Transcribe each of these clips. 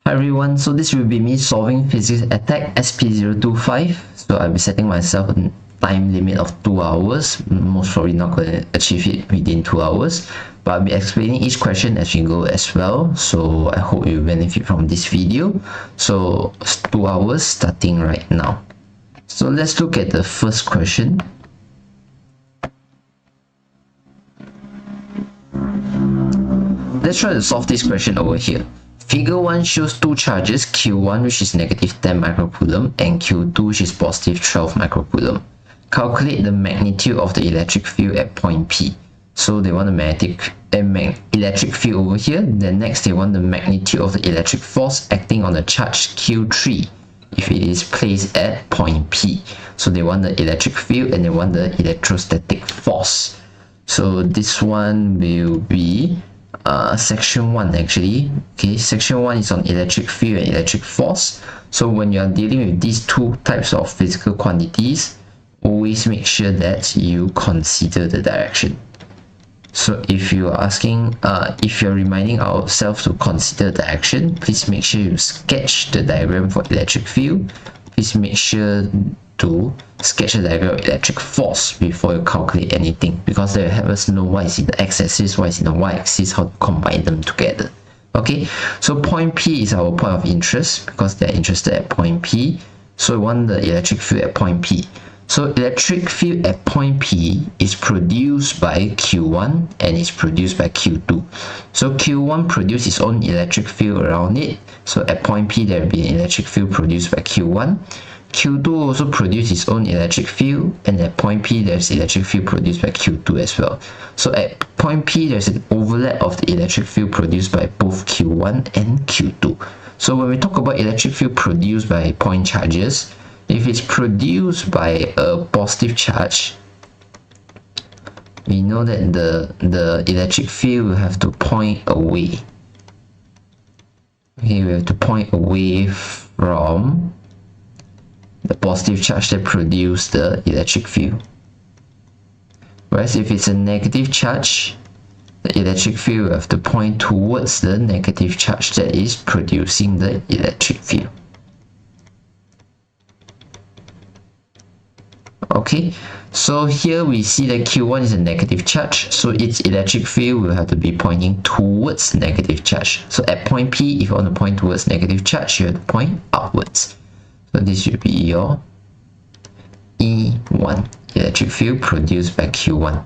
Hi everyone, so this will be me solving Physics Attack SP025. So I'll be setting myself a time limit of 2 hours. Most probably not going to achieve it within 2 hours, but I'll be explaining each question as we go as well. So I hope you benefit from this video. So 2 hours starting right now. So let's look at the first question. Let's try to solve this question over here. Figure 1 shows two charges, Q1 which is negative 10 microcoulomb and Q2 which is positive 12 microcoulomb. Calculate the magnitude of the electric field at point P. So they want the electric field over here. Then next they want the magnitude of the electric force acting on the charge Q3 if it is placed at point P. So they want the electric field and they want the electrostatic force. So this one will be section 1 actually. Okay, section 1 is on electric field and electric force. So when you are dealing with these two types of physical quantities, always make sure that you consider the direction. So if you are asking, if you're reminding ourselves to consider direction, please make sure you sketch the diagram for electric field. Please make sure to sketch a diagram of electric force before you calculate anything, because they will help us know what is in the x-axis, what is in the y-axis, how to combine them together. Okay, so point P is our point of interest because they are interested at point P. So we want the electric field at point P. So electric field at point P is produced by Q1 and is produced by Q2. So Q1 produces its own electric field around it. So at point P there will be an electric field produced by Q1. Q2 also produces its own electric field, and at point P there's electric field produced by Q2 as well. So at point P there's an overlap of the electric field produced by both Q1 and Q2. So when we talk about electric field produced by point charges, if it's produced by a positive charge, we know that the electric field will have to point away. Okay, we have to point away from the positive charge that produces the electric field. Whereas if it's a negative charge, the electric field will have to point towards the negative charge that is producing the electric field. Okay, so here we see that Q1 is a negative charge, so its electric field will have to be pointing towards negative charge. So at point P, if you want to point towards negative charge, you have to point upwards. So this should be your E1, electric field produced by Q1.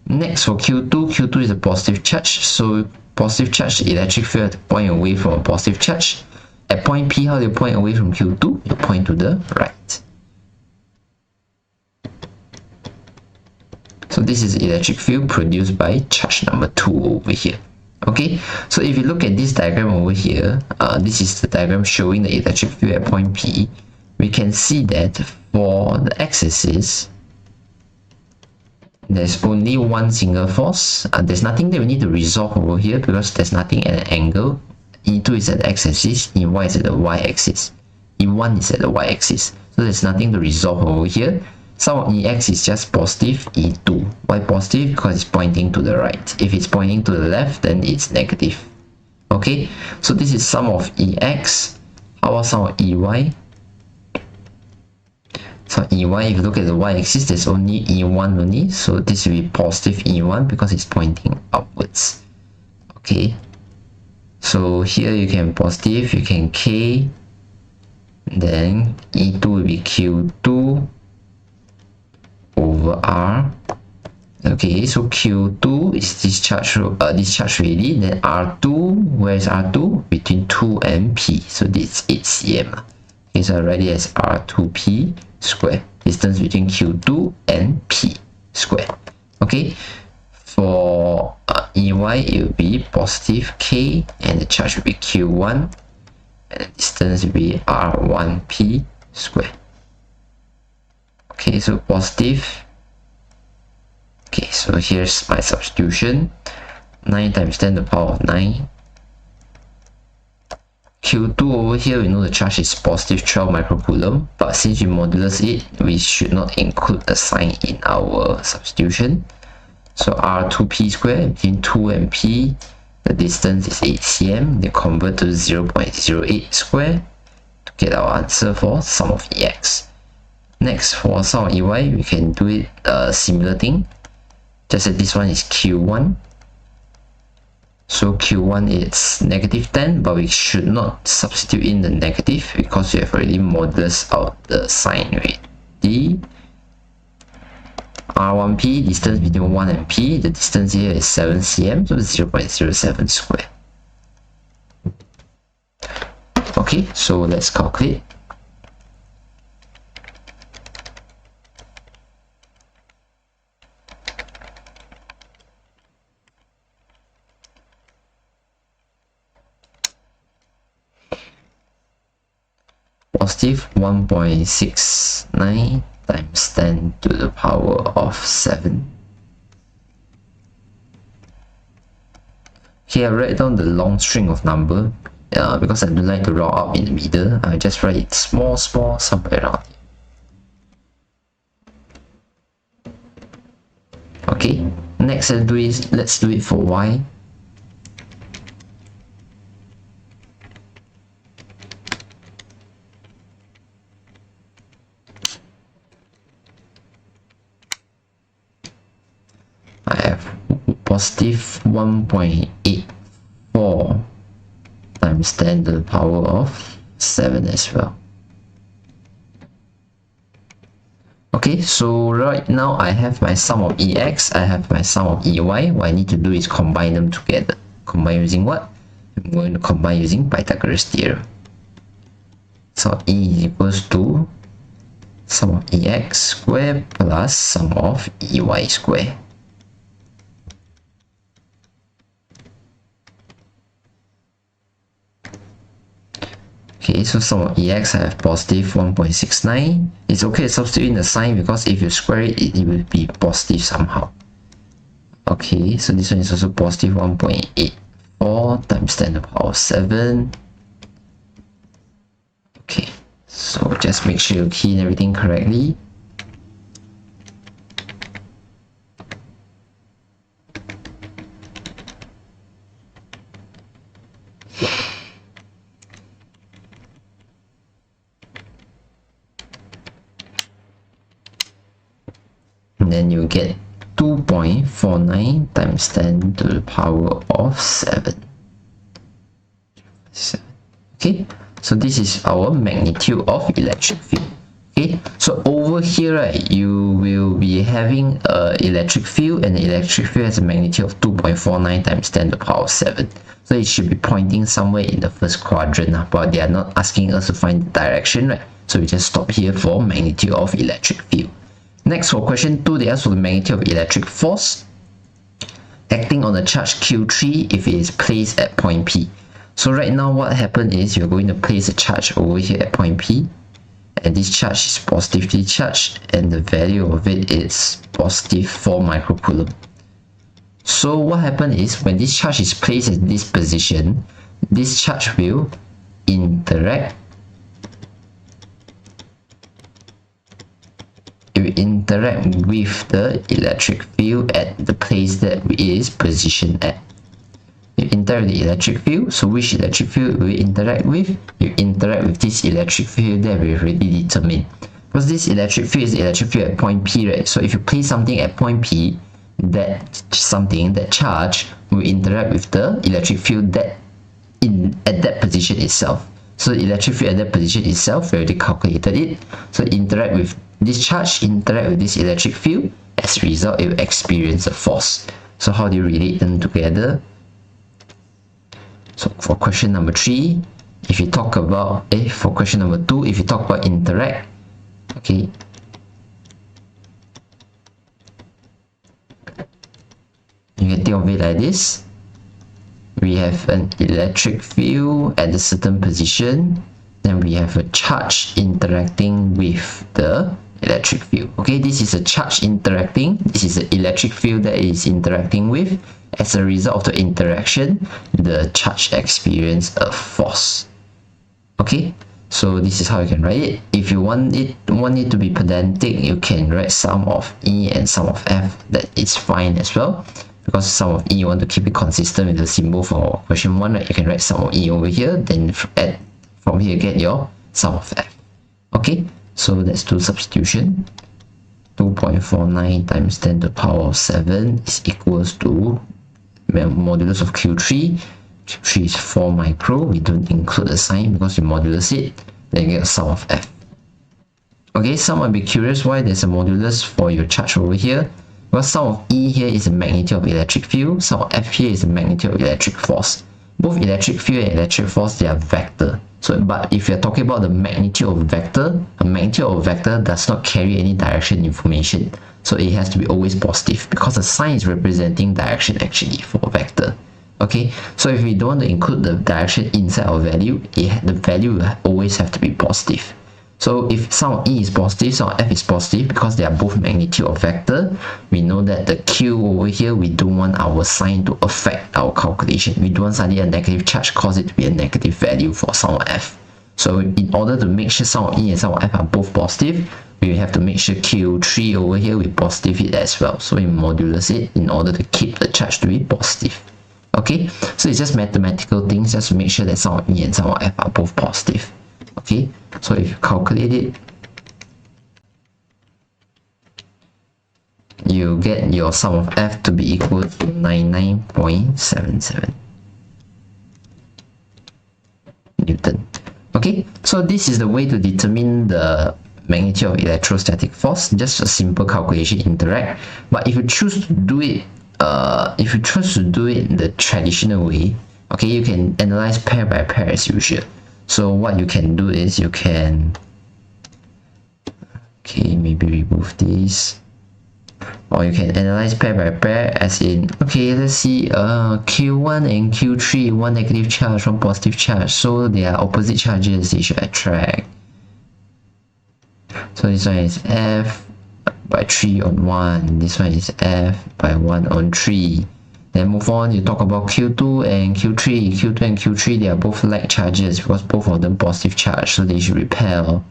Next for Q2, Q2 is a positive charge, so positive charge, the electric field has to point away from a positive charge. At point P, how do you point away from Q2? You point to the right. So this is electric field produced by charge number 2 over here. Okay, so if you look at this diagram over here, this is the diagram showing the electric field at point P. We can see that for the x-axis, there's only one single force. There's nothing that we need to resolve over here because there's nothing at an angle. E2 is at the x-axis, E1 is at the y-axis, E1 is at the y-axis. So there's nothing to resolve over here. Sum of EX is just positive E2. Why positive? Because it's pointing to the right. If it's pointing to the left, then it's negative. Okay, so this is sum of EX. How about sum of EY? So EY, if you look at the y-axis, there's only E1 only. So this will be positive E1 because it's pointing upwards. Okay, so here you can positive, you can K. Then E2 will be Q2 over R. Okay, so Q2 is this charge really. Then R2, where is R2? Between 2 and P. So this is 8 cm. Okay, so I write it as R2P square. Distance between Q2 and P square. Okay, for EY it will be positive K and the charge will be Q1 and the distance will be R1P square. Okay, so positive. Okay, so here's my substitution. 9 times 10 to the power of 9. Q2 over here, we know the charge is positive 12 microcoulomb, but since we modulus it, we should not include the sign in our substitution. So R2P squared between 2 and P The distance is 8 cm. They convert to 0.08 square to get our answer for sum of EX. Next, for sum of EY, we can do it a similar thing. Just that this one is Q1. So Q1 is negative 10, but we should not substitute in the negative because we have already modulus out the sign rate. D R1P, distance between 1 and P, the distance here is 7 cm, so 0.07 square. Okay, so let's calculate. Positive 1.69 times 10 to the power of 7. Here I write down the long string of number because I don't like to round up in the middle. I just write it small somewhere around here. Okay, next let's do it for Y. I have positive 1.84 times 10 to the power of 7 as well. Okay, so right now I have my sum of EX, I have my sum of EY. What I need to do is combine them together. Combine using what? I'm going to combine using Pythagoras theorem. So E is equals to sum of EX square plus sum of EY square. Okay, so sum of EX I have positive 1.69. It's okay to substitute in the sign because if you square it, it will be positive somehow. Okay, so this one is also positive 1.84 times 10 to the power of 7. Okay, so just make sure you key in everything correctly. And then you get 2.49 times 10 to the power of 7. Okay, so this is our magnitude of electric field. Okay, so over here, right, you will be having an electric field, and the electric field has a magnitude of 2.49 times 10 to the power of 7. So it should be pointing somewhere in the first quadrant, but they are not asking us to find the direction, right? So we just stop here for magnitude of electric field. Next, for question 2, they ask for the magnitude of electric force acting on a charge Q3 if it is placed at point P. So right now what happened is you're going to place a charge over here at point P, and this charge is positively charged, and the value of it is positive 4 microcoulomb. So what happened is when this charge is placed at this position, this charge will interact with the electric field at the place that it is positioned at. You interact with the electric field, so which electric field will you interact with? You interact with this electric field that we already determined. Because this electric field is the electric field at point P, right? So if you place something at point P, that charge will interact with the electric field at that position itself. So the electric field at that position itself, we already calculated it. So interact with this charge, interact with this electric field. As a result, it will experience a force. So how do you relate them together? So for question number 3, if you talk about for question number 2, if you talk about interact, okay, you can think of it like this. We have an electric field at a certain position, then we have a charge interacting with the electric field. Okay, this is a charge interacting, this is the electric field that it is interacting with. As a result of the interaction, the charge experiences a force. Okay, so this is how you can write it. If you want it to be pedantic, you can write sum of E and sum of F. That is fine as well. because sum of E, you want to keep it consistent with the symbol for question 1, right? You can write sum of E over here, then from here get your sum of F. Okay, so let's do substitution. 2.49 times 10 to the power of 7 is equals to modulus of Q3. Q3 is 4 micro. We don't include the sign because we modulus it. Then you get a sum of F. Okay, some might be curious why there's a modulus for your charge over here. Because sum of E here is the magnitude of electric field. Sum of F here is the magnitude of electric force. Both electric field and electric force, they are vector. So, but if you're talking about the magnitude of vector, a magnitude of vector does not carry any direction information. So it has to be always positive because the sign is representing direction actually for a vector. Okay, so if we don't want to include the direction inside our value, the value will always have to be positive. So if sum of E is positive, sum of F is positive, because they are both magnitude of vector, we know that the Q over here, we don't want our sign to affect our calculation. We don't want suddenly a negative charge cause it to be a negative value for sum of F. So in order to make sure sum of E and sum of F are both positive, we have to make sure Q3 over here, we positive it as well. So we modulus it in order to keep the charge to be positive. Okay, so it's just mathematical things just to make sure that sum of E and sum of F are both positive. Okay, so if you calculate it, you get your sum of F to be equal to 99.77 Newton. Okay, so this is the way to determine the magnitude of electrostatic force, just a simple calculation interact. But if you choose to do it the traditional way, okay, you can analyze pair by pair as usual. So what you can do is you can, okay, maybe remove this, or you can analyze pair by pair as in, okay, let's see, Q1 and Q3, one negative charge, one positive charge, so they are opposite charges, they should attract. So this one is F by 3 on 1, this one is F by 1 on 3. Then move on, you talk about Q2 and Q3. Q2 and Q3, they are both like charges because both of them positive charge, so they should repel.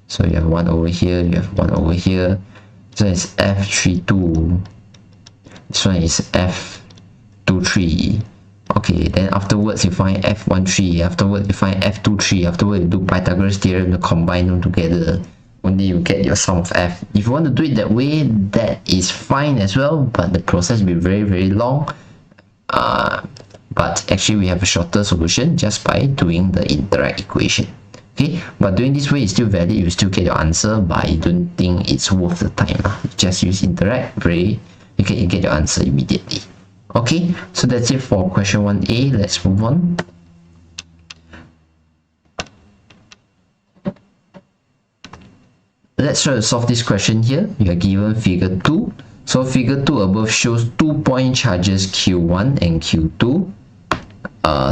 So you have one over here, you have one over here. So it's F32. This one is F23. Okay, then afterwards you find F13. Afterwards you find F23. Afterwards you do Pythagoras theorem to combine them together. Only you get your sum of F. If you want to do it that way, that is fine as well, but the process will be very, very long. But actually we have a shorter solution just by doing the interact equation. Okay, but doing this way is still valid, you still get your answer, but I don't think it's worth the time. Just use interact, you get your answer immediately. Okay, so that's it for question 1A. Let's move on. Let's try to solve this question here. You are given figure 2. So figure 2 above shows 2-point charges Q1 and Q2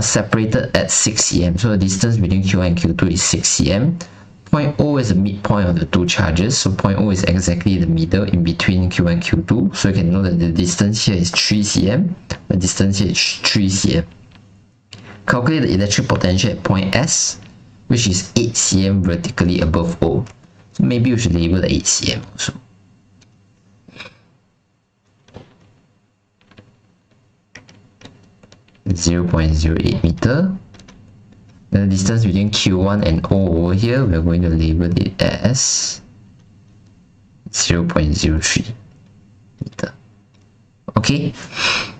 separated at 6 cm. So the distance between Q1 and Q2 is 6 cm. Point O is the midpoint of the two charges. So point O is exactly the middle in between Q1 and Q2. So you can know that the distance here is 3 cm. The distance here is 3 cm. Calculate the electric potential at point S, which is 8 cm vertically above O. So maybe you should label the 8 cm also. It's 0.08 meter. The distance between Q1 and O over here, we're going to label it as 0.03 meter. Okay,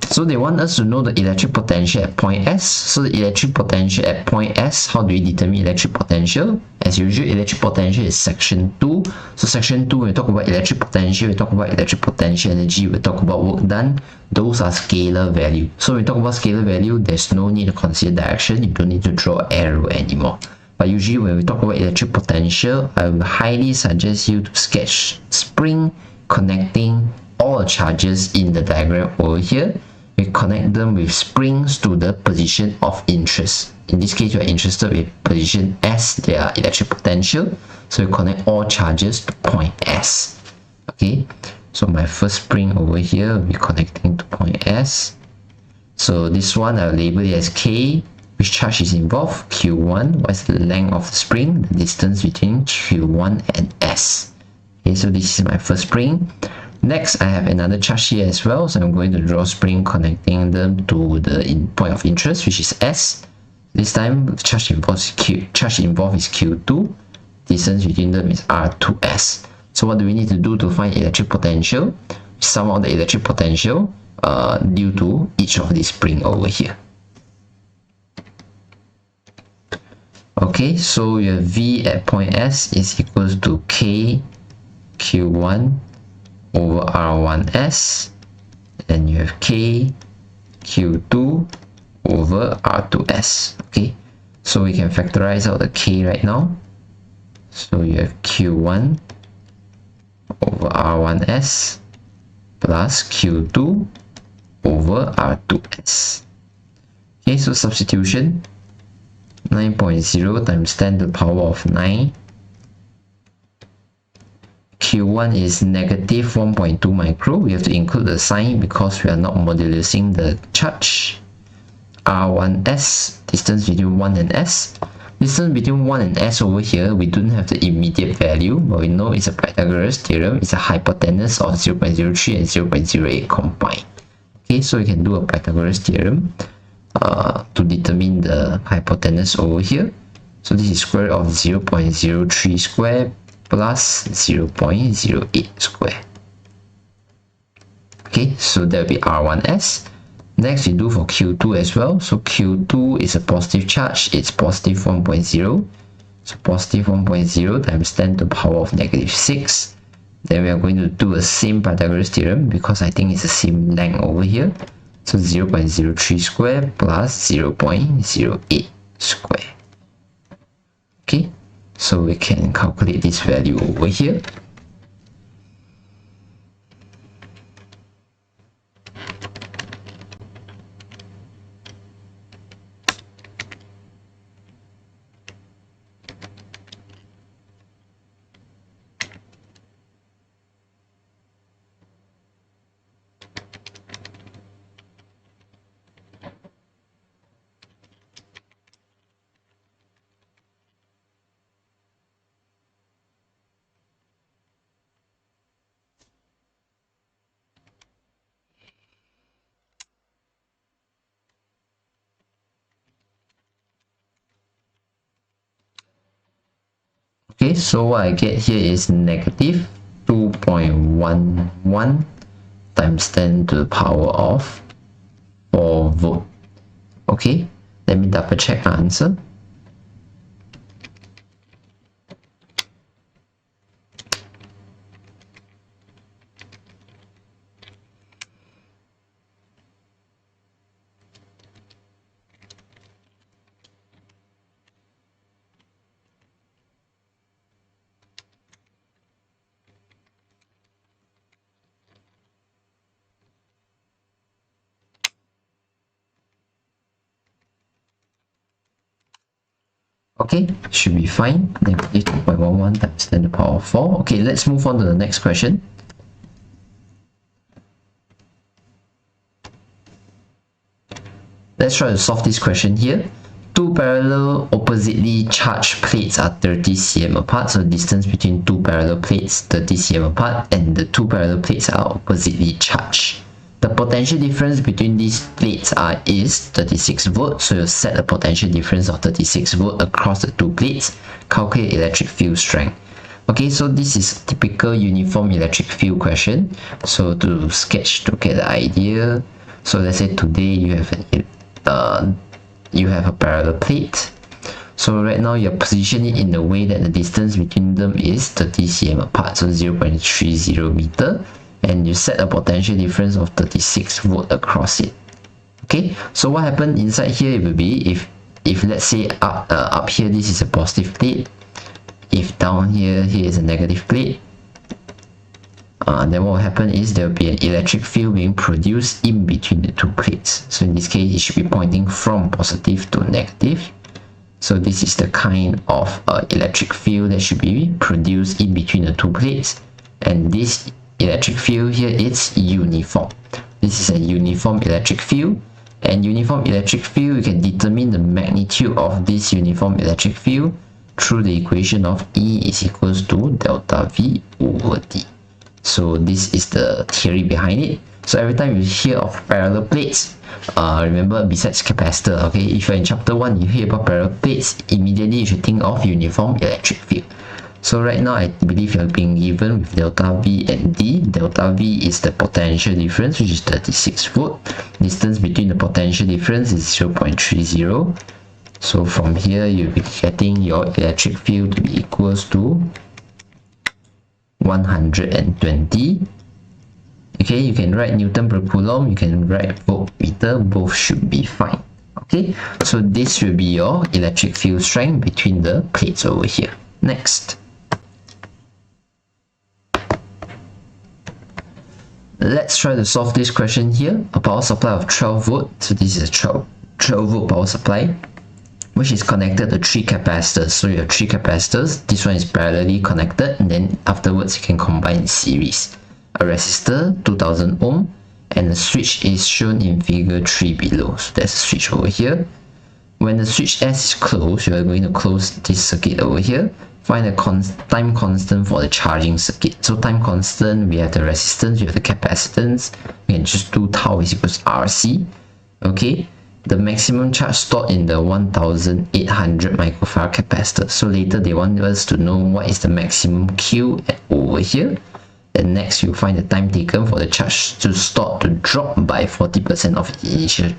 so they want us to know the electric potential at point S. So the electric potential at point S, how do we determine electric potential? As usual, electric potential is section 2. So section 2, when we talk about electric potential, we talk about electric potential energy, we talk about work done. Those are scalar value. So when we talk about scalar value, there's no need to consider direction. You don't need to draw arrow anymore. But usually when we talk about electric potential, I will highly suggest you to sketch spring connecting all the charges in the diagram over here. We connect them with springs to the position of interest. In this case, we are interested with position S, their electric potential. So we connect all charges to point S. Okay, so my first spring over here will be connecting to point S. So this one I'll label it as K. Which charge is involved? Q1. What's the length of the spring? The distance between Q1 and S. Okay, so this is my first spring. Next, I have another charge here as well, so I'm going to draw spring connecting them to the point of interest, which is S. This time, charge involved is Q2. Distance between them is R2S. So what do we need to do to find electric potential? Sum out the electric potential due to each of these spring over here. Okay, so your V at point S is equals to K Q1 over R1S, and you have K Q2 over R2S. Okay, so we can factorize out the K right now. So you have Q1 over R1S plus Q2 over R2S. Okay, so substitution, 9.0 times 10 to the power of 9. Q1 is negative 1.2 micro. We have to include the sign because we are not modulusing the charge. R1S, distance between 1 and S. Distance between 1 and S over here, we don't have the immediate value, but we know it's a Pythagoras theorem. It's a hypotenuse of 0.03 and 0.08 combined. Okay, so we can do a Pythagoras theorem to determine the hypotenuse over here. So this is square root of 0.03 square plus 0.08 square. Okay, so that will be R1S. Next, we do for Q2 as well. So Q2 is a positive charge. It's positive 1.0. So positive 1.0 times 10 to the power of negative 6. Then we are going to do the same Pythagoras theorem because I think it's the same length over here. So 0.03 square plus 0.08 square. Okay, so we can calculate this value over here. Okay, so what I get here is negative 2.11 times 10 to the power of 4 volt. Okay, let me double check the answer. Okay, should be fine. Negative 2.11 times 10 to the power of 4. Okay, let's move on to the next question. Let's try to solve this question here. Two parallel oppositely charged plates are 30 cm apart. So distance between two parallel plates 30 cm apart, and the two parallel plates are oppositely charged. The potential difference between these plates is 36 volts. So you set a potential difference of 36 volts across the two plates. Calculate electric field strength. Okay, so this is typical uniform electric field question. So to sketch to get the idea. So let's say today you have a parallel plate. So right now you're positioning it in the way that the distance between them is 30 cm apart. So 0.30 meter. And you set a potential difference of 36 volt across it. Okay, so what happened inside here will be if let's say up here this is a positive plate, if down here is a negative plate, then what will happen is there will be an electric field being produced in between the two plates. So in this case, it should be pointing from positive to negative. So this is the kind of electric field that should be produced in between the two plates, and this electric field here is uniform. This is a uniform electric field, and uniform electric field, you can determine the magnitude of this uniform electric field through the equation of E is equals to delta V over D. So this is the theory behind it. So every time you hear of parallel plates, remember besides capacitor, okay, if you're in chapter 1, you hear about parallel plates, immediately you should think of uniform electric field. So right now I believe you're being given with delta V and D. Delta V is the potential difference, which is 36 volt. Distance between the potential difference is 0.30. So from here you'll be getting your electric field to be equals to 120. Okay, you can write Newton per Coulomb, you can write voltmeter, both should be fine. Okay, so this will be your electric field strength between the plates over here. Next, let's try to solve this question here. A power supply of 12 volt, so this is a 12 volt power supply, which is connected to 3 capacitors. So you have 3 capacitors, this one is parallelly connected, and then afterwards you can combine in series. A resistor, 2000 ohm, and the switch is shown in figure 3 below. So there's a switch over here. When the switch S is closed, you are going to close this circuit over here. Find the time constant for the charging circuit. So time constant, we have the resistance, we have the capacitance. We can just do tau is equals to RC. Okay. The maximum charge stored in the 1800 microfarad capacitor. So later they want us to know what is the maximum Q over here. Then next you find the time taken for the charge to start to drop by 40% of the initial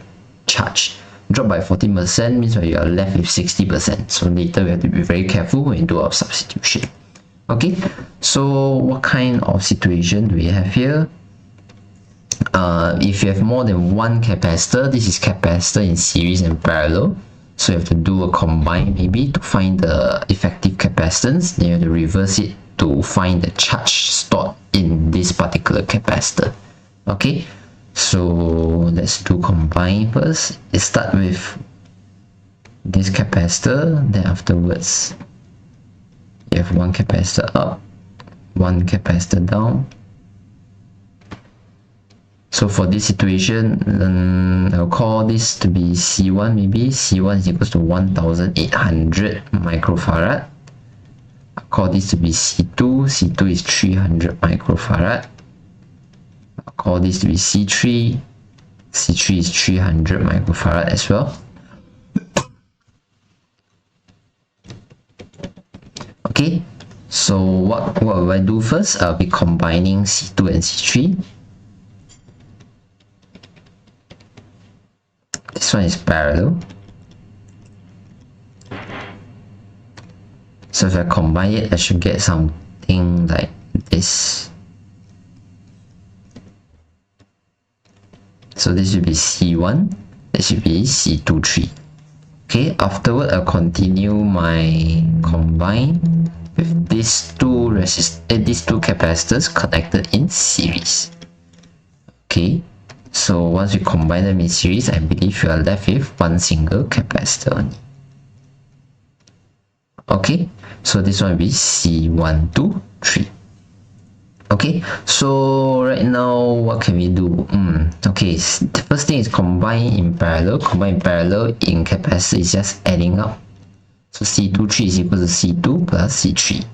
charge. Drop by 40% means that you are left with 60%. So later we have to be very careful when we do our substitution. Okay, so what kind of situation do we have here? If you have more than one capacitor, this is capacitor in series and parallel. So you have to do a combine maybe to find the effective capacitance. Then you have to reverse it to find the charge stored in this particular capacitor. Okay, so let's do combine first. Let's start with this capacitor, then afterwards you have one capacitor up, one capacitor down. So for this situation, I'll call this to be C1 maybe. C1 is equals to 1800 microfarad. I'll call this to be C2. C2 is 300 microfarad. I'll call this to be C3. C3 is 300 microfarad as well. Okay, so what will I do first? I'll be combining C2 and C3. This one is parallel. So if I combine it, I should get something like this. So this will be C1, this will be C23. Okay, afterward I'll continue my combine with these two capacitors connected in series. Okay, so once you combine them in series, I believe you are left with one single capacitor only. Okay, so this one will be C1, 2, 3. Okay, so right now what can we do? Okay, the first thing is combine in parallel. Combine in parallel in capacitor is just adding up. So C23 is equal to C2 plus C3.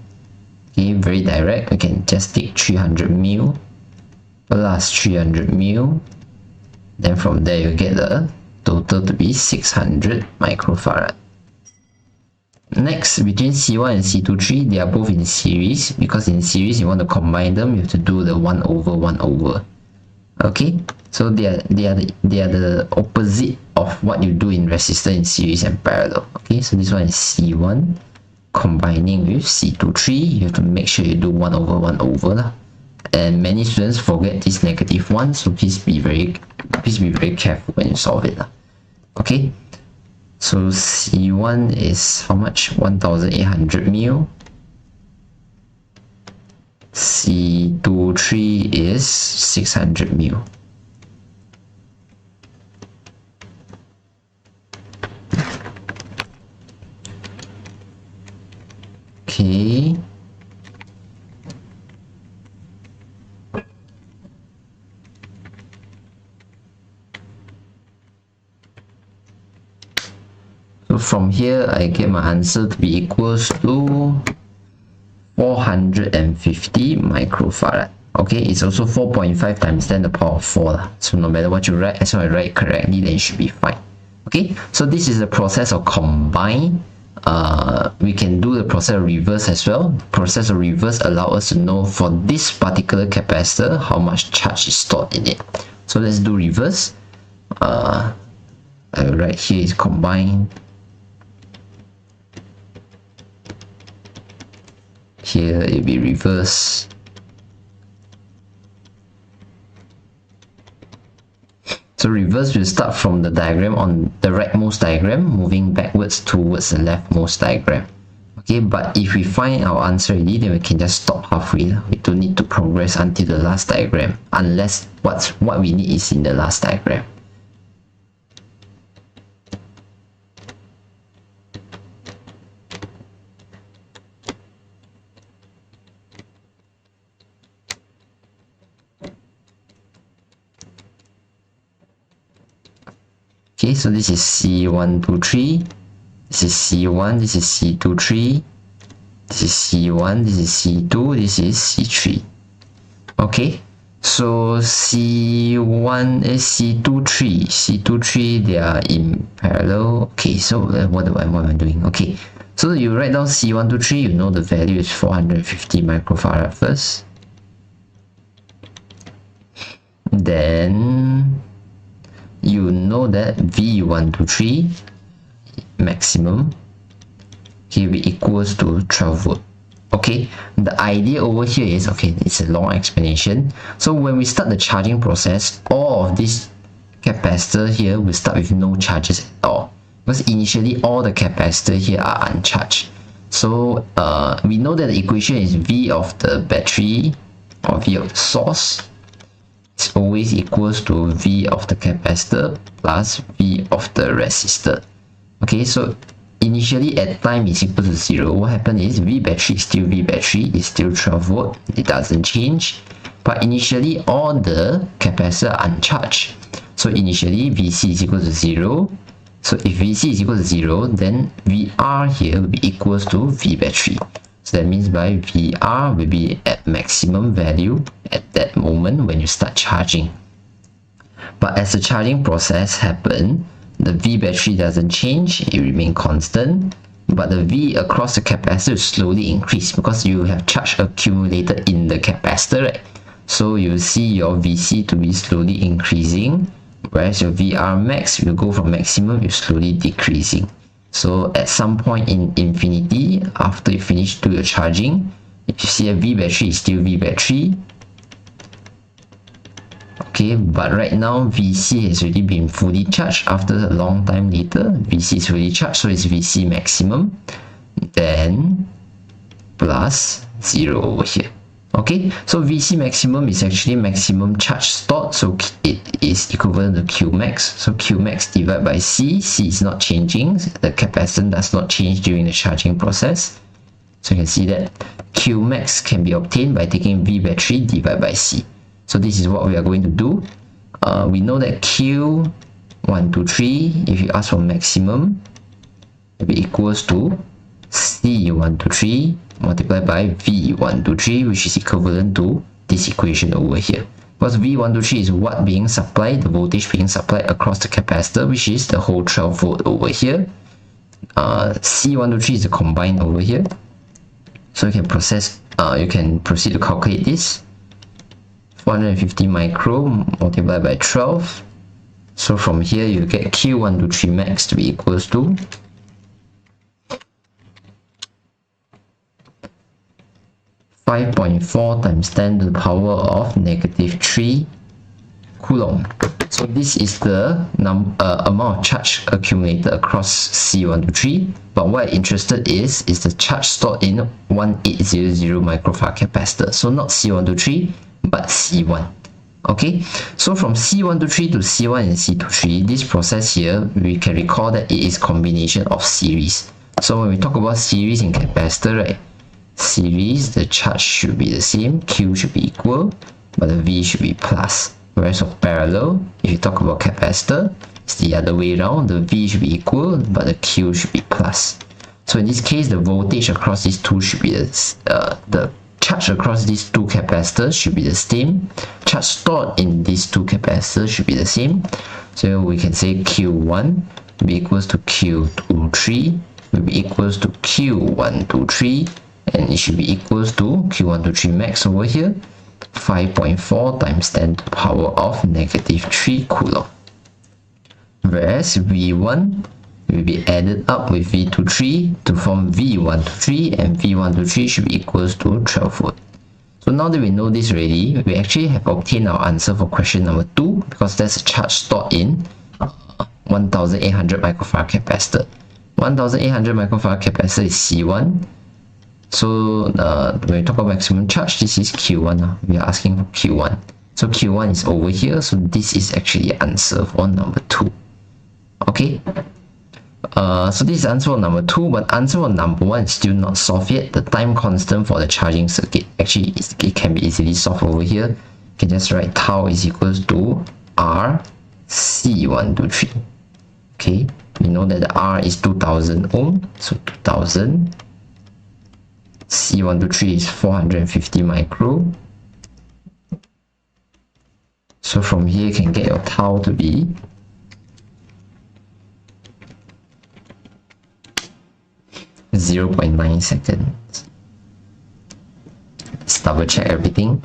Okay, very direct. We can just take 300 mil plus 300 mil. Then from there you get the total to be 600 microfarad. Next, between C1 and C23, they are both in series. Because in series you want to combine them, you have to do the 1 over 1 over. Okay, so they are the opposite of what you do in resistor in series and parallel. Okay, so this one is C1 combining with C23. You have to make sure you do 1 over 1 over lah. And many students forget this negative 1, so please be very careful when you solve it lah. Okay, so C1 is how much? 1800 mil. C23 is 600 mil. Okay. So from here, I get my answer to be equals to 450 microfarad. Okay, it's also 4.5 times 10 to the power of 4 lah. So no matter what you write, as long as you write it correctly, then it should be fine. Okay, so this is the process of combine. We can do the process of reverse as well. Process of reverse allow us to know for this particular capacitor how much charge is stored in it. So let's do reverse. Right here is combine. Here it will be reverse. So reverse will start from the diagram on the rightmost diagram, moving backwards towards the leftmost diagram. Okay, but if we find our answer already, then we can just stop halfway. We don't need to progress until the last diagram, unless what we need is in the last diagram. Okay, so this is C123, this is C1, this is C23, this is C1, this is C2, this is C3. Okay, so C1 is C23, they are in parallel. Okay, so what am I doing? Okay, so you write down C123, you know the value is 450 microfarad first. Then you know that V123 maximum will be equals to 12 volt. Okay, the idea over here is, okay, it's a long explanation. So when we start the charging process, all of this capacitor here will start with no charges at all, because initially all the capacitor here are uncharged. So we know that the equation is V of the battery or V of the source is always equals to V of the capacitor plus V of the resistor. Okay, so initially at time is equal to 0. What happened is V battery is still V battery, is still 12 volt, it doesn't change. But initially all the capacitor are uncharged. So initially VC is equal to 0. So if VC is equal to 0, then VR here will be equals to V battery. So that means by VR will be at maximum value at that moment when you start charging. But as the charging process happens, the V battery doesn't change, it remains constant, but the V across the capacitor will slowly increase because you have charge accumulated in the capacitor, right? So you will see your VC to be slowly increasing, whereas your VR max will go from maximum to slowly decreasing. So at some point in infinity, after you finish do your charging, if you see a V battery is still V battery. Okay, but right now VC has already been fully charged. After a long time later, VC is fully charged, so it's VC maximum, then plus 0 over here. Okay, so VC maximum is actually maximum charge stored, so it is equivalent to Q max. So Q max divided by C. C is not changing, the capacitance does not change during the charging process. So you can see that Q max can be obtained by taking V battery divided by C. So this is what we are going to do. We know that Q123, if you ask for maximum, will be equals to C123 multiplied by V123, which is equivalent to this equation over here. Because V123 is what being supplied, the voltage being supplied across the capacitor, which is the whole 12 volt over here. C123 is the combined over here. So you can proceed to calculate this. 450 micro multiplied by 12. So from here you get Q123 max to be equals to 5.4 times 10 to the power of -3 coulomb. So this is the amount of charge accumulated across C123. But what I'm interested is the charge stored in 1800 microfarad capacitor. So not C123, but C1. Okay, so from C123 to C1 and C23, this process here, we can recall that it is combination of series. So when we talk about series in capacitor, right, series, the charge should be the same, Q should be equal, but the V should be plus. Whereas of parallel, if you talk about capacitor, it's the other way around, the V should be equal, but the Q should be plus. So in this case, the voltage across these two should be the charge across these two capacitors should be the same. Charge stored in these two capacitors should be the same. So we can say Q1 will be equals to Q23 will be equals to Q123, and it should be equals to Q123 max over here, 5.4 times 10 to the power of -3 coulomb. Whereas V1 will be added up with V23 to form V123, and V123 should be equals to 12 volt. So now that we know this already, we actually have obtained our answer for question number 2, because there's a charge stored in 1800 microfarad capacitor. 1800 microfarad capacitor is C1. So when we talk about maximum charge, this is Q1. We are asking for Q1. So Q1 is over here. So this is actually the answer for number 2. Okay. So this is answer for number 2, but answer for number 1 is still not solved yet. The time constant for the charging circuit actually it can be easily solved over here. You can just write tau is equals to R C123. Okay, we know that the R is 2000 ohm, so 2000. C123 is 450 micro. So from here you can get your tau to be 0.9 seconds. Let's double check everything.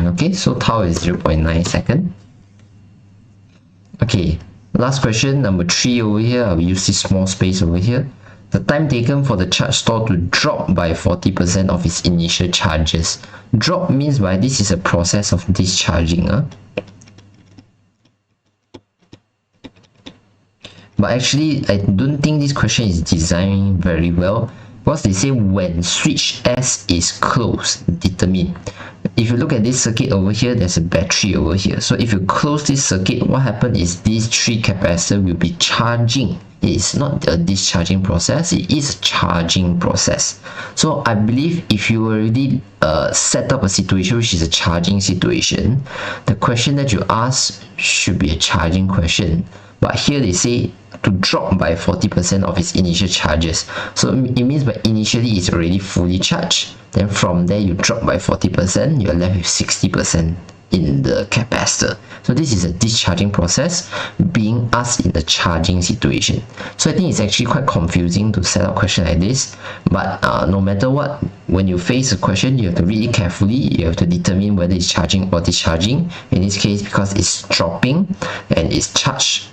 Okay, so tau is 0.9 second. Okay, last question, number 3 over here. I'll use this small space over here. The time taken for the charge store to drop by 40% of its initial charges. Drop means by this is a process of discharging. But actually, I don't think this question is designed very well, because they say when switch S is closed, determine. If you look at this circuit over here, there's a battery over here. So if you close this circuit, what happens is these 3 capacitors will be charging. It is not a discharging process, it is a charging process. So I believe if you already set up a situation which is a charging situation, the question that you ask should be a charging question. But here they say to drop by 40% of its initial charges. So it means by initially it's already fully charged. Then from there you drop by 40%, you're left with 60% in the capacitor. So this is a discharging process being asked in the charging situation. So I think it's actually quite confusing to set up a question like this, but no matter what, when you face a question, you have to read it carefully. You have to determine whether it's charging or discharging. In this case, because it's dropping and it's charge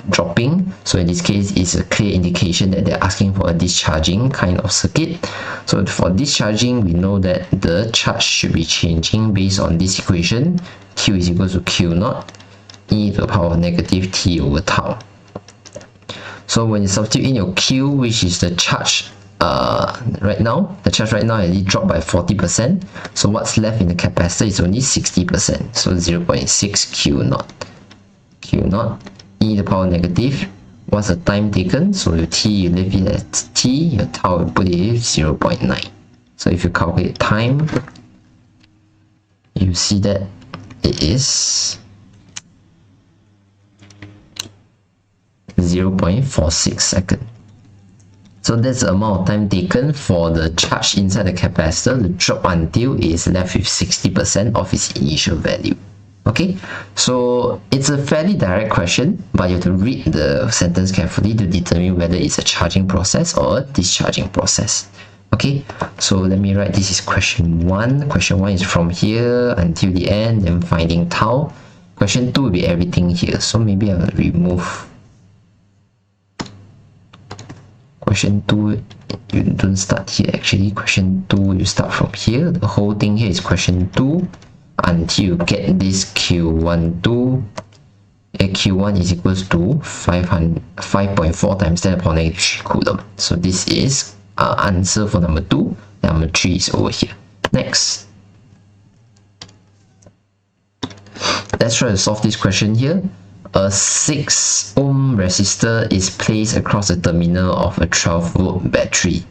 dropping, so in this case it's a clear indication that they're asking for a discharging kind of circuit. So for discharging, we know that the charge should be changing based on this equation. Q is equal to Q naught e to the power of negative t over tau. So when you substitute in your Q, which is the charge right now, the charge right now already dropped by 40%. So what's left in the capacitor is only 60%. So 0.6 Q naught. Q naught e to the power negative. What's the time taken? So your t, you leave it at t, your tau, you put it at 0.9. So if you calculate time, you see that it is 0.46 seconds. So that's the amount of time taken for the charge inside the capacitor to drop until it is left with 60% of its initial value. Okay, so it's a fairly direct question, but you have to read the sentence carefully to determine whether it's a charging process or a discharging process. Okay, so let me write, this is question 1. Question 1 is from here until the end, then finding tau. Question 2 will be everything here, so maybe I'll remove. Question 2, you don't start here actually. Question 2, you start from here. The whole thing here is question 2 until you get this Q12. Q1 is equals to 5.4 times 10 to the power negative 3 coulomb. So this is answer for number 2. Number 3 is over here. Next, let's try to solve this question here. A 6 ohm ohm resistor is placed across the terminal of a 12-volt battery.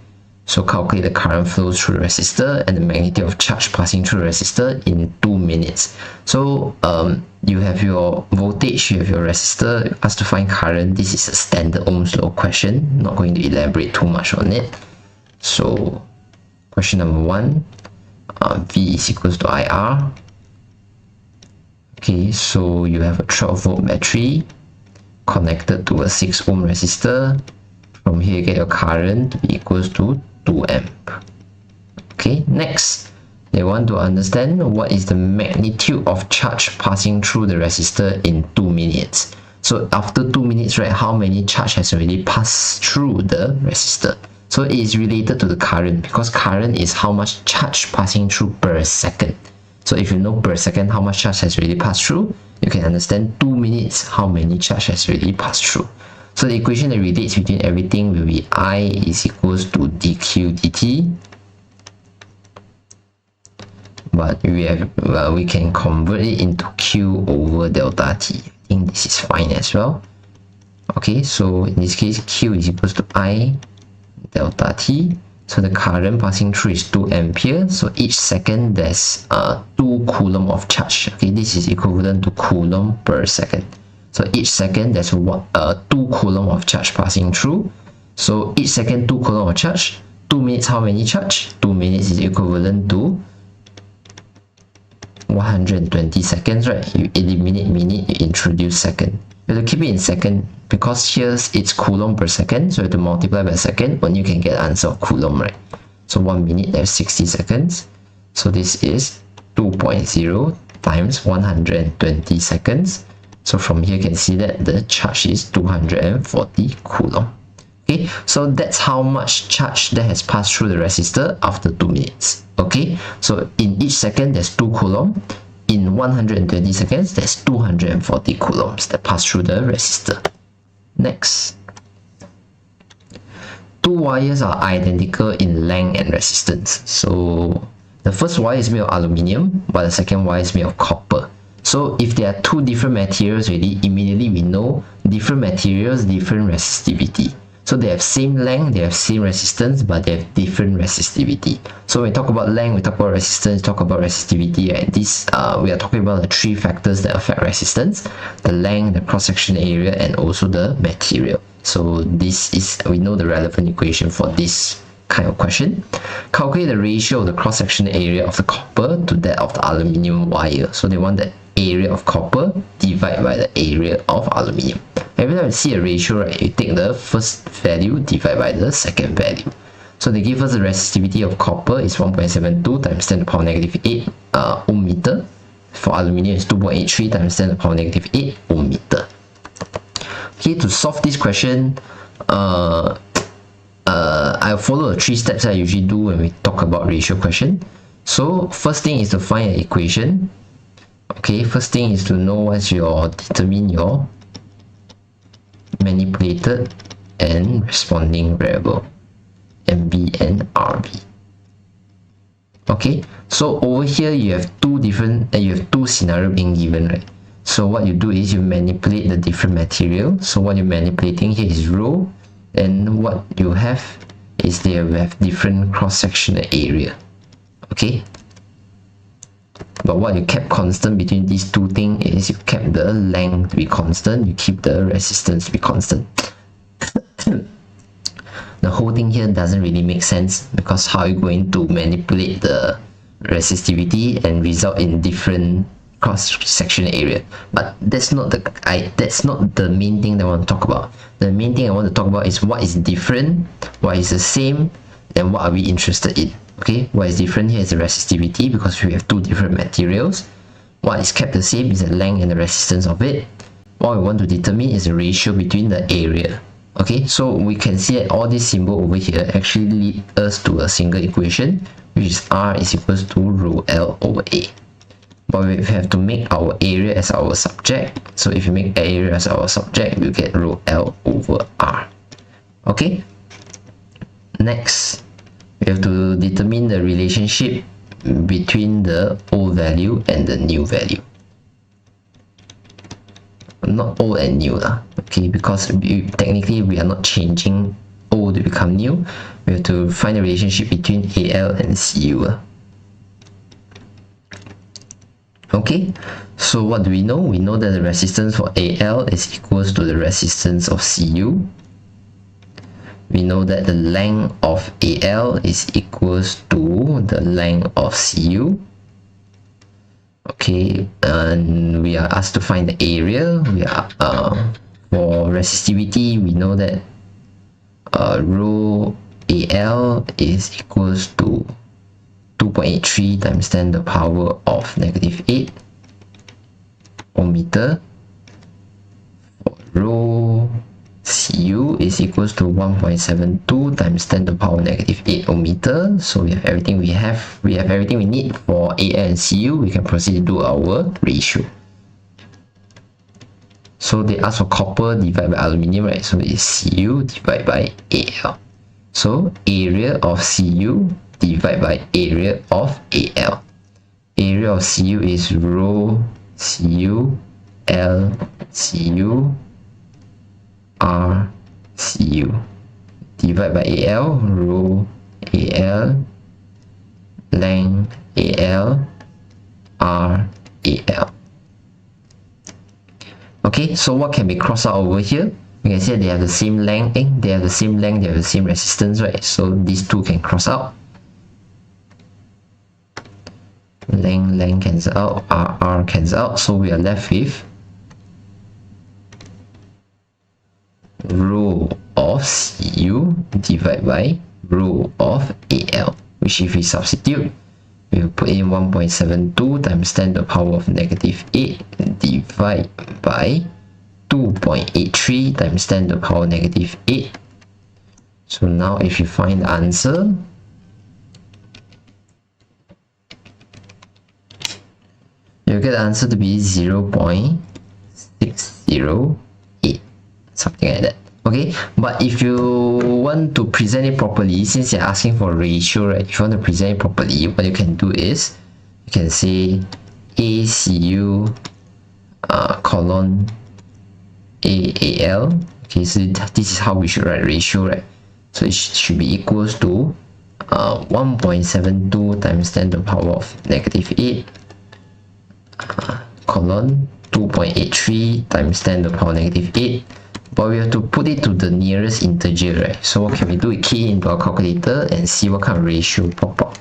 So calculate the current flows through the resistor and the magnitude of charge passing through the resistor in 2 minutes. So you have your voltage, you have your resistor, asked to find current. This is a standard Ohm's law question. Not going to elaborate too much on it. So question number 1, V is equals to IR. Okay, so you have a 12-volt battery connected to a 6 ohm resistor. From here you get your current equals to 2 amp. Okay, next they want to understand what is the magnitude of charge passing through the resistor in 2 minutes. So after 2 minutes, right, how many charge has already passed through the resistor? So it is related to the current, because current is how much charge passing through per second. So if you know per second how much charge has already passed through, you can understand 2 minutes how many charge has already passed through. So the equation that relates between everything will be I is equals to dq dt. But we can convert it into Q over delta T. I think this is fine as well. Okay, so in this case, Q is equals to I delta T. So the current passing through is 2 ampere. So each second there's 2 coulomb of charge. Okay, this is equivalent to coulomb per second. So each second there's 2 coulomb of charge passing through. So each second 2 coulomb of charge. 2 minutes, how many charge? 2 minutes is equivalent to 120 seconds, right? You eliminate minute, you introduce second. You have to keep it in second because here it's coulomb per second, so you have to multiply by second when you can get the answer of coulomb, right? So 1 minute, there's 60 seconds. So this is 2.0 times 120 seconds. So from here you can see that the charge is 240 coulomb. Okay, so that's how much charge that has passed through the resistor after 2 minutes. Okay, so in each second there's 2 coulomb. In 120 seconds there's 240 coulombs that pass through the resistor. Next, 2 wires are identical in length and resistance. So the first wire is made of aluminium, but the second wire is made of copper. So if there are 2 different materials already, immediately we know different materials, different resistivity. So they have same length, they have same resistance, but they have different resistivity. So when we talk about length, we talk about resistance, talk about resistivity, right? This we are talking about the 3 factors that affect resistance: the length, the cross-section area, and also the material. So this is, we know the relevant equation for this kind of question. Calculate the ratio of the cross-section area of the copper to that of the aluminium wire. So they want the area of copper divided by the area of aluminium. Every time you see a ratio, right, you take the first value divided by the second value. So they give us the resistivity of copper is 1.72 times 10 to the power negative 8 ohm meter. For aluminium is 2.83 times 10 to the power negative 8 ohm meter. Okay, to solve this question, I'll follow the 3 steps I usually do when we talk about ratio question. So first thing is to find an equation. Okay, first thing is to know determine your manipulated and responding variable, MB and RB. Okay, so over here you have 2 scenarios being given, right? So what you do is you manipulate the different material. So what you're manipulating here is rho, and what you have is we have different cross-sectional area. Okay, but what you kept constant between these 2 things is you kept the length to be constant, you keep the resistance to be constant. The whole thing here doesn't really make sense, because how are you going to manipulate the resistivity and result in different cross-section area? But that's not the main thing that I want to talk about. The main thing I want to talk about is what is different, what is the same, and what are we interested in. Okay, what is different here is the resistivity, because we have 2 different materials. What is kept the same is the length and the resistance of it. What we want to determine is the ratio between the area. Okay, so we can see that all this symbol over here actually lead us to a single equation, which is R is equals to rho L over A. But we have to make our area as our subject. So if you make area as our subject, you get rho L over R. Okay, next, we have to determine the relationship between the old value and the new value. not old and new lah. Okay, because technically we are not changing old to become new. We have to find the relationship between AL and CU. Okay, so what do we know? We know that the resistance for AL is equals to the resistance of CU. We know that the length of AL is equals to the length of CU. Okay, and we are asked to find the area. We are for resistivity, we know that rho AL is equals to 2.83 times 10 to the power of -8 ohm meter. For rho CU is equals to 1.72 times 10 to the power -8 ohm meter. So we have everything we have everything we need for AL and CU. We can proceed to do our ratio. So they ask for copper divided by aluminium, right? So it's CU divided by AL. So area of CU divided by area of AL. Area of CU is rho CU L CU R CU divided by AL, rho AL length AL R AL. Okay, so what can be crossed out over here? You can see they have the same length, they have the same length, they have the same resistance, right? So these two can cross out. Length cancel out, R cancel out, so we are left with rho of CU divided by rho of AL, which if we substitute, we will put in 1.72 times 10 to the power of -8 divided by 2.83 times 10 to the power of -8. So now if you find the answer, you'll get the answer to be 0.608, something like that. Okay, but if you want to present it properly, since you're asking for a ratio, right? If you want to present it properly, what you can do is you can say ACU colon AAL. Okay, so this is how we should write ratio, right? So it should be equals to 1.72 times 10 to the power of -8 colon 2.83 times 10 to the power of -8. But we have to put it to the nearest integer, right? So what can we do? We key into our calculator and see what kind of ratio pop up.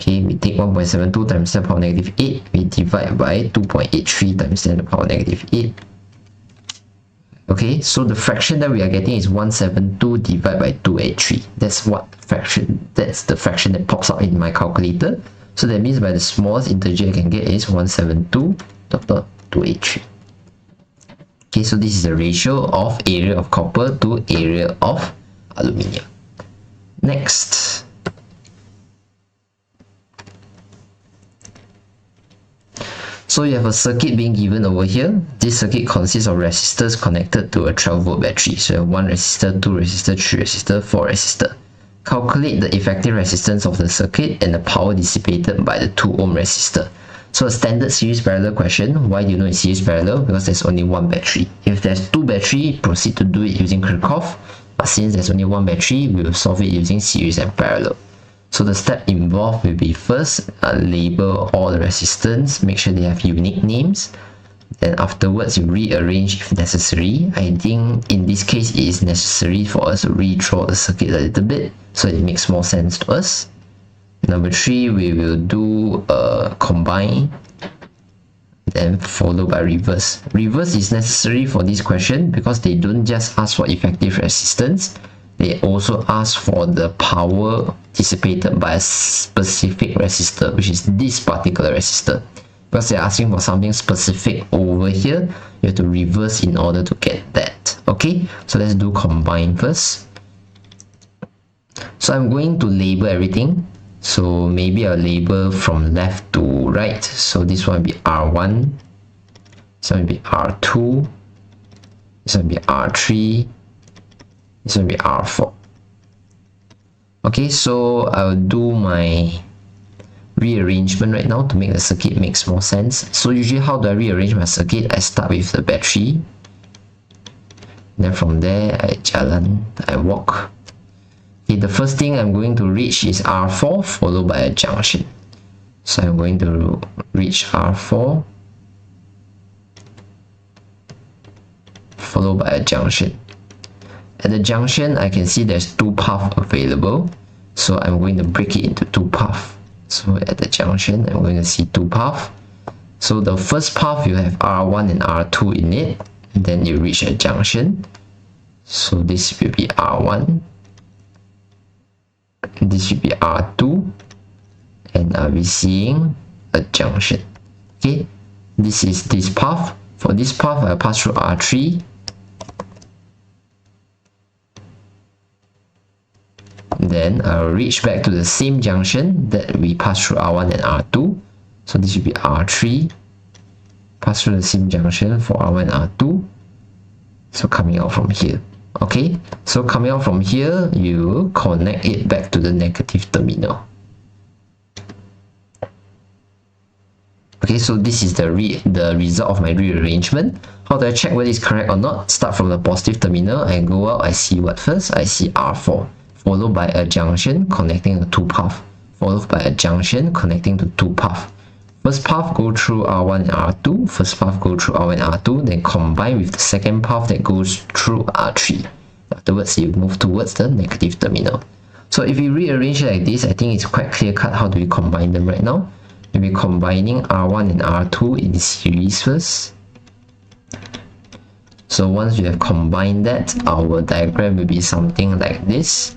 Okay, we take 1.72 times 10 to the power of -8, we divide by 2.83 times 10 to the power of -8. Okay, so the fraction that we are getting is 172 divided by 283. That's the fraction that pops up in my calculator. So that means by the smallest integer I can get is 172.283. Okay, so this is the ratio of area of copper to area of aluminium. Next. So you have a circuit being given over here. This circuit consists of resistors connected to a 12-volt battery. So you have 1 resistor, 2 resistor, 3 resistor, 4 resistor. Calculate the effective resistance of the circuit and the power dissipated by the 2 ohm resistor. So a standard series parallel question. Why do you know it's series parallel? Because there's only 1 battery. If there's 2 battery, proceed to do it using Kirchhoff. But since there's only 1 battery, we will solve it using series and parallel. So the step involved will be first, label all the resistance, make sure they have unique names. Then afterwards, you rearrange if necessary. I think in this case, it is necessary for us to redraw the circuit a little bit, so it makes more sense to us. Number 3, we will do combine, then followed by reverse. Reverse is necessary for this question because they don't just ask for effective resistance, they also ask for the power dissipated by a specific resistor, which is this particular resistor. Because they're asking for something specific over here, you have to reverse in order to get that. Okay, so let's do combine first. So I'm going to label everything. So maybe I'll label from left to right. So this one will be R1, this one will be R2, this one will be R3, this one will be R4. Okay, so I'll do my rearrangement right now to make the circuit makes more sense. So usually how do I rearrange my circuit? I start with the battery. Then from there, I walk. Okay, the first thing I'm going to reach is R4 followed by a junction. So I'm going to reach R4 followed by a junction. At the junction, I can see there's two paths available. So I'm going to break it into two paths. So at the junction, I'm going to see two paths. So the first path, you have R1 and R2 in it. And then you reach a junction. So this will be R1. This will be R2. And I'll be seeing a junction. Okay, this is this path. For this path, I'll pass through R3. Then I'll reach back to the same junction that we passed through R1 and R2. So this will be R3. Pass through the same junction for R1 and R2. So coming out from here. Okay, so coming out from here, you connect it back to the negative terminal. Okay, so this is the result of my rearrangement. How do I check whether it's correct or not? Start from the positive terminal and go out. I see what first? I see R4, followed by a junction connecting the two paths, followed by a junction connecting to two paths. First path go through R1 and R2, first path go through R1 and R2, then combine with the second path that goes through R3. Afterwards, you move towards the negative terminal. So if we rearrange it like this, I think it's quite clear cut how do we combine them right now. We'll be combining R1 and R2 in series first. So once you have combined that, our diagram will be something like this.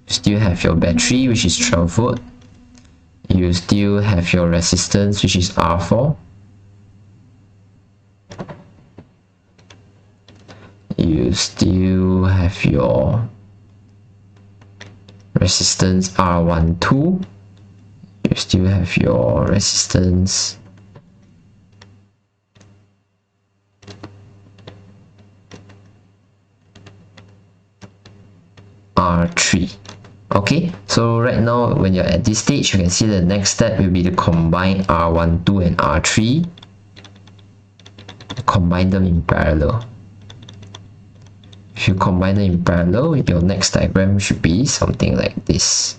You still have your battery, which is 12 volt. You still have your resistance, which is R4. You still have your resistance R12. You still have your resistance R3. Okay, so right now when you're at this stage, you can see the next step will be to combine R12 and R3. Combine them in parallel. If you combine them in parallel, your next diagram should be something like this.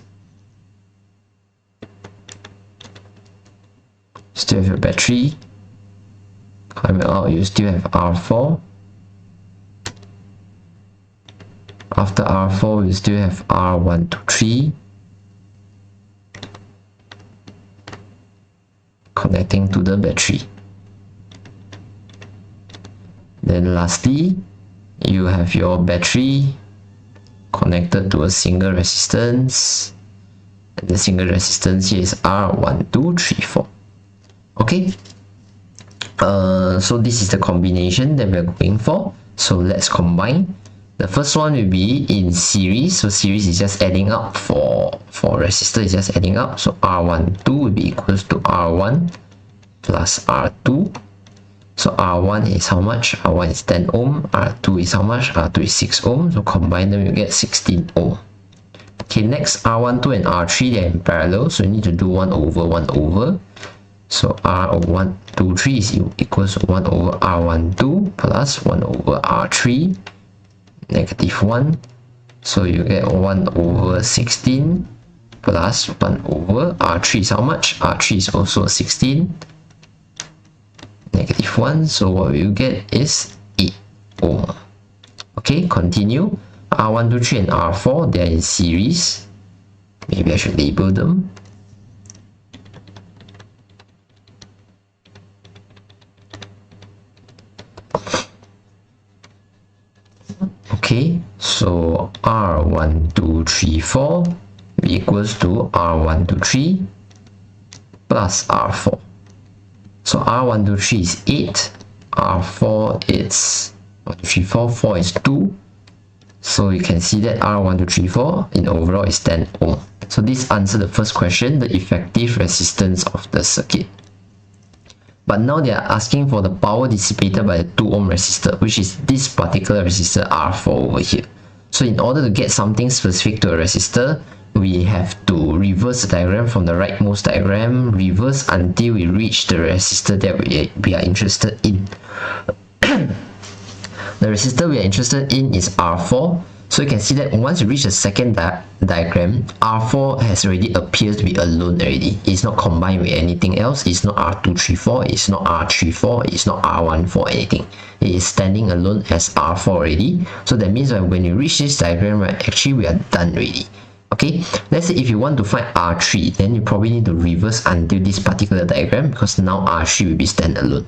Still have your battery. Coming out, you still have R4. After R4, we still have R1 to 3. Connecting to the battery. Then lastly, you have your battery connected to a single resistance. And the single resistance here is R1234. Okay. So this is the combination that we're going for. So let's combine. The first one will be in series. So series is just adding up for resistor is just adding up. So R12 will be equals to R1 plus R2. So R1 is how much? R1 is 10 ohm. R2 is how much? R2 is 6 ohm. So combine them, you get 16 ohm. Okay, next R12 and R3, they're in parallel. So you need to do 1 over 1 over. So R123 is equals to 1 over R12 plus 1 over R3. Negative 1. So you get 1 over 16 plus 1 over R3 is how much? R3 is also 16. Negative 1. So what you get is 8 ohm. Okay, continue. R123 and R4, they are in series. Maybe I should label them. Okay, so R1234 equals to R123 plus R4. So R123 is 8, R4 is 4 is 2. So you can see that R1234 in overall is 10 ohm. So this answers the first question, the effective resistance of the circuit. But now they are asking for the power dissipated by the 2 ohm resistor, which is this particular resistor R4 over here. So in order to get something specific to a resistor, we have to reverse the diagram from the rightmost diagram, reverse until we reach the resistor that we are interested in. The resistor we are interested in is R4. So you can see that once you reach the second diagram, R4 has already appeared to be alone already. It's not combined with anything else. It's not R234, it's not R34, it's not R14, anything. It is standing alone as R4 already. So that means that when you reach this diagram, right, actually we are done already. Okay, let's say if you want to find R3, then you probably need to reverse until this particular diagram, because now R3 will be standalone.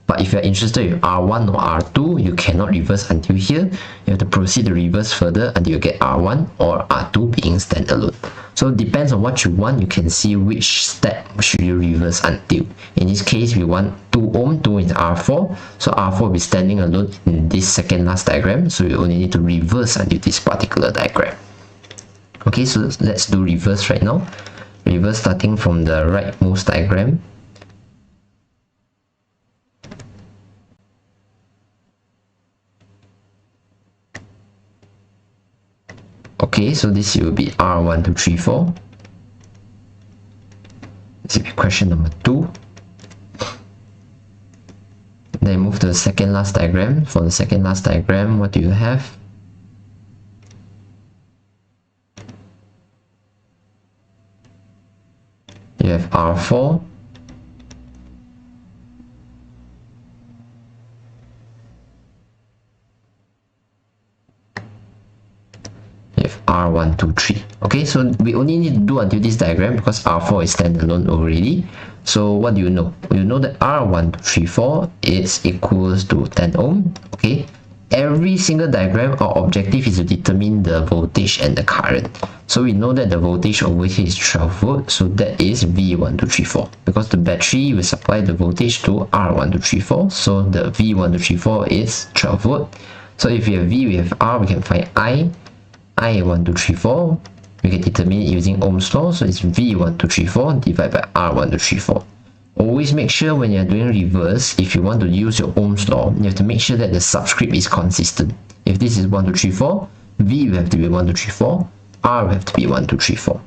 But if you're interested in R1 or R2, you cannot reverse until here. You have to proceed to reverse further until you get R1 or R2 being standalone. So it depends on what you want. You can see which step should you reverse until. In this case, we want 2 ohm, 2 is R4. So R4 will be standing alone in this second last diagram. So you only need to reverse until this particular diagram. Okay, so let's do reverse right now. Reverse starting from the rightmost diagram. Okay, so this will be R1234. This will be question number 2. Then move to the second last diagram. For the second last diagram, what do you have? You have R4. R123. Okay, so we only need to do until this diagram because R4 is standalone already. So what do you know? You know that R1234 is equals to 10 ohm. Okay, every single diagram, our objective is to determine the voltage and the current. So we know that the voltage over here is 12 volts, so that is V1234, because the battery will supply the voltage to R1234, so the V1234 is 12 volt. So if we have V, we have R, we can find I1234, we can determine it using Ohm's law, so it's V1234 divided by R1234. Always make sure when you're doing reverse, if you want to use your Ohm's law, you have to make sure that the subscript is consistent. If this is 1234, V will have to be 1234, R will have to be 1234.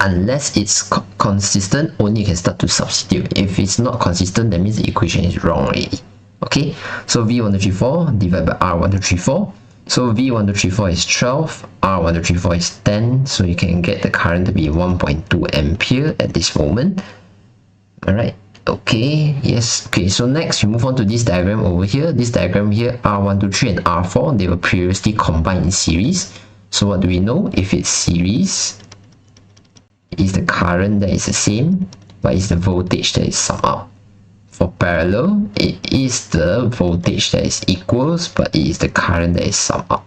Unless it's consistent, only you can start to substitute. If it's not consistent, that means the equation is wrong already. Okay, so V1234 divided by R1234. So V1234 is 12, R1234 is 10, so you can get the current to be 1.2 ampere at this moment. Alright, okay, yes, okay, so next we move on to this diagram over here. This diagram here, R123 and R4, they were previously combined in series. So what do we know? If it's series, is the current that is the same, but it's the voltage that is summed up. For parallel, it is the voltage that is equals, but it is the current that is summed up.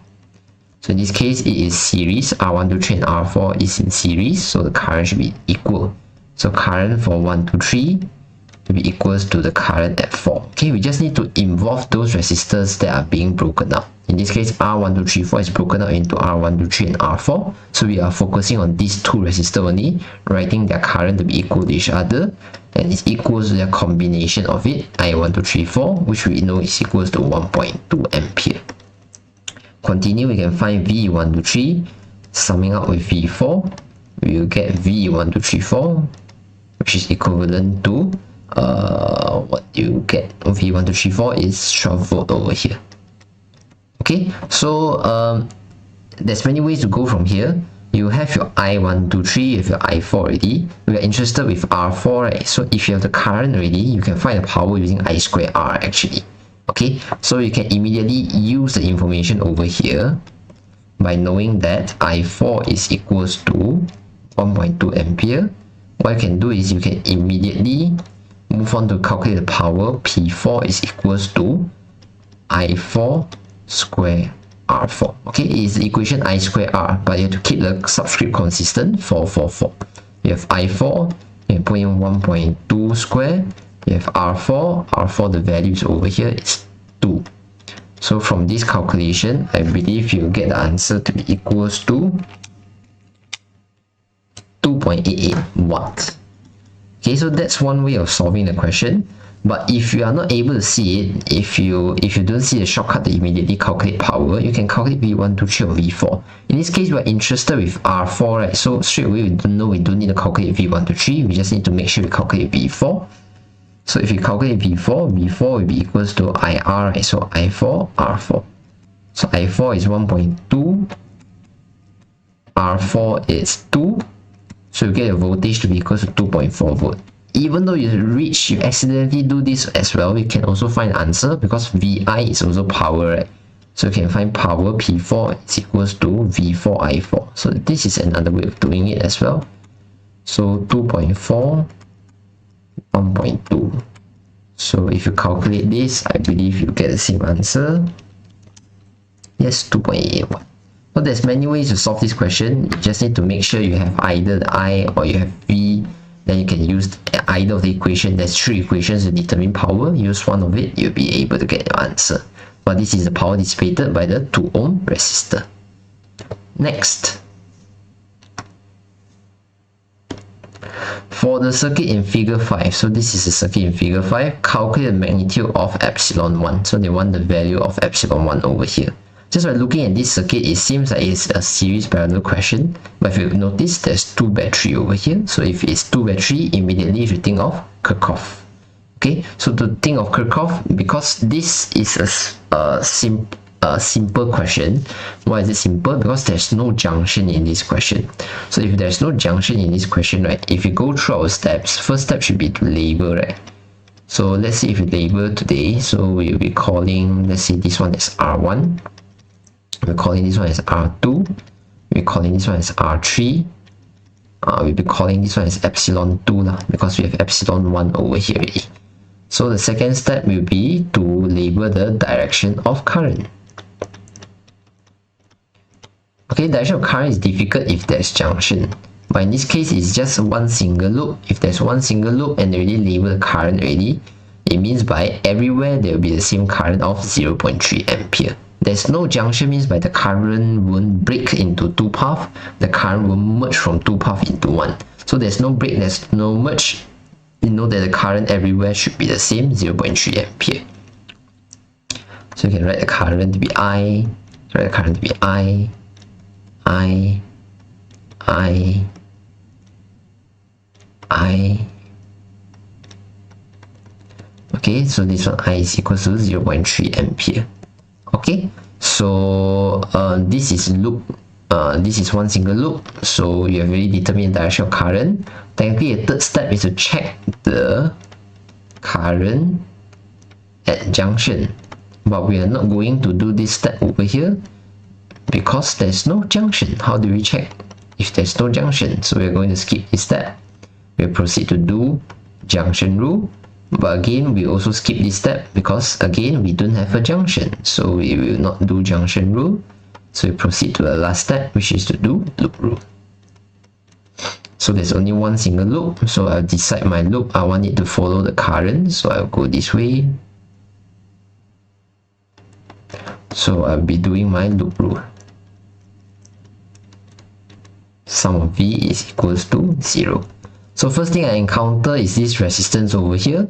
So in this case, it is series. R123 and R4 is in series, so the current should be equal. So current for 123 will be equals to the current at 4. Okay, we just need to involve those resistors that are being broken up. In this case, R1234 is broken up into R123 and R4. So we are focusing on these two resistors only, writing their current to be equal to each other, and it's equals to their combination of it, I1234, which we know is equals to 1.2 ampere. Continue, we can find V123, summing up with V4, we will get V1234, which is equivalent to what you get. V1234 is 12 volt over here. Okay, so there's many ways to go from here. You have your I123, you have your I4 already. We are interested with R4, right? So if you have the current already, you can find the power using I square R actually. Okay, so you can immediately use the information over here by knowing that I4 is equals to 1.2 ampere. What you can do is you can immediately move on to calculate the power. P4 is equals to I4 square R4. Okay, it is the equation I square R, but you have to keep the subscript consistent, 444. You have I4, you can put in 1.2 square, you have R4, the value is over here, it's 2. So from this calculation, I believe you get the answer to be equals to 2.88 watts. Okay, so that's one way of solving the question. But if you are not able to see it, if you don't see the shortcut to immediately calculate power, you can calculate V123 or V4. In this case, we are interested with R4, right? So straight away we don't need to calculate V123. We just need to make sure we calculate V4. So if you calculate V4 will be equals to IR, right? So I4, R4. So I4 is 1.2, R4 is 2. So you get your voltage to be equal to 2.4 volt. Even though you accidentally do this as well, you can also find the answer because VI is also power, right? So you can find power P4 is equals to V4 I4. So this is another way of doing it as well. So 2.4, 1.2. So if you calculate this, I believe you get the same answer. Yes, 2.81. So there's many ways to solve this question. You just need to make sure you have either the I or you have V. Then you can use either of the equation. There's 3 equations to determine power. Use one of it, you'll be able to get your answer. But this is the power dissipated by the 2 ohm resistor. Next, for the circuit in figure 5, so this is the circuit in figure 5, calculate the magnitude of epsilon 1. So they want the value of epsilon 1 over here. Just by looking at this circuit, it seems like it's a series parallel question. But if you notice, there's 2 battery over here. So if it's 2 battery, immediately you should think of Kirchhoff. Okay, so to think of Kirchhoff, because this is a simple question. Why is it simple? Because there's no junction in this question. So if there's no junction in this question, right, if you go through our steps, first step should be to label, right? So let's see if we label today. So we'll be calling, let's say this one is R1. We're calling this one as R2. We're calling this one as R3. We'll be calling this one as epsilon 2 lah, because we have epsilon 1 over here already. So the second step will be to label the direction of current. Okay, direction of current is difficult if there's junction. But in this case, it's just one single loop. If there's one single loop and they already label the current already, it means by everywhere there will be the same current of 0.3 ampere. There's no junction means by the current won't break into 2 paths, the current will merge from 2 paths into 1. So there's no break, there's no merge. You know that the current everywhere should be the same, 0.3 ampere. So you can write the current to be I, write the current to be I. Okay, so this one I is equal to 0.3 ampere. Okay, so this is loop. This is one single loop. So you have already determined the direction of current. Technically, the third step is to check the current at junction. But we are not going to do this step over here because there's no junction. How do we check if there's no junction? So we're going to skip this step. We'll proceed to do junction rule. But again, we also skip this step because again, we don't have a junction. So we will not do junction rule. So we proceed to the last step, which is to do loop rule. So there's only one single loop. So I'll decide my loop. I want it to follow the current. So I'll go this way. So I'll be doing my loop rule. Sum of V is equals to 0. So first thing I encounter is this resistance over here.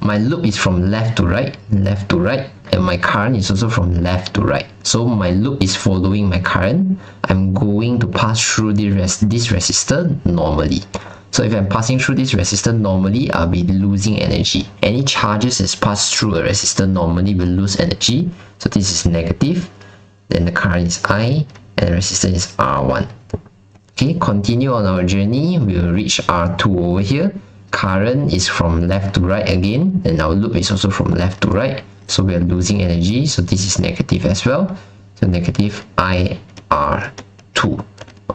My loop is from left to right, and my current is also from left to right. So my loop is following my current. I'm going to pass through this resistor normally. So if I'm passing through this resistor normally, I'll be losing energy. Any charges that's passed through a resistor normally will lose energy. So this is negative. Then the current is I, and the resistance is R1. Okay, continue on our journey. We will reach R2 over here. Current is from left to right again, and our loop is also from left to right. So we are losing energy. So this is negative as well. So negative IR2.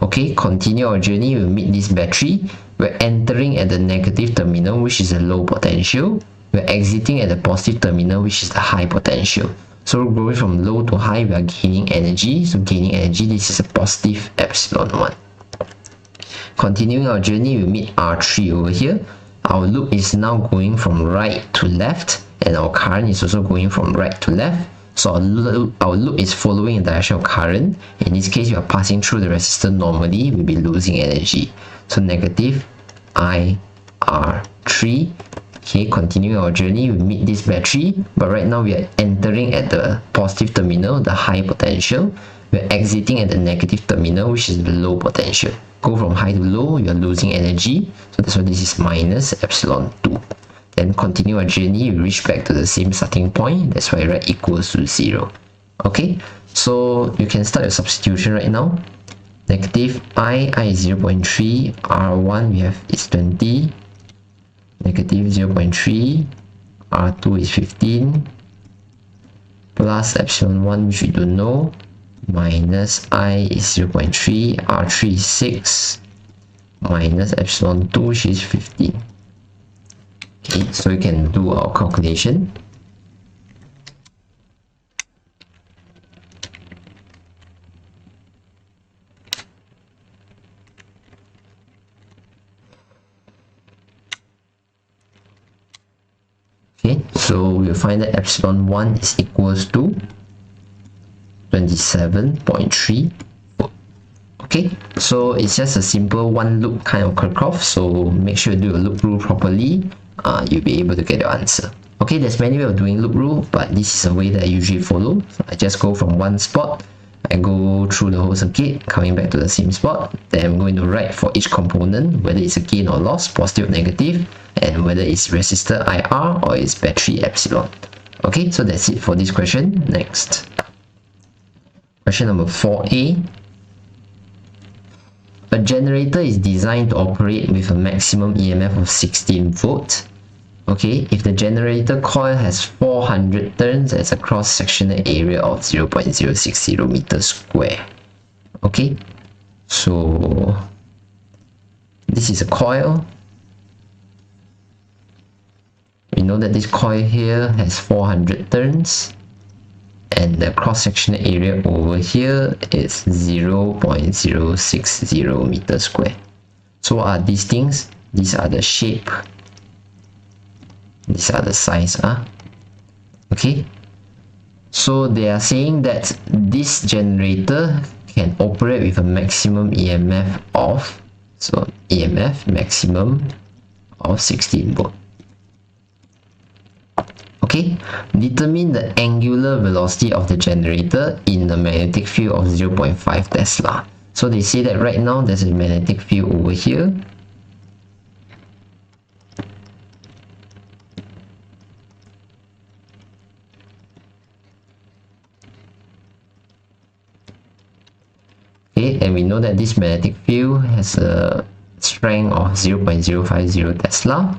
Okay, continue our journey. We'll meet this battery. We're entering at the negative terminal, which is the low potential. We're exiting at the positive terminal, which is the high potential. So going from low to high, we are gaining energy. So gaining energy, this is a positive epsilon 1. Continuing our journey, we meet R3 over here. Our loop is now going from right to left, and our current is also going from right to left. So our loop is following the direction of current. In this case, we are passing through the resistor normally, we'll be losing energy. So negative IR3. Okay, continuing our journey, we meet this battery, but right now we are entering at the positive terminal, the high potential. We're exiting at the negative terminal, which is the low potential. Go from high to low, you're losing energy, so that's why this is minus epsilon 2. Then continue our journey, we reach back to the same starting point, that's why I write equals to 0. Okay, so you can start your substitution right now. Negative I is 0.3, R1 we have is 20, negative 0.3, R2 is 15, plus epsilon 1 which we don't know, minus I is 0.3, R3 is 6, minus epsilon 2 which is 15. Okay, so we can do our calculation. Okay, so we'll find that epsilon 1 is equals to 27.3 volt. Okay, so it's just a simple one loop kind of Kirchhoff, so make sure you do a loop rule properly. You'll be able to get your answer. Okay, there's many ways of doing loop rule, but this is a way that I usually follow. So I just go from one spot, I go through the whole circuit, coming back to the same spot. Then I'm going to write for each component, whether it's a gain or loss, positive or negative, and whether it's resistor IR or it's battery epsilon. Okay, so that's it for this question. Next. Question number 4a. A generator is designed to operate with a maximum EMF of 16 volts. Okay, if the generator coil has 400 turns as a cross-sectional area of 0.060 meters square. Okay, so this is a coil. We know that this coil here has 400 turns, and the cross-sectional area over here is 0.060 meters square. So what are these things? These are the shape. These are the size. Okay. So they are saying that this generator can operate with a maximum EMF of, so EMF maximum of 16 volt. Okay, determine the angular velocity of the generator in the magnetic field of 0.5 Tesla. So they say that right now there's a magnetic field over here. Okay, and we know that this magnetic field has a strength of 0.050 Tesla.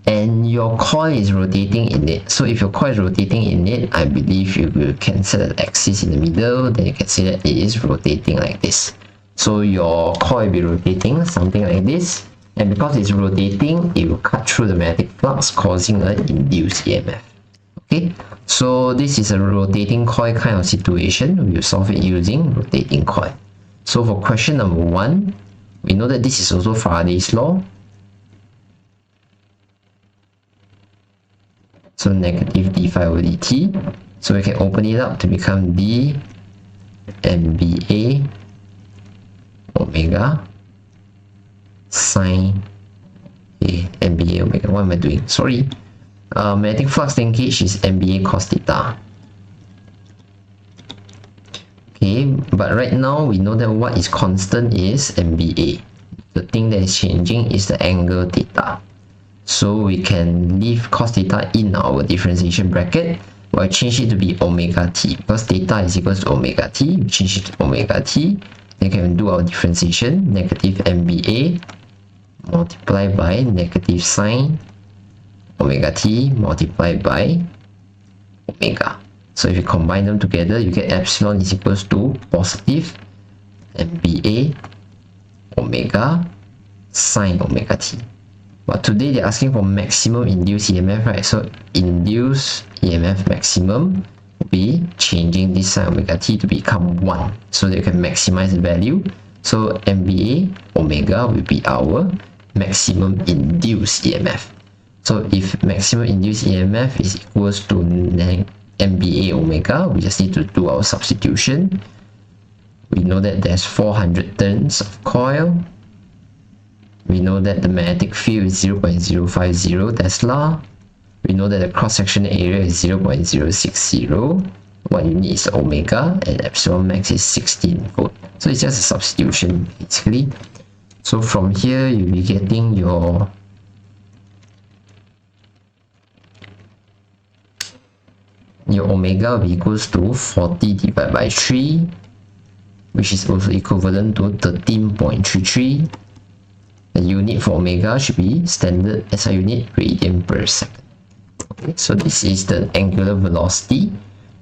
And your coil is rotating in it. So if your coil is rotating in it, I believe you can set an axis in the middle, then you can see that it is rotating like this. So your coil will be rotating something like this, and because it's rotating, it will cut through the magnetic flux, causing an induced EMF. Okay, so this is a rotating coil kind of situation. We'll solve it using rotating coil. So for question number 1, we know that this is also Faraday's law. So negative d phi over dt. So we can open it up to become d MBA omega sine MBA omega. What am I doing? Sorry. Magnetic flux linkage is MBA cos theta. Okay, but right now we know that what is constant is MBA. The thing that is changing is the angle theta. So we can leave cos theta in our differentiation bracket, but I change it to be omega t, because theta is equals to omega t. We change it to omega t. Then we can do our differentiation, negative MBA multiplied by negative sine omega t multiplied by omega. So if you combine them together, you get epsilon is equals to positive MBA omega sine omega t. But today they're asking for maximum induced EMF, right? So induced EMF maximum will be changing this sine omega t to become 1, so that you can maximize the value. So MBA omega will be our maximum induced EMF. So if maximum induced EMF is equals to MBA omega, we just need to do our substitution. We know that there's 400 turns of coil. We know that the magnetic field is 0.050 Tesla. We know that the cross-sectional area is 0.060. What you need is omega, and epsilon max is 16 volt. So it's just a substitution basically. So from here you'll be getting your omega will be equals to 40 divided by 3, which is also equivalent to 13.33. The unit for omega should be standard SI unit radian per second. Okay, so this is the angular velocity.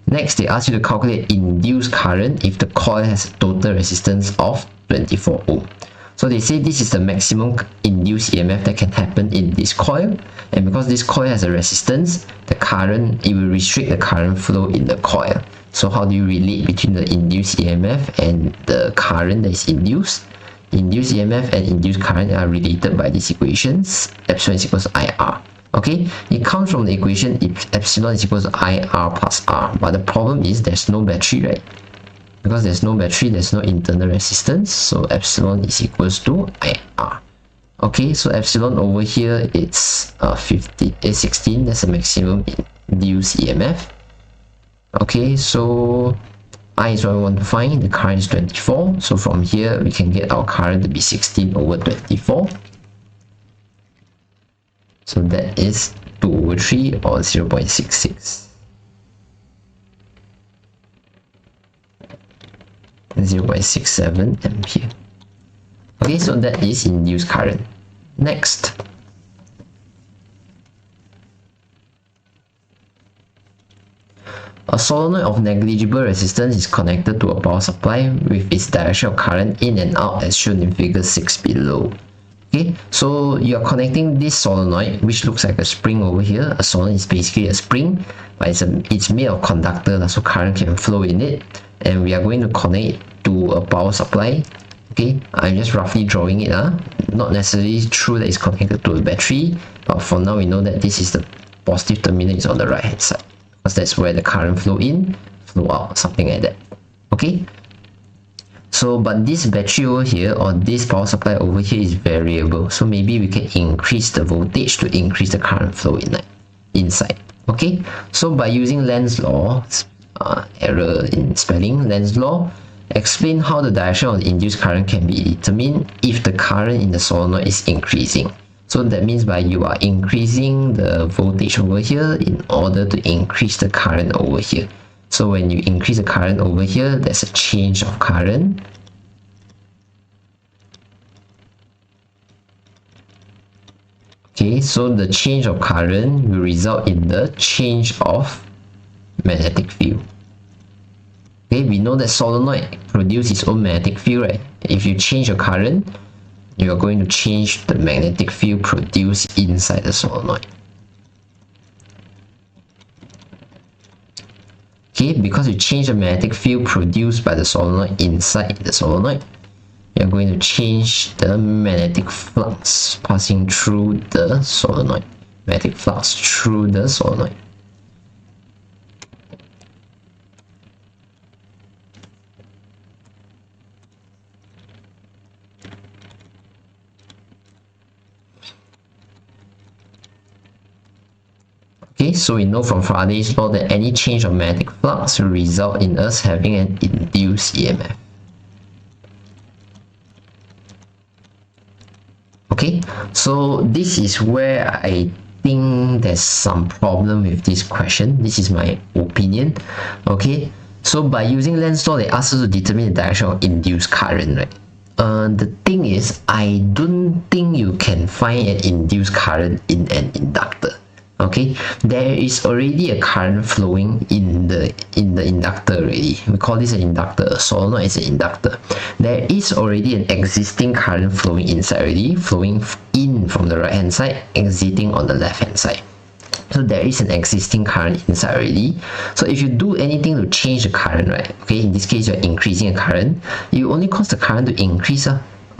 Next, they ask you to calculate induced current if the coil has a total resistance of 24 ohm. So they say this is the maximum induced EMF that can happen in this coil, and because this coil has a resistance, the current, it will restrict the current flow in the coil. So how do you relate between the induced EMF and the current that is induced? Induced EMF and induced current are related by these equations. Epsilon is equals to IR. Okay, it comes from the equation if epsilon is equals to IR plus R, but the problem is there's no battery, right? Because there's no battery, there's no internal resistance, so epsilon is equals to IR. Okay, so epsilon over here it's 16, that's the maximum induced EMF. Okay, so I is what we want to find, the current is 24, so from here we can get our current to be 16 over 24. So that is 2 over 3 or 0.66. 0.67 ampere. Okay, so that is induced current. Next, a solenoid of negligible resistance is connected to a power supply with its direction of current in and out as shown in figure 6 below. Okay, so you are connecting this solenoid, which looks like a spring over here. A solenoid is basically a spring, but it's made of conductor, so current can flow in it. And we are going to connect it to a power supply. Okay, I'm just roughly drawing it. Not necessarily true that it's connected to a battery, but for now we know that this is the positive terminal is on the right hand side, because that's where the current flow in, flow out, something like that. Okay. So, but this battery over here or this power supply over here is variable. So maybe we can increase the voltage to increase the current flow inside. Okay. So by using Lenz's law, error in spelling, Lenz's law, explain how the direction of the induced current can be determined if the current in the solenoid is increasing. So that means by you are increasing the voltage over here in order to increase the current over here. So when you increase the current over here, there's a change of current. Okay, so the change of current will result in the change of magnetic field. Okay, we know that solenoid produces its own magnetic field, right? If you change your current, you are going to change the magnetic field produced inside the solenoid. Okay, because you change the magnetic field produced by the solenoid inside the solenoid, you are going to change the magnetic flux passing through the solenoid. Magnetic flux through the solenoid. Okay, so we know from Faraday's law that any change of magnetic flux will result in us having an induced EMF. Okay, so this is where I think there's some problem with this question. This is my opinion. Okay, so by using Lenz's law, they ask us to determine the direction of induced current, right? The thing is, I don't think you can find an induced current in an inductor. Okay, there is already a current flowing in the inductor already. We call this an inductor. A solenoid is an inductor. There is already an existing current flowing inside already, flowing in from the right hand side, exiting on the left hand side. So there is an existing current inside already. So if you do anything to change the current, right? Okay, in this case you're increasing a current, you only cause the current to increase.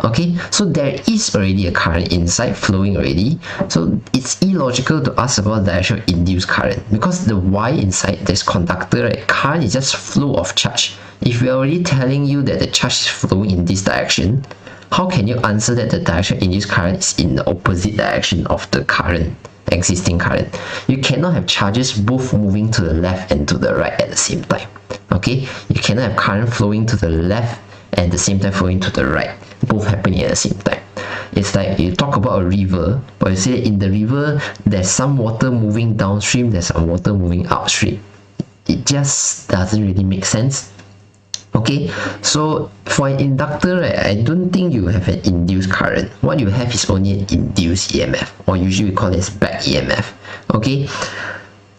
Okay, so there is already a current inside flowing already, so it's illogical to ask about the actual induced current, because the Y inside this conductor, right, current is just flow of charge. If we're already telling you that the charge is flowing in this direction, how can you answer that the direction of induced current is in the opposite direction of the current, existing current? You cannot have charges both moving to the left and to the right at the same time. Okay, you cannot have current flowing to the left and at the same time flowing to the right, both happening at the same time. It's like you talk about a river, but you say in the river there's some water moving downstream, there's some water moving upstream. It just doesn't really make sense. Okay, so for an inductor, right, I don't think you have an induced current. What you have is only an induced EMF, or usually we call it back EMF. Okay,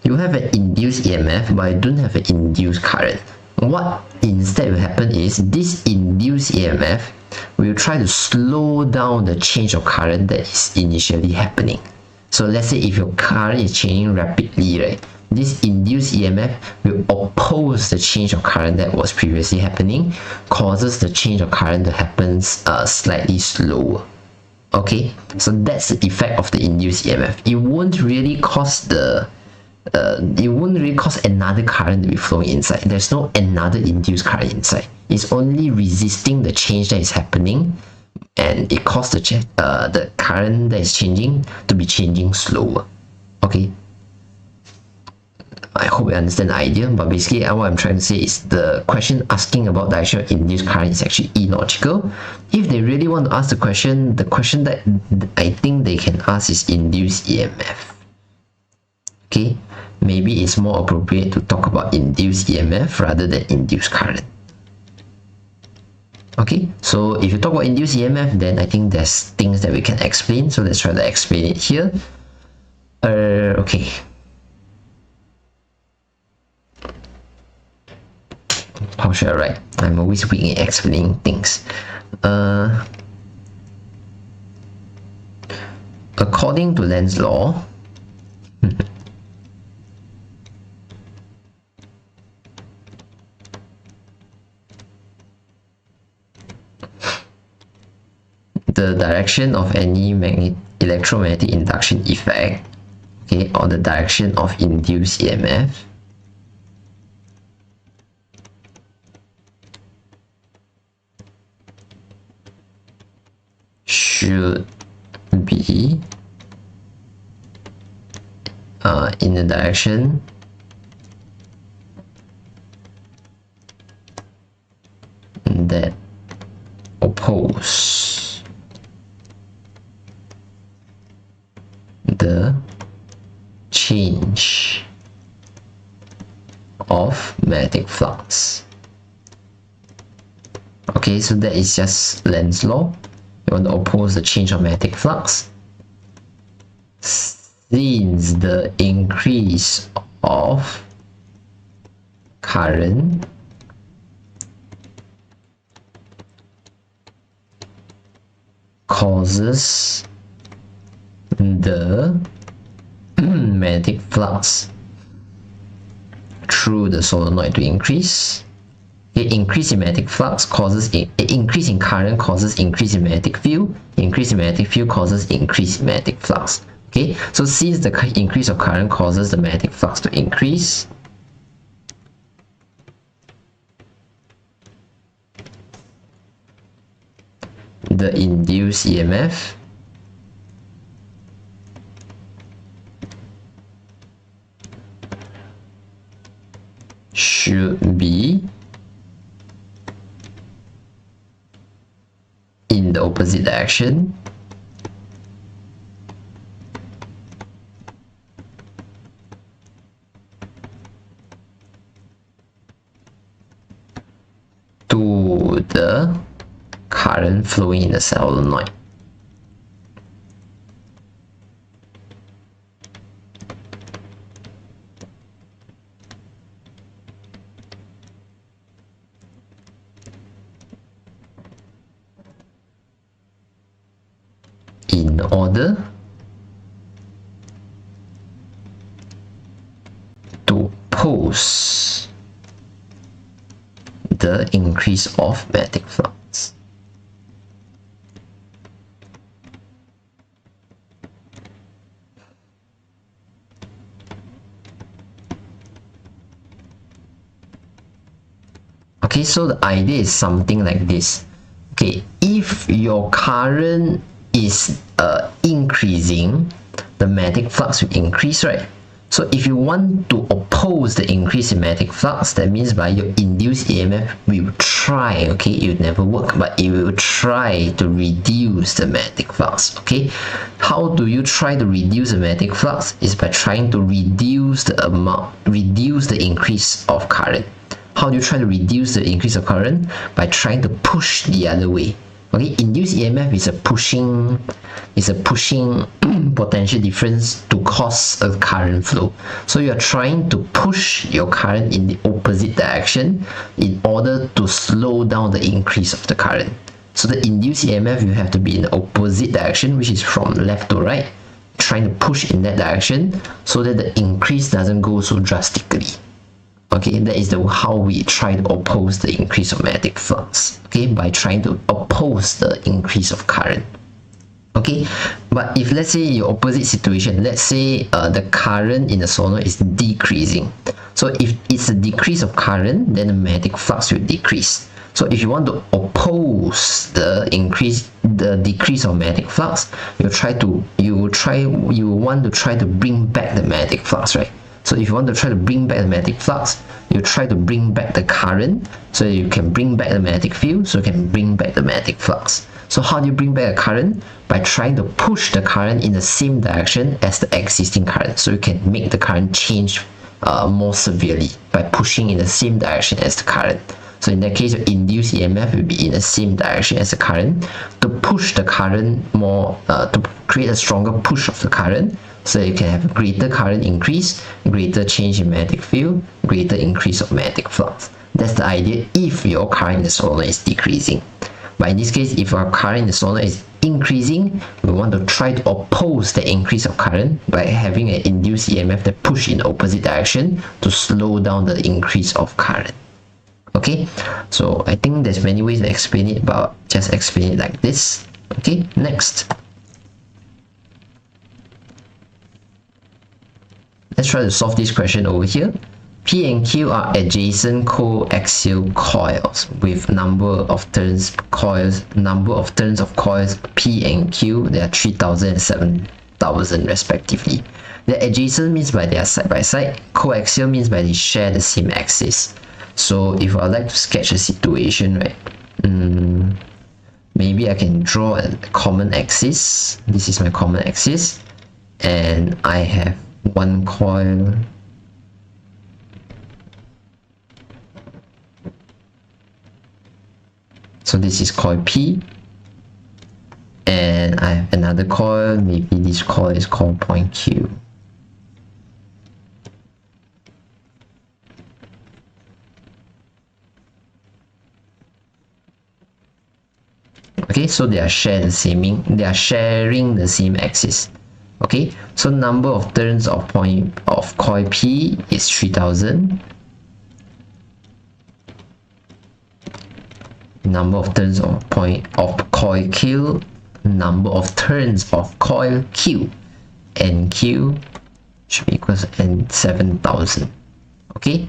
you have an induced EMF, but you don't have an induced current. What instead will happen is this induced EMF will try to slow down the change of current that is initially happening. So let's say if your current is changing rapidly, right, this induced EMF will oppose the change of current that was previously happening, causes the change of current to happen slightly slower. Okay, so that's the effect of the induced EMF. It won't really cause another current to be flowing inside. There's no another induced current inside. It's only resisting the change that is happening, and it causes the current that is changing to be changing slower. Okay, I hope you understand the idea, but basically what I'm trying to say is the question asking about direction of induced current is actually illogical. If they really want to ask the question that I think they can ask is induced EMF. Okay, maybe it's more appropriate to talk about induced EMF rather than induced current. Okay, so if you talk about induced EMF, then I think there's things that we can explain, so let's try to explain it here. Okay. How should I write? I'm always weak in explaining things. According to Lenz's law, the direction of any electromagnetic induction effect, okay, or the direction of induced EMF should be in the direction that oppose the change of magnetic flux. Okay, so that is just Lenz's law. You want to oppose the change of magnetic flux. Since the increase of current causes the magnetic flux through the solenoid to increase. The increase in magnetic flux causes increase in current causes increase in magnetic field. Increase in magnetic field causes increase in magnetic flux. Okay, so since the increase of current causes the magnetic flux to increase, the induced EMF should be in the opposite direction to the current flowing in the solenoid. In order to oppose the increase of magnetic flux. Okay, so the idea is something like this. Okay, if your current is increasing, the magnetic flux will increase, right? So if you want to oppose the increase in magnetic flux, that means by your induced EMF will try, okay, it will never work, but it will try to reduce the magnetic flux, okay? How do you try to reduce the magnetic flux? Is by trying to reduce the increase of current. How do you try to reduce the increase of current? By trying to push the other way. Okay, induced EMF is a pushing potential difference to cause a current flow. So you are trying to push your current in the opposite direction in order to slow down the increase of the current. So the induced EMF will have to be in the opposite direction, which is from left to right, trying to push in that direction so that the increase doesn't go so drastically. Okay, that is how we try to oppose the increase of magnetic flux. Okay, by trying to oppose the increase of current. Okay, but if let's say your opposite situation, let's say the current in the solenoid is decreasing. So if it's a decrease of current, then the magnetic flux will decrease. So if you want to oppose the decrease of magnetic flux, you want to try to bring back the magnetic flux, right? So if you want to try to bring back the magnetic flux, you try to bring back the current, so you can bring back the magnetic field, so you can bring back the magnetic flux. So how do you bring back a current? By trying to push the current in the same direction as the existing current. So you can make the current change more severely by pushing in the same direction as the current. So in that case, your induced EMF will be in the same direction as the current to push the current more, to create a stronger push of the current, so you can have a greater current increase, greater change in magnetic field, greater increase of magnetic flux. That's the idea if your current in the solenoid is decreasing. But in this case, if our current in the solenoid is increasing, we want to try to oppose the increase of current by having an induced EMF that push in the opposite direction to slow down the increase of current. Okay, so I think there's many ways to explain it, but just explain it like this. Okay, next. Let's try to solve this question over here. P and Q are adjacent coaxial coils with number of turns of coils P and Q. They are 3000 and 7000 respectively. They're adjacent means by they are side by side. Coaxial means by they share the same axis. So if I'd like to sketch a situation, right? Maybe I can draw a common axis. This is my common axis, and I have one coil. So this is coil P, and I have another coil. Maybe this coil is called point Q. Okay, so they are sharing the same axis. Okay, so number of turns of coil P is 3000. Number of turns of coil Q, number of turns of coil Q, and Q should be equal to N 7000. Okay,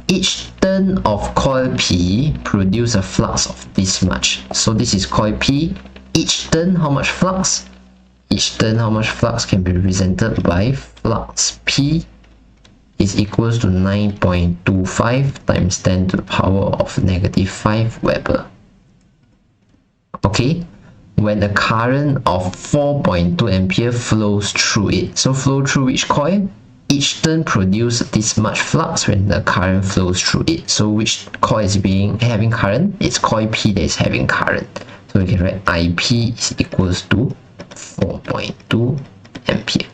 each turn of coil P produce a flux of this much. So this is coil P. Each turn, how much flux? Each turn, how much flux can be represented by flux P is equals to 9.25 times 10 to the power of -5 Weber. Okay, when the current of 4.2 ampere flows through it. So flow through which coil? Each turn produce this much flux when the current flows through it. So which coil is having current? It's coil P that is having current. So we can write IP is equals to 4.2 ampere.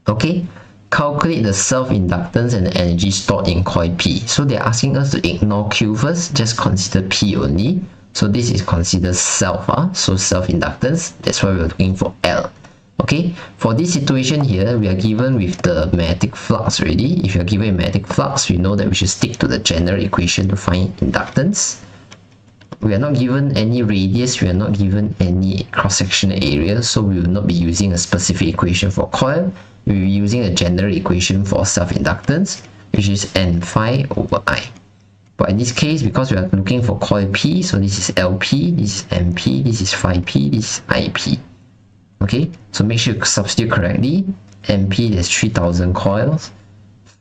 Okay, calculate the self-inductance and the energy stored in coil P. So they're asking us to ignore Q first, just consider P only. So this is considered self, so self-inductance. That's why we're looking for L. Okay, for this situation here, we are given with the magnetic flux already. If you're given a magnetic flux, we know that we should stick to the general equation to find inductance. We are not given any radius, we are not given any cross-sectional area, so we will not be using a specific equation for coil. We will be using a general equation for self-inductance, which is N phi over I. But in this case, because we are looking for coil P, so this is LP, this is MP, this is phi P, this is IP. Okay, so make sure you substitute correctly. MP, there's 3000 coils.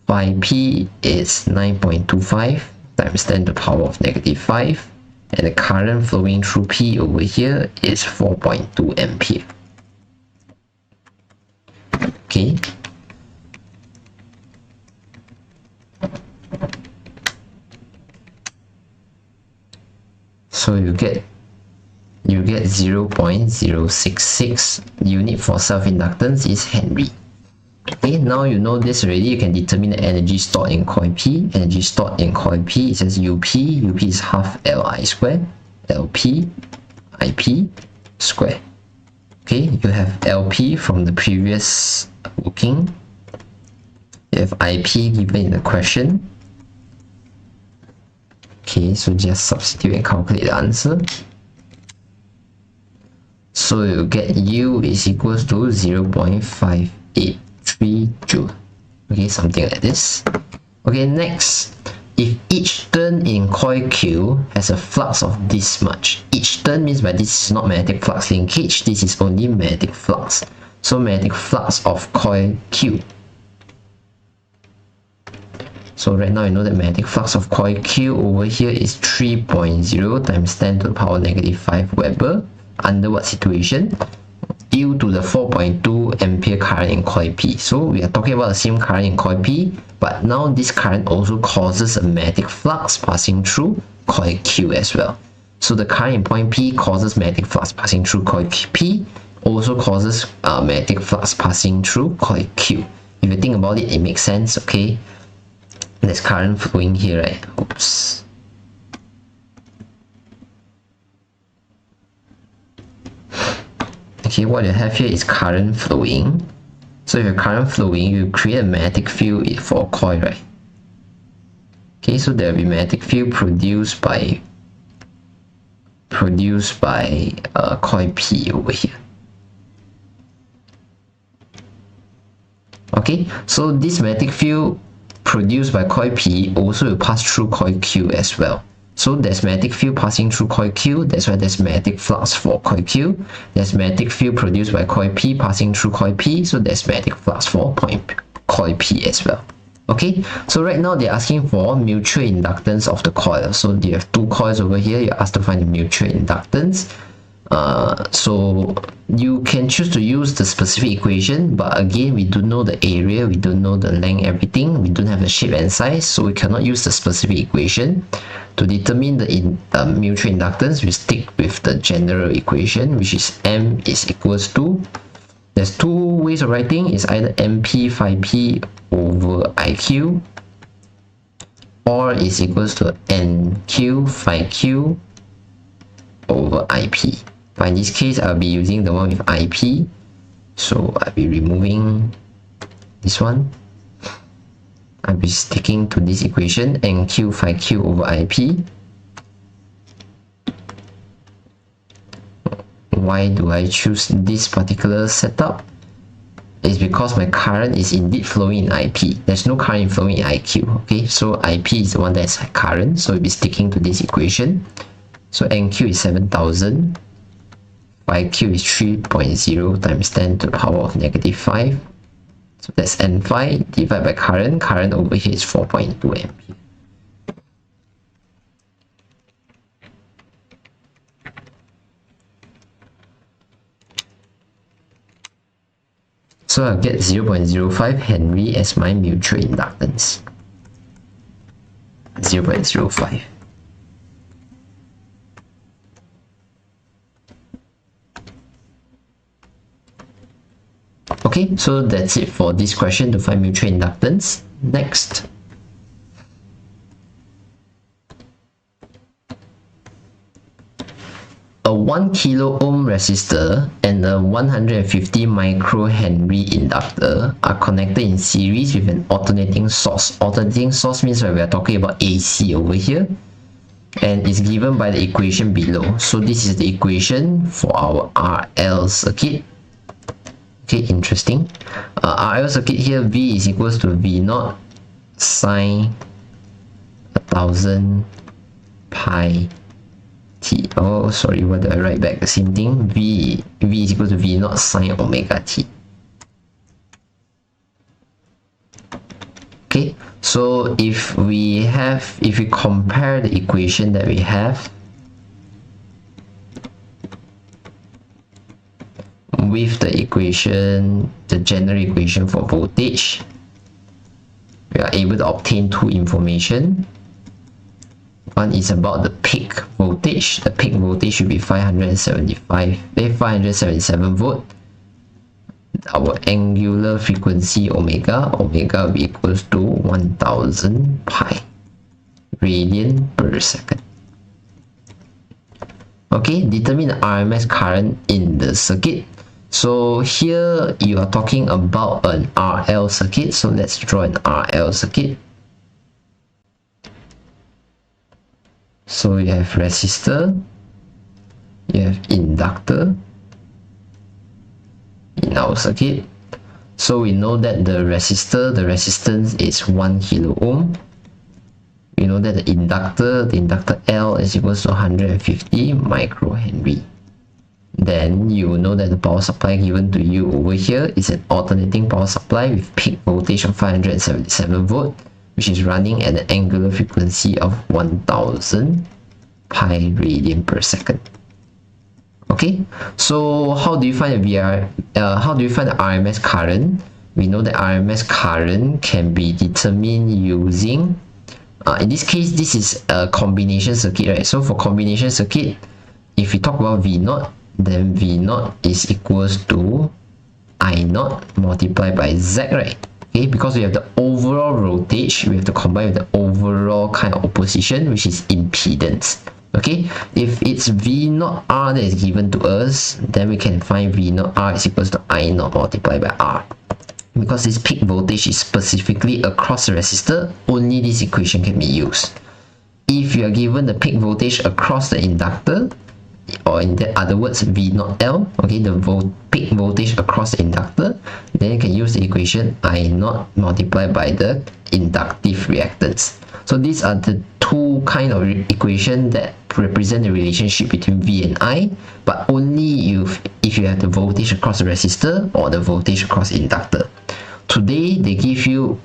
Phi P is 9.25 times 10 to the power of -5. And the current flowing through P over here is 4.2 ampere. Okay. So you get 0.066 unit for self-inductance is Henry. Okay, now you know this already, you can determine the energy stored in coil P. Energy stored in coil P, it says UP. UP is half Li squared, LP, IP square. Okay, you have LP from the previous working. You have IP given in the question. Okay, so just substitute and calculate the answer. So you get U is equals to 0.583 joule. Okay, something like this. Okay, next, if each turn in coil Q has a flux of this much, each turn means by this is not magnetic flux linkage, this is only magnetic flux. So magnetic flux of coil Q. So right now you know that magnetic flux of coil Q over here is 3.0 times 10 to the power -5 Weber. Under what situation? Due to the 4.2 ampere current in coil P. So we are talking about the same current in coil P, but now this current also causes a magnetic flux passing through coil Q as well. So the current in point P causes magnetic flux passing through coil P, also causes magnetic flux passing through coil Q. If you think about it, it makes sense, okay? There's current flowing here, right? Oops. Okay, what you have here is current flowing. So if your current flowing, you create a magnetic field for a coil, right? Okay, so there will be magnetic field produced by coil P over here. Okay, so this magnetic field produced by coil P also will pass through coil Q as well. So there's magnetic field passing through coil Q, that's why there's magnetic flux for coil Q. There's magnetic field produced by coil P passing through coil P, so there's magnetic flux for coil P as well. Okay, so right now they're asking for mutual inductance of the coil. So you have two coils over here, you're asked to find the mutual inductance. So you can choose to use the specific equation, but again we don't know the area, we don't know the length, everything, we don't have the shape and size, so we cannot use the specific equation. To determine the mutual inductance, we stick with the general equation, which is M is equals to, there's two ways of writing, it's either MP phi P over IQ, or is equals to NQ phi Q over IP. But in this case, I'll be using the one with IP, so I'll be removing this one. I'll be sticking to this equation, NQ phi Q over IP. Why do I choose this particular setup? It's because my current is indeed flowing in IP. There's no current flowing in IQ, okay? So IP is the one that's current, so we'll be sticking to this equation. So NQ is 7000, phi Q is 3.0 times 10 to the power of -5. So that's N phi divided by current. Current over here is 4.2 ampere. So I'll get 0.05 Henry as my mutual inductance. 0.05. Okay, so that's it for this question to find mutual inductance. Next. A 1 kilo ohm resistor and a 150 microhenry inductor are connected in series with an alternating source. Alternating source means that we are talking about AC over here, and is given by the equation below. So this is the equation for our RL circuit. Okay, interesting. RL circuit here, V is equals to V0 sine 1000 pi t. Oh, sorry, what do I write back? The same thing. V is equal to V naught sine omega t. Okay, so if we compare the equation that we have with the equation, the general equation for voltage, we are able to obtain two information. One is about the peak voltage. The peak voltage should be 577 volt. Our angular frequency omega will be equals to 1000 pi radian per second. Okay, determine the RMS current in the circuit. So here you are talking about an RL circuit. So let's draw an RL circuit. So you have resistor, you have inductor in our circuit. So we know that the resistance is 1 kilo ohm. We know that the inductor L is equals to 150 microhenry. Then you know that the power supply given to you over here is an alternating power supply with peak voltage of 577 volt, which is running at an angular frequency of 1000 pi radian per second. Okay, so how do you find the RMS current? We know that RMS current can be determined using in this case, this is a combination circuit, right? So for combination circuit, if we talk about V0, then V0 is equals to I0 multiplied by Z, right? Okay, because we have the overall voltage, we have to combine with the overall kind of opposition, which is impedance. Okay, if it's V0R that is given to us, then we can find V0R is equals to I0 multiplied by R. Because this peak voltage is specifically across the resistor, only this equation can be used. If you are given the peak voltage across the inductor, or in other words V0L, okay, the peak voltage across the inductor, then you can use the equation I0 multiplied by the inductive reactance. So these are the two kind of equation that represent the relationship between V and I, but only if you have the voltage across the resistor or the voltage across the inductor. Today they give you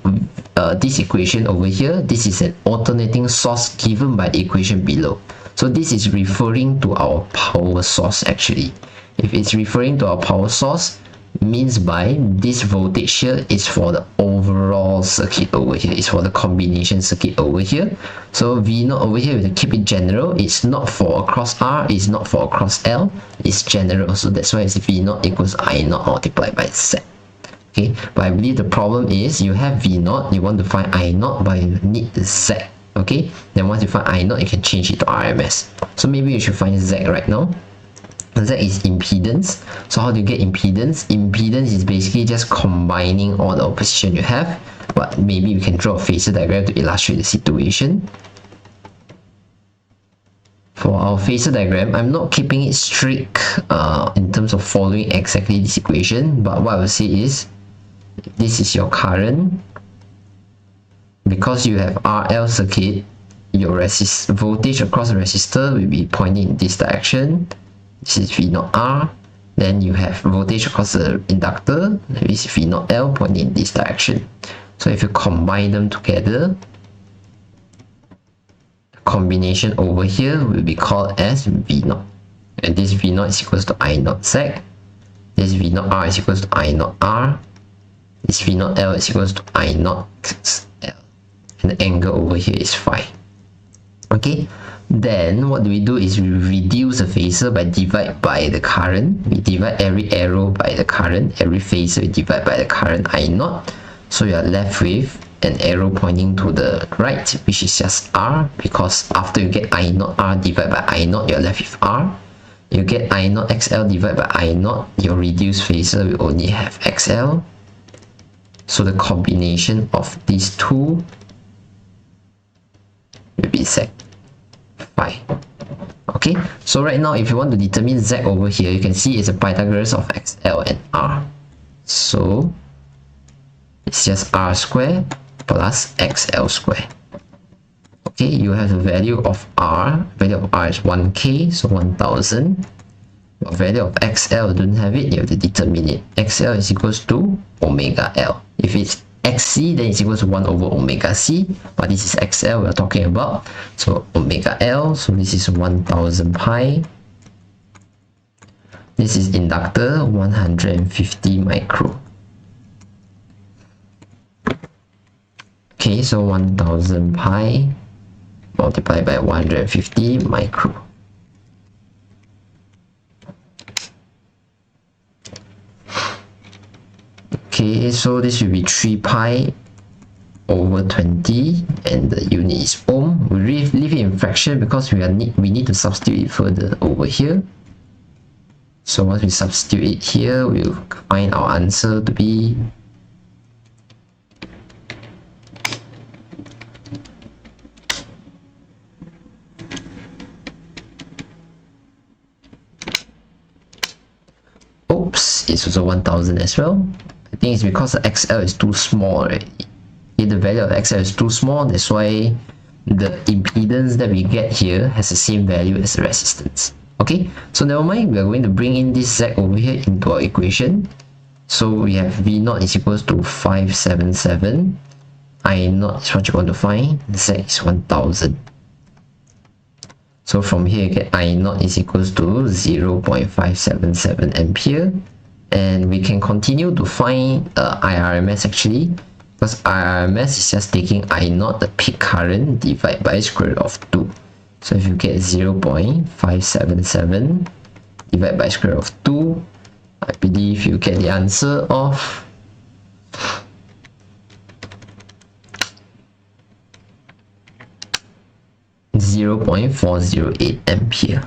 this equation over here. This is an alternating source given by the equation below. So this is referring to our power source actually. If it's referring to our power source, means by this voltage here is for the overall circuit over here. It's for the combination circuit over here. So V0 over here, we keep it general. It's not for across R, it's not for across L, it's general. So that's why it's V0 equals I0 multiplied by Z. Okay, but I believe the problem is you have V0, you want to find I0, but you need the Z. Okay, then once you find I0, you can change it to RMS. So maybe you should find Z right now. Z is impedance. So how do you get impedance? Impedance is basically just combining all the opposition you have, but maybe we can draw a phasor diagram to illustrate the situation. For our phasor diagram, I'm not keeping it strict in terms of following exactly this equation, but what I will say is this is your current. Because you have RL circuit, your voltage across the resistor will be pointing in this direction. This is V0R. Then you have voltage across the inductor, this is V0L pointing in this direction. So if you combine them together, the combination over here will be called as V0. And this V0 is equals to I0 Z. This V0R is equals to I0 R. This V0L is equals to I0 L. And the angle over here is phi. Okay, then what we do is we reduce the phasor by divide by the current. We divide every arrow by the current, every phasor we divide by the current I0. So you are left with an arrow pointing to the right, which is just R, because after you get I0 R divided by I0, you're left with R. You get I0 XL divided by I0, your reduced phasor will only have XL. So the combination of these two will be Z phi. Okay, so right now if you want to determine Z over here, you can see it's a Pythagoras of XL and R. So it's just R square plus XL square. Okay, you have the value of R. Value of R is 1k, so 1000. Value of XL, don't have it, you have to determine it. XL is equals to omega L. If it's XC, then it's equals to 1 over omega C, but this is XL we're talking about. So omega L, so this is 1000 pi. This is inductor, 150 micro. Okay, so 1000 pi multiplied by 150 micro. Okay, so this will be 3 pi over 20, and the unit is ohm. We leave it in fraction because we need to substitute it further over here. So once we substitute it here, we'll find our answer to be it's also 1000 as well. I think it's because the XL is too small, right? If the value of XL is too small, that's why the impedance that we get here has the same value as the resistance. Okay, so never mind, we are going to bring in this Z over here into our equation. So we have V0 is equals to 577. I0 is what you want to find. Z is 1000. So from here you get I0 is equals to 0.577 ampere. And we can continue to find IRMS actually, because IRMS is just taking I0, the peak current, divided by square root of 2. So if you get 0.577 divided by square root of 2, I believe you get the answer of 0.408 ampere.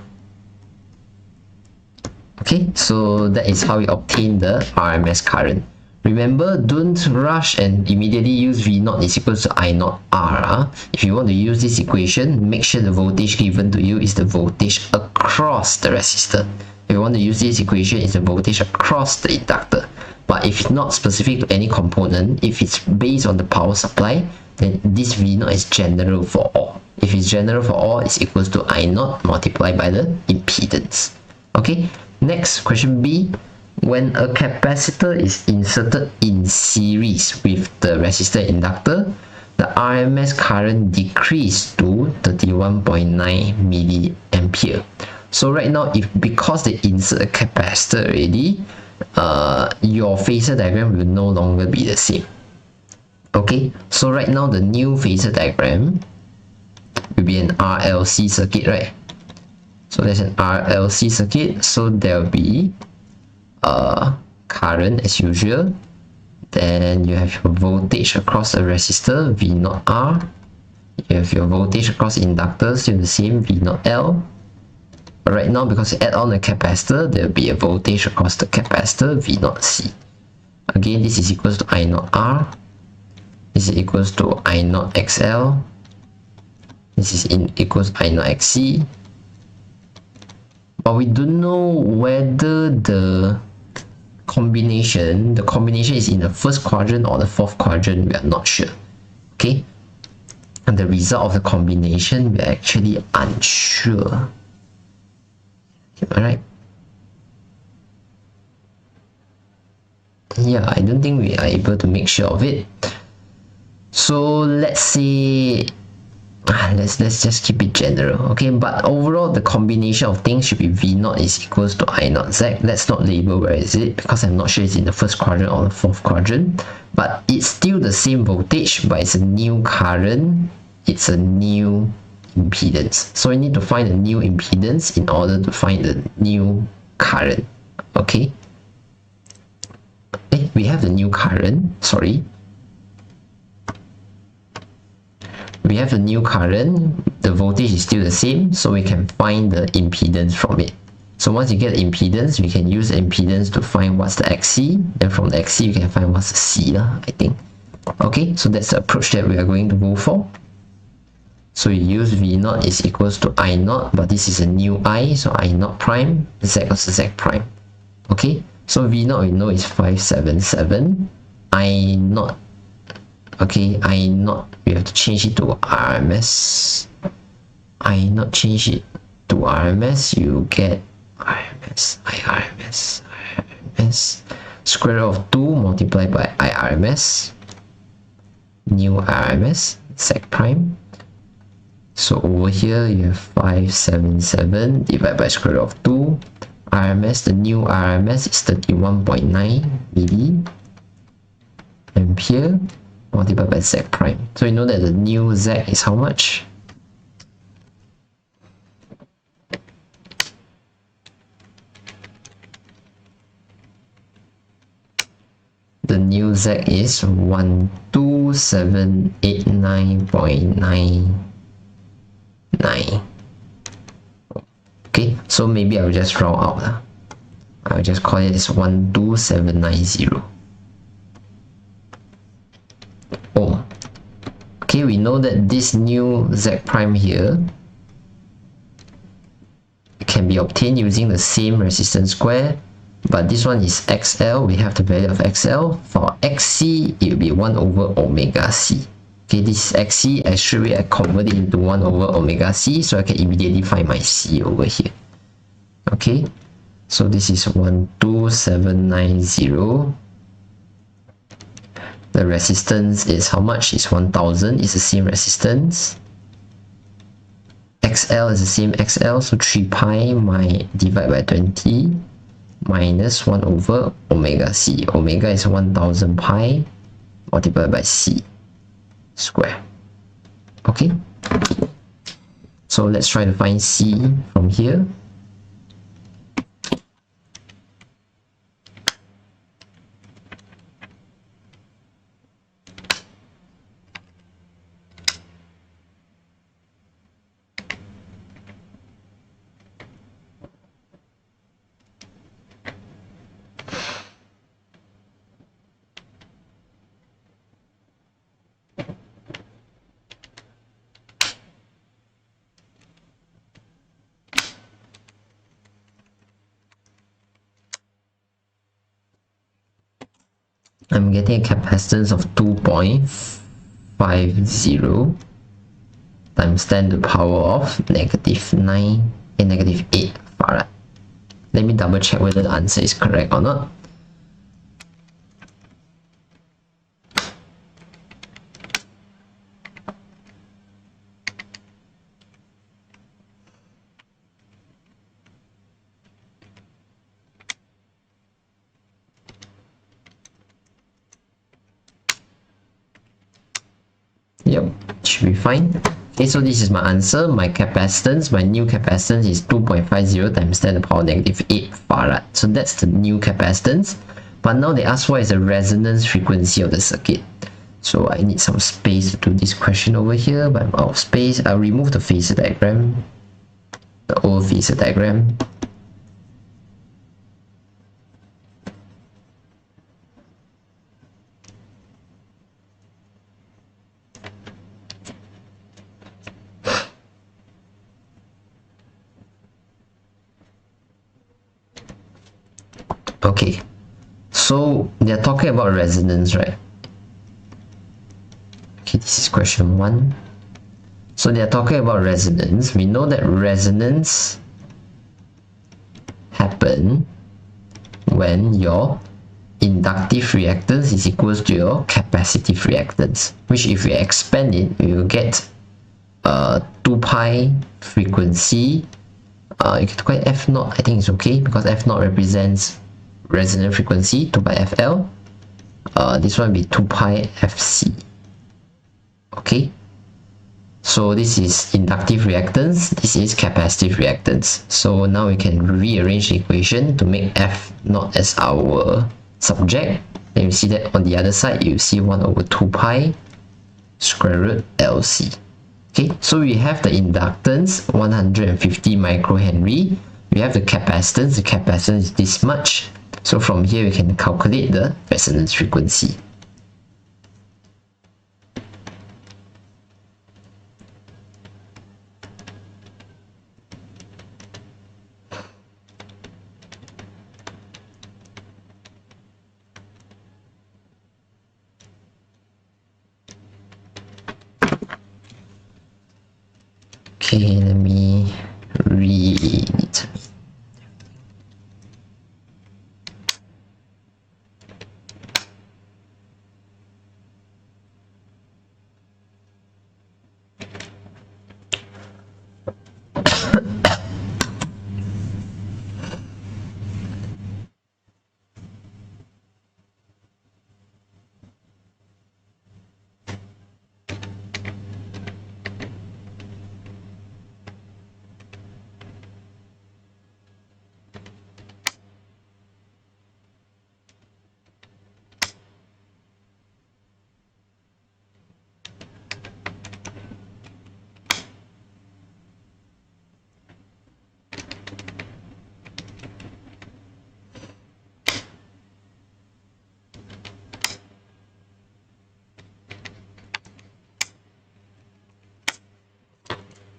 Okay, so that is how we obtain the RMS current. Remember, don't rush and immediately use V0 is equals to I0 R. If you want to use this equation, make sure the voltage given to you is the voltage across the resistor. If you want to use this equation, it's the voltage across the inductor. But if it's not specific to any component, if it's based on the power supply, then this V0 is general for all. If it's general for all, it's equals to I0 multiplied by the impedance. Okay, next question B. When a capacitor is inserted in series with the resistor inductor, the RMS current decreased to 31.9 milliampere. So right now, because they insert a capacitor already, your phasor diagram will no longer be the same. Okay, so right now the new phasor diagram will be an RLC circuit, right? So there's an RLC circuit, so there will be current as usual. Then you have your voltage across the resistor, V0R. You have your voltage across inductor, still the same, V0L. But right now, because you add on a capacitor, there will be a voltage across the capacitor, V0C. Again, this is equals to I0R. This is equals to I0XL. This is equals to I0XC. But we don't know whether the combination is in the first quadrant or the fourth quadrant. We are not sure. Okay, and the result of the combination we are actually unsure. Am I right? Yeah, I don't think we are able to make sure of it. So let's say let's just keep it general, okay? But overall, the combination of things should be V0 is equals to I0 Z. Let's not label where is it, because I'm not sure it's in the first quadrant or the fourth quadrant. But it's still the same voltage, but it's a new current. It's a new impedance. So we need to find a new impedance in order to find the new current. Okay. We have the new current. Sorry. We have a new current, the voltage is still the same, so we can find the impedance from it. So once you get the impedance, we can use the impedance to find what's the XC, then from the XC you can find what's the C, I think. Okay, so that's the approach that we are going to go for. So you use V0 is equals to I0, but this is a new I, so I0 prime, Z is Z prime. Okay, so V0 we know is 577, I0 Okay, we have to change it to RMS. I not change it to RMS, you get RMS, IRMS, square root of 2 multiplied by IRMS, new RMS, sec prime. So over here you have 577 divided by square root of 2. RMS, the new RMS is 31.9 milli ampere multiplied by z prime. So you know that the new z is how much? The new z is 12789.99. Okay, so maybe I'll just round out. I'll just call it as 12790 ohm. Okay, we know that this new z prime here can be obtained using the same resistance square, but this one is XL. We have the value of XL. For XC, it will be 1 over omega C. Okay, this is XC. I convert it into 1 over omega C, so I can immediately find my C over here. Okay, so this is 12790. The resistance is how much? It's 1000. It's the same resistance. XL is the same XL, so 3 pi divided by 20 minus 1 over omega C. Omega is 1000 pi multiplied by C square. Okay, so let's try to find C from here. I'm getting a capacitance of 2.50 times 10 to the power of -9 and -8 farad. Let me double check whether the answer is correct or not. Yep, should be fine. Okay, so this is my answer. My capacitance, my new capacitance is 2.50 times 10 to the power -8 farad. So that's the new capacitance. But now they ask what is the resonance frequency of the circuit. So I need some space to do this question over here, but I'm out of space. I'll remove the phasor diagram, the old phasor diagram. Okay, so they're talking about resonance, right? Okay, this is question 1. So they're talking about resonance. We know that resonance happen when your inductive reactance is equals to your capacitive reactance, which if we expand it, we will get 2 pi frequency. You can call it F naught. I think it's okay because F naught represents resonant frequency, 2 pi FL. This one will be 2 pi FC. Okay, so this is inductive reactance, this is capacitive reactance. So now we can rearrange the equation to make F naught as our subject. And you see that on the other side, you see 1 over 2 pi square root LC. Okay, so we have the inductance 150 microhenry. We have the capacitance is this much. So from here we can calculate the resonance frequency. Okay, let me read.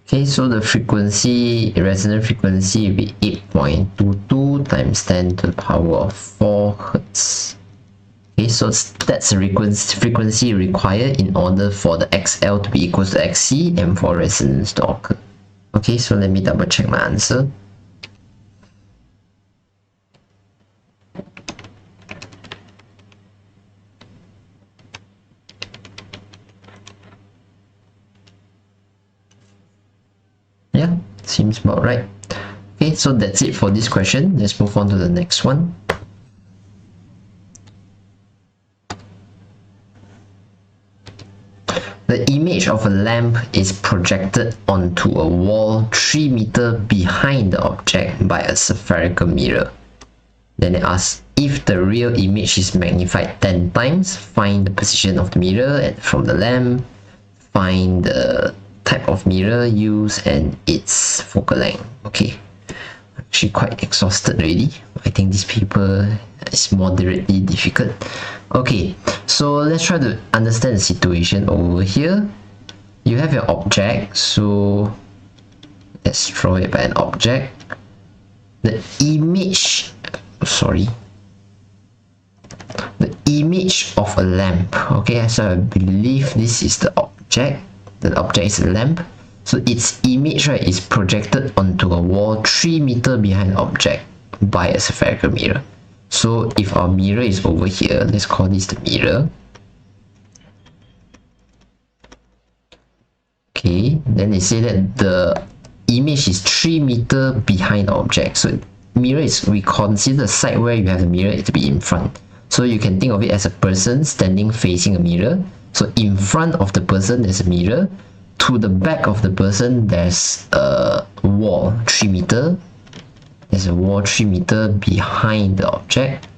Okay, so the frequency, resonant frequency will be 8.22 times 10 to the power of 4 Hertz. Okay, so that's the frequency required in order for the XL to be equal to XC and for resonance to occur. Okay, so let me double check my answer. Yeah, seems about right. Okay, so that's it for this question. Let's move on to the next one. The image of a lamp is projected onto a wall 3 meters behind the object by a spherical mirror. Then it asks, if the real image is magnified 10 times, find the position of the mirror and from the lamp, find the type of mirror used and its focal length. Okay, actually quite exhausted already. I think this paper is moderately difficult. Okay, so let's try to understand the situation over here. You have your object, so let's draw it by an object. The image, the image of a lamp. Okay, so I believe this is the object. The object is a lamp, so its image, right, is projected onto a wall 3 meters behind the object by a spherical mirror. So if our mirror is over here, let's call this the mirror. Okay, then they say that the image is 3 meters behind the object. So mirror is, we consider the side where you have the mirror to be in front. So you can think of it as a person standing facing a mirror. So in front of the person there's a mirror. To the back of the person there's a wall 3 meters. There's a wall 3 meters behind the object.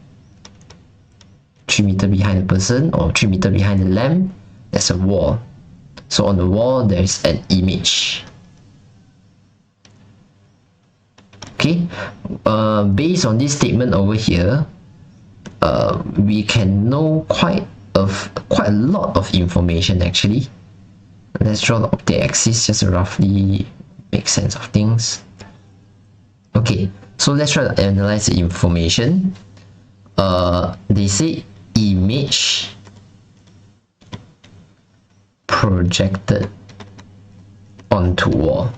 3 meters behind the person, or 3 meters behind the lamp, there's a wall. So on the wall there's an image. Okay, based on this statement over here, we can know quite a lot of information actually. Let's draw the optic axis just to roughly make sense of things. Okay, so let's try to analyze the information. They say image projected onto wall.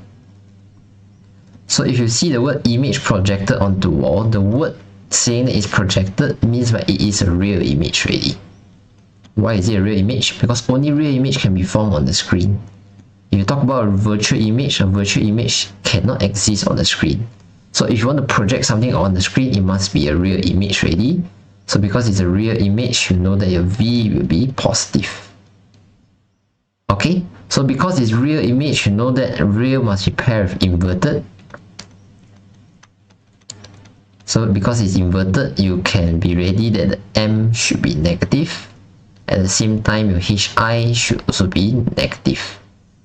So if you see the word image projected onto wall, the word saying that it's projected means that it is a real image already. Why is it a real image? Because only real image can be formed on the screen. If you talk about a virtual image cannot exist on the screen. So if you want to project something on the screen, it must be a real image already. So because it's a real image, you know that your V will be positive. Okay, so because it's real image, you know that real must be paired with inverted. So because it's inverted, you can be ready that the M should be negative. At the same time, your HI should also be negative.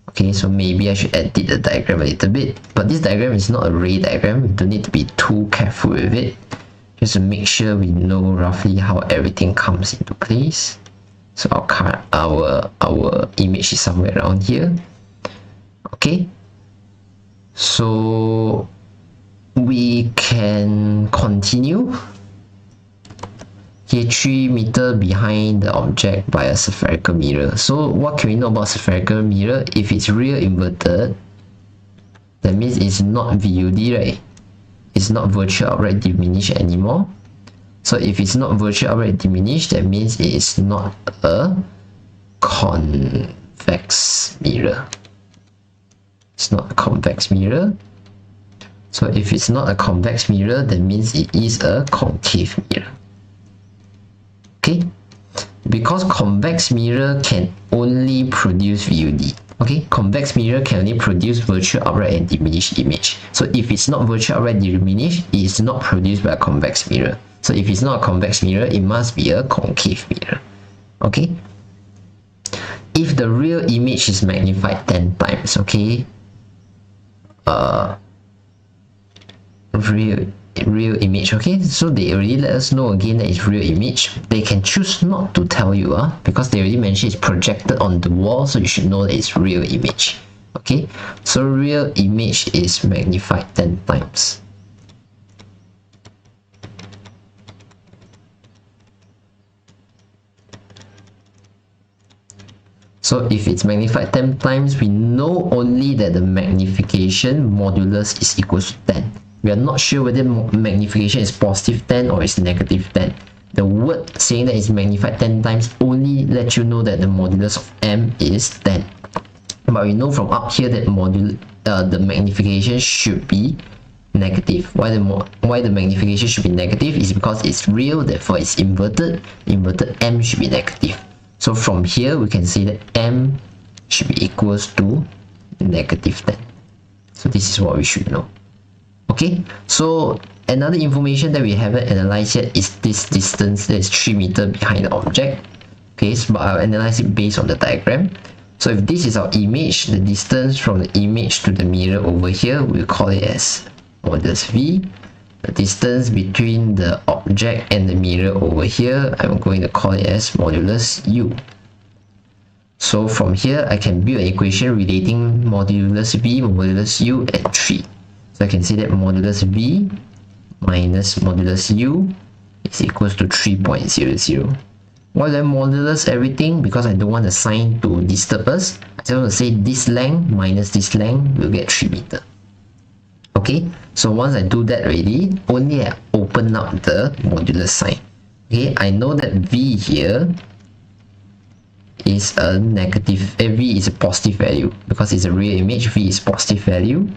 Okay, so maybe I should edit the diagram a little bit. But this diagram is not a ray diagram. We don't need to be too careful with it. Just to make sure we know roughly how everything comes into place. So our image is somewhere around here. Okay, so we can continue. Here 3 meters behind the object by a spherical mirror. So what can we know about spherical mirror? If it's real inverted, That means it's not VUD, right? It's not virtual outright diminished anymore. So if it's not virtual outright diminished, that means it is not a convex mirror. It's not a convex mirror. So if it's not a convex mirror, that means it is a concave mirror. Okay? Because convex mirror can only produce VUD. Okay, convex mirror can only produce virtual outright and diminished image. So if it's not virtual outright diminished, it is not produced by a convex mirror. So if it's not a convex mirror, it must be a concave mirror. Okay? If the real image is magnified 10 times, okay? Real image, okay? So they already let us know again that it's real image. They can choose not to tell you, because they already mentioned it's projected on the wall, so you should know that it's real image. Okay? So real image is magnified 10 times. So if it's magnified 10 times, we know only that the magnification modulus is equal to 10. We are not sure whether magnification is positive 10 or is negative 10. The word saying that it's magnified 10 times only lets you know that the modulus of m is 10. But we know from up here that the magnification should be negative. Why the magnification should be negative is because it's real, therefore it's inverted. Inverted m should be negative. So from here we can say that m should be equals to negative 10. So this is what we should know. Okay, so another information that we haven't analyzed yet is this distance that is 3 meters behind the object. Okay, so I'll analyze it based on the diagram. So if this is our image, the distance from the image to the mirror over here, we'll call it as modulus v. The distance between the object and the mirror over here, I'm going to call it as modulus u. So from here, I can build an equation relating modulus v, modulus u, and 3. So I can say that modulus v minus modulus u is equals to 3.00. Why do I modulus everything? Because I don't want the sign to disturb us. I just want to say this length minus this length will get 3 meters. Okay, so once I do that already, only I open up the modulus sign. Okay, I know that v here is a negative, v is a positive value because it's a real image, v is positive value.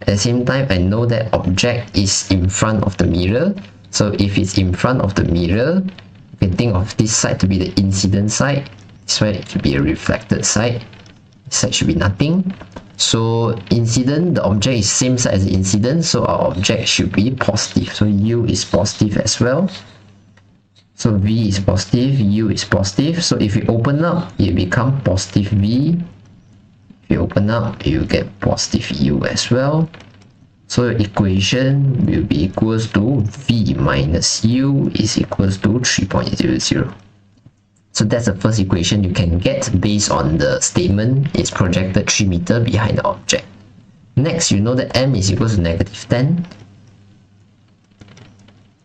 At the same time, I know that object is in front of the mirror. So if it's in front of the mirror, you can think of this side to be the incident side. This side should be a reflected side. This side should be nothing. So incident, the object is same side as the incident, so our object should be positive. So u is positive as well. So v is positive, u is positive. So if you open up, it become positive v. If you open up, you get positive u as well. So your equation will be equals to v minus u is equals to 3.00. So that's the first equation you can get based on the statement it's projected 3 meters behind the object. Next, you know that m is equals to negative 10.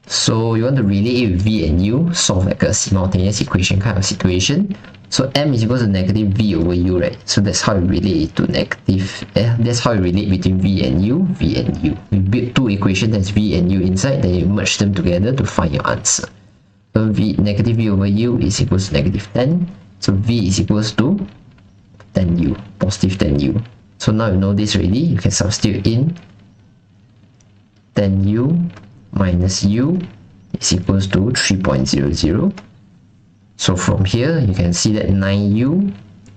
So you want to relate it with v and u, solve like a simultaneous equation kind of situation. So m is equals to negative v over u, right? So that's how you relate it to negative. That's how you relate between v and u, v and u. You build two equations that's v and u inside, then you merge them together to find your answer. So negative v over u is equals to negative 10. So v is equals to 10u, positive 10u. So now you know this already, you can substitute in 10u minus u is equals to 3.00. So from here, you can see that 9u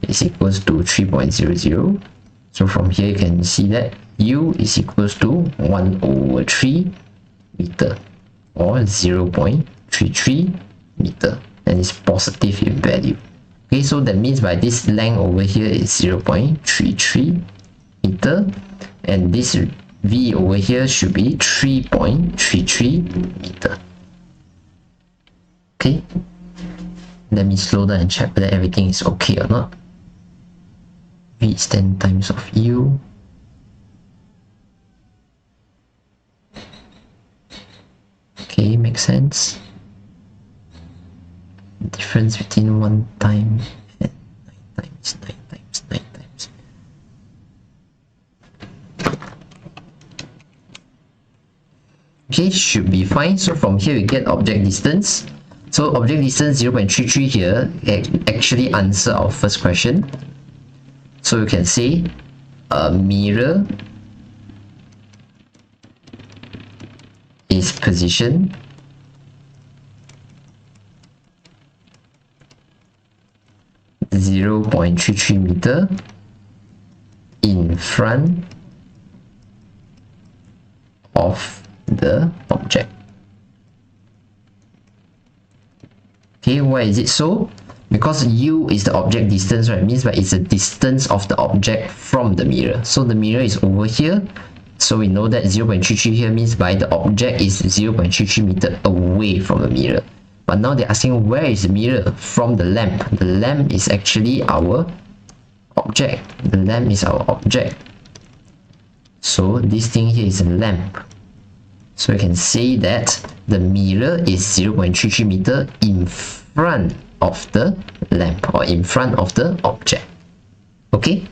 is equals to 3.00. So from here, you can see that u is equals to 1 over 3 meter or 0.33 meter, and it's positive in value. Okay, so that means by this length over here is 0.33 meter, and this v over here should be 3.33 meter. Okay, let me slow down and check whether everything is okay or not. V is 10 times of u. Okay, makes sense. Difference between 1 time and 9 times 9 times 9 times. Okay, should be fine. So from here we get object distance. So object distance 0.33 here actually answer our first question. So you can say a mirror is positioned (0.33 meter) in front of the object. Okay, why is it so? Because u is the object distance, right? Means that it's the distance of the object from the mirror. So the mirror is over here. So we know that 0.33 here means by the object is 0.33 meter away from the mirror. But now they're asking where is the mirror? From the lamp. The lamp is actually our object. The lamp is our object. So this thing here is a lamp. So we can say that the mirror is 0.33 meter in front of the lamp or in front of the object. Okay.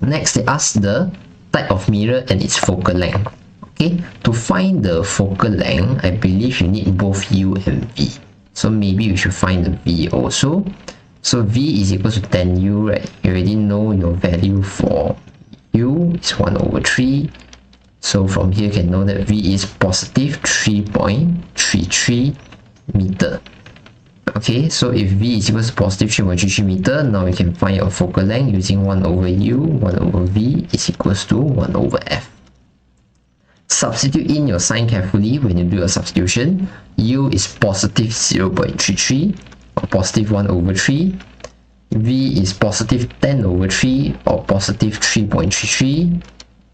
Next, they ask the type of mirror and its focal length. Okay. To find the focal length, I believe you need both u and v. So maybe we should find the v also. So v is equal to 10u, right? You already know your value for u is 1/3. So from here you can know that v is positive 3.33 meter. Okay, so if v is equal to positive 3.33 meter, now we can find our focal length using 1/u, 1/v is equals to 1/f. Substitute in your sign carefully when you do a substitution. U is positive 0.33 or positive 1/3. V is positive 10/3 or positive 3.33.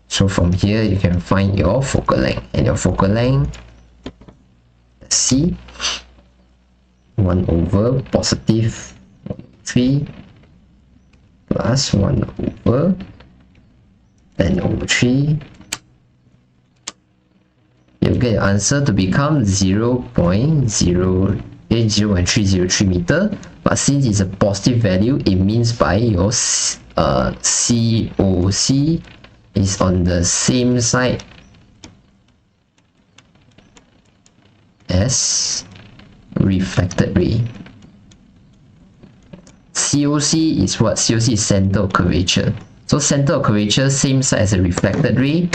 So from here you can find your focal length, and your focal length, let's see, 1/positive 3 plus 1/10/3. You'll get your answer to become 0.303 meter. But since it's a positive value, it means by your COC is on the same side as reflected ray. COC is what? COC is center of curvature. So center of curvature, same side as a reflected ray.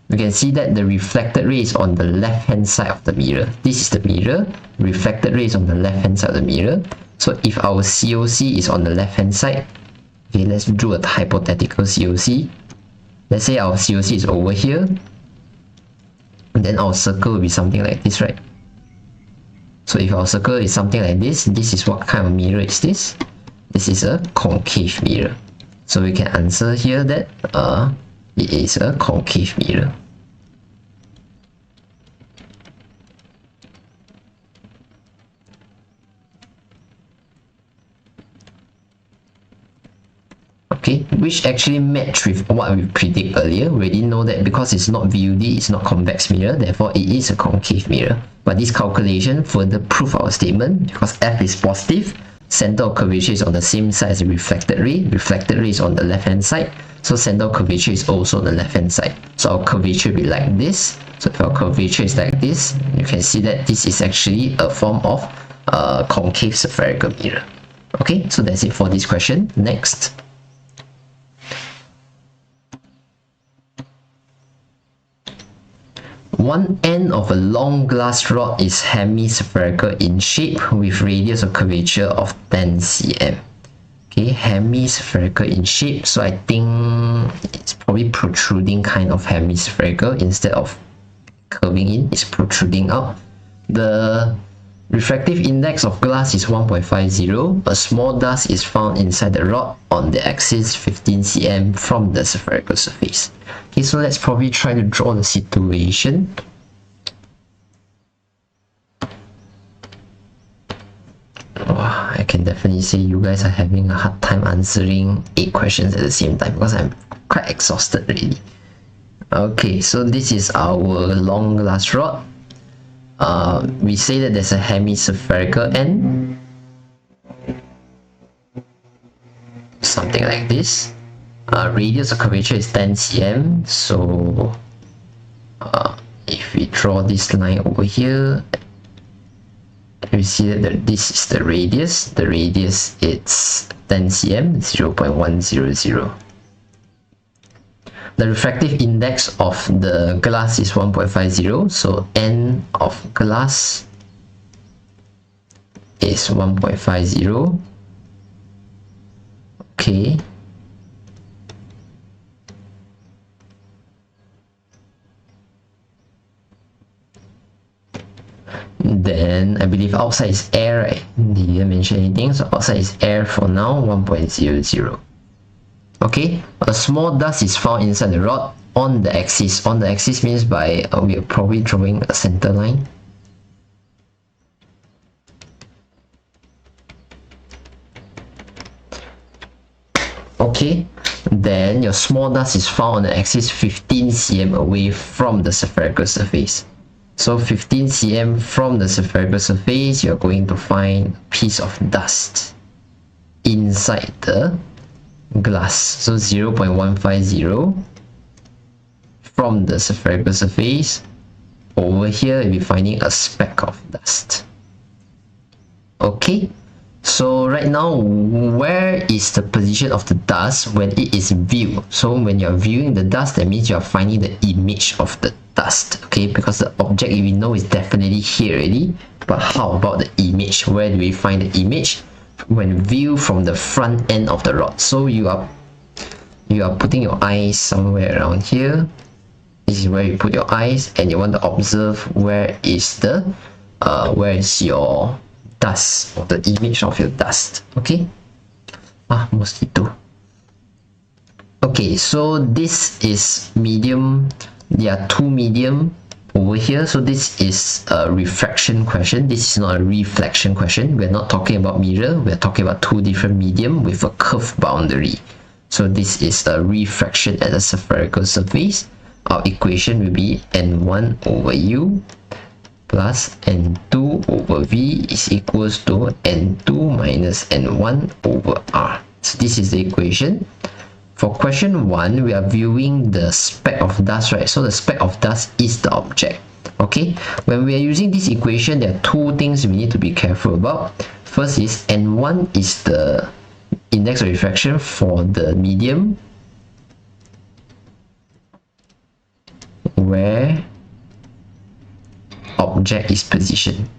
We can see that the reflected ray is on the left hand side of the mirror. This is the mirror. Reflected ray is on the left hand side of the mirror. So if our COC is on the left hand side, okay, let's draw a hypothetical COC. Let's say our COC is over here, and then our circle will be something like this, right? So if our circle is something like this is what kind of mirror is this? This is a concave mirror. So we can answer here that it is a concave mirror. Okay, which actually match with what we predict earlier. We already know that because it's not VUD, it's not convex mirror, therefore it is a concave mirror. But this calculation further prove our statement because F is positive, center of curvature is on the same side as the reflected ray is on the left hand side, so center of curvature is also on the left hand side. So our curvature will be like this. So if our curvature is like this, you can see that this is actually a form of concave spherical mirror. Okay, so that's it for this question. Next. One end of a long glass rod is hemispherical in shape with radius of curvature of 10 cm. Okay, hemispherical in shape, so I think it's probably protruding kind of hemispherical instead of curving in, it's protruding out. The refractive index of glass is 1.50. A small dust is found inside the rod on the axis 15 cm from the spherical surface. Okay, so let's probably try to draw the situation. Oh, I can definitely say you guys are having a hard time answering 8 questions at the same time because I'm quite exhausted already. Okay, so this is our long glass rod. We say that there's a hemispherical end, something like this. Radius of curvature is 10 cm, so if we draw this line over here, you see that this is the radius. The radius it's 10 cm, 0.100. The refractive index of the glass is 1.50, so N of glass is 1.50. Okay. Then I believe outside is air, right? They didn't mention anything, so outside is air for now, 1.00. Okay, a small dust is found inside the rod on the axis. On the axis means by we are probably drawing a center line. Okay, then your small dust is found on the axis 15 cm away from the spherical surface. So 15 cm from the spherical surface, you're going to find a piece of dust inside the glass. So 0.150 from the spherical surface. Over here, you'll be finding a speck of dust. Okay, so right now, where is the position of the dust when it is viewed? So when you're viewing the dust, that means you're finding the image of the dust, okay? Because the object we know is definitely here already, but how about the image? Where do we find the image? When viewed from the front end of the rod. So you are putting your eyes somewhere around here. This is where you put your eyes, and you want to observe where is your dust, or the image of your dust. Okay, mosquito. Okay, so this is medium. There are two medium over here. So this is a refraction question. This is not a reflection question. We're not talking about mirror. We're talking about two different medium with a curved boundary. So this is a refraction at a spherical surface. Our equation will be N1 over U plus N2 over V is equals to N2 minus N1 over R. So this is the equation. For question 1, we are viewing the speck of dust, right? So the speck of dust is the object. Okay, when we are using this equation, there are two things we need to be careful about. First is N1 is the index of refraction for the medium where object is positioned.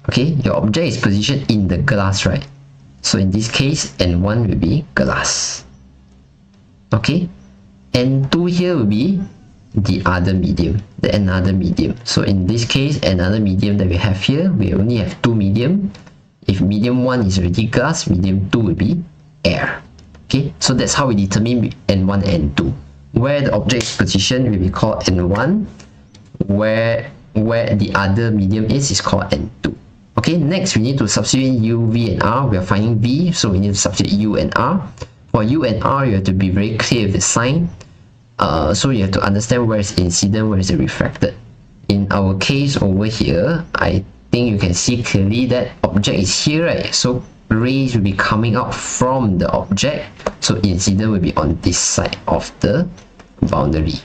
Okay, your object is positioned in the glass, right? So in this case, N1 will be glass. Okay, N2 here will be the other medium, another medium. So in this case, another medium that we have here, we only have two medium. If medium 1 is already glass, medium 2 will be air. Okay, so that's how we determine N1 and N2. Where the object is positioned will be called N1. Where the other medium is called N2. Okay, next we need to substitute U, V, and R. We are finding V, so we need to substitute U and R. For U and R, you have to be very clear with the sign. So you have to understand where is incident, where is refracted. In our case over here, I think you can see clearly that object is here, right? So rays will be coming out from the object. So incident will be on this side of the boundary.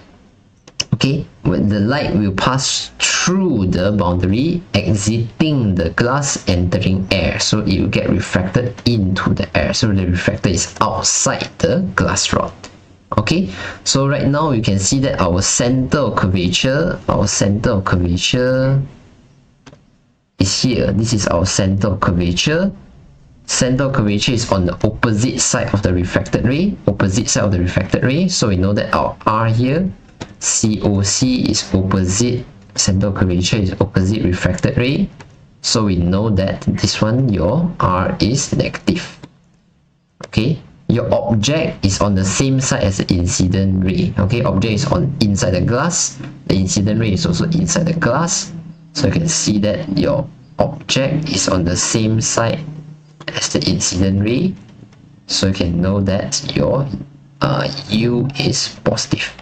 Okay, when the light will pass through the boundary, exiting the glass, entering air, so it will get refracted into the air. So the refractor is outside the glass rod. Okay, so right now you can see that our center of curvature is here. This is our center of curvature. Center of curvature is on the opposite side of the refracted ray. So we know that our R here, COC is opposite, center of curvature is opposite refracted ray. So we know that this one, your R is negative. Okay, your object is on the same side as the incident ray. Okay, object is on inside the glass. The incident ray is also inside the glass. So you can see that your object is on the same side as the incident ray. So you can know that your U is positive.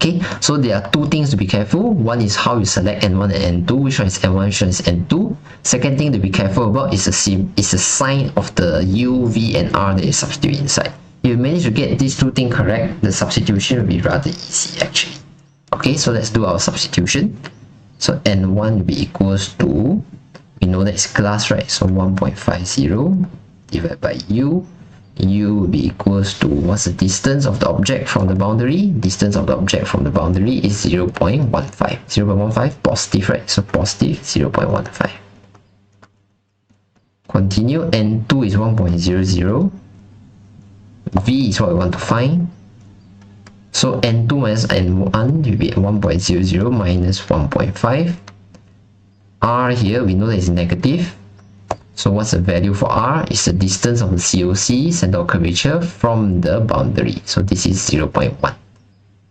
Okay, so there are two things to be careful. One is how you select N1 and N2, which one is N1, which one is N2. Second thing to be careful about is the sign of the U, V, and R that you substitute inside. If you manage to get these two things correct, the substitution will be rather easy actually. Okay, so let's do our substitution. So n1 will be equals to, we know that it's glass, right? So 1.50 divided by u. U will be equals to, what's the distance of the object from the boundary? Distance of the object from the boundary is 0.15. 0.15 positive, right? So positive 0.15. Continue, n2 is 1.00. V is what we want to find. So n2 minus n1 will be 1.00 minus 1.5. R here, we know that it's negative. So what's the value for R? It's the distance of the COC, center of curvature, from the boundary. So this is 0.1.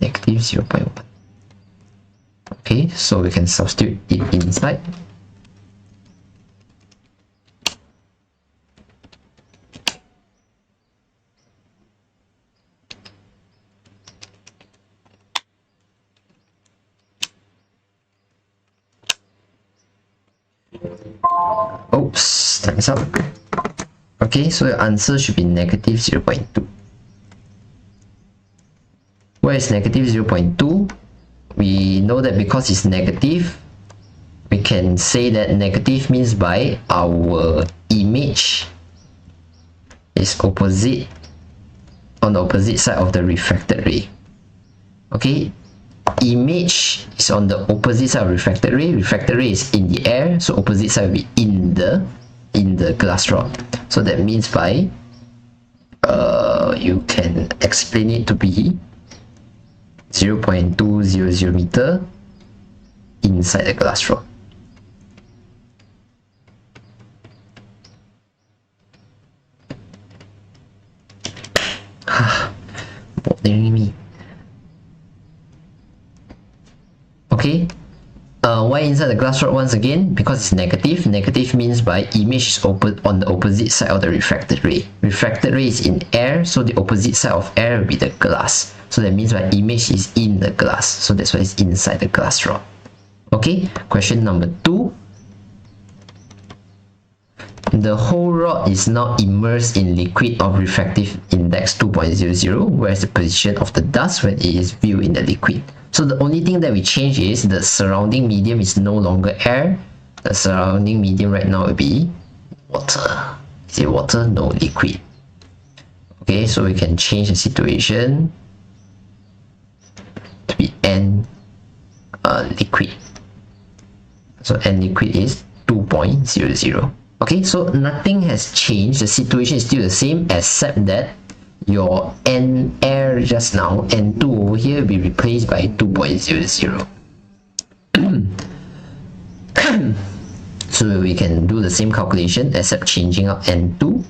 Negative 0.1. Okay, so we can substitute it inside. Oops, time's up. Okay, so your answer should be negative 0.2. Where is negative 0.2? We know that because it's negative, we can say that negative means by our image is opposite, on the opposite side of the refracted ray. Okay, image is on the opposite side of refracted ray. Refracted ray is in the air, so opposite side will be in the glass rod. So that means by you can explain it to be 0.200 meter inside the glass rod. Bothering me. Okay, why inside the glass rod once again? Because it's negative. Negative means by image is on the opposite side of the refracted ray. Refracted ray is in air, so the opposite side of air will be the glass. So that means my image is in the glass. So that's why it's inside the glass rod. Okay, question number 2. The whole rod is now immersed in liquid of refractive index 2.00, whereas the position of the dust when it is viewed in the liquid. So the only thing that we change is the surrounding medium is no longer air. The surrounding medium right now will be water. Is it water? No, liquid. Okay, so we can change the situation to be N liquid. So N liquid is 2.00. Okay, so nothing has changed. The situation is still the same, except that your N air just now, N2 over here, will be replaced by 2.00. So we can do the same calculation except changing out N2.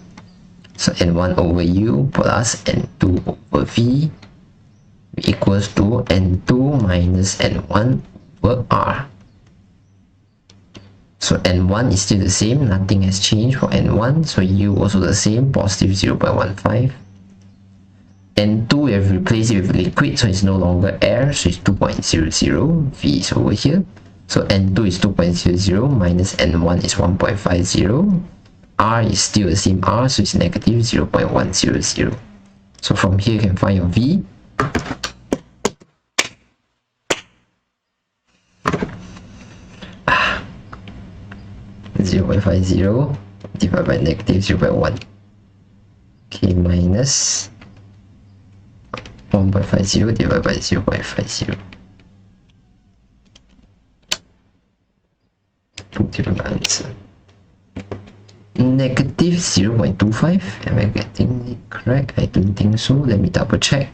So N1 over U plus N2 over V equals to N2 minus N1 over R. So N1 is still the same, nothing has changed for N1, so U also the same, positive 0.15. N2 we have replaced it with liquid, so it's no longer air, so it's 2.00. V is over here. So N2 is 2.00 minus N1 is 1.50. R is still the same R, so it's negative 0.100. So from here you can find your V. Ah. 0.50 divided by negative 0.1. Okay, minus 1.50 divided by 0.50. Put the answer. Negative 0.25. Am I getting it correct? I don't think so. Let me double check.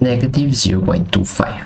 Negative 0.25.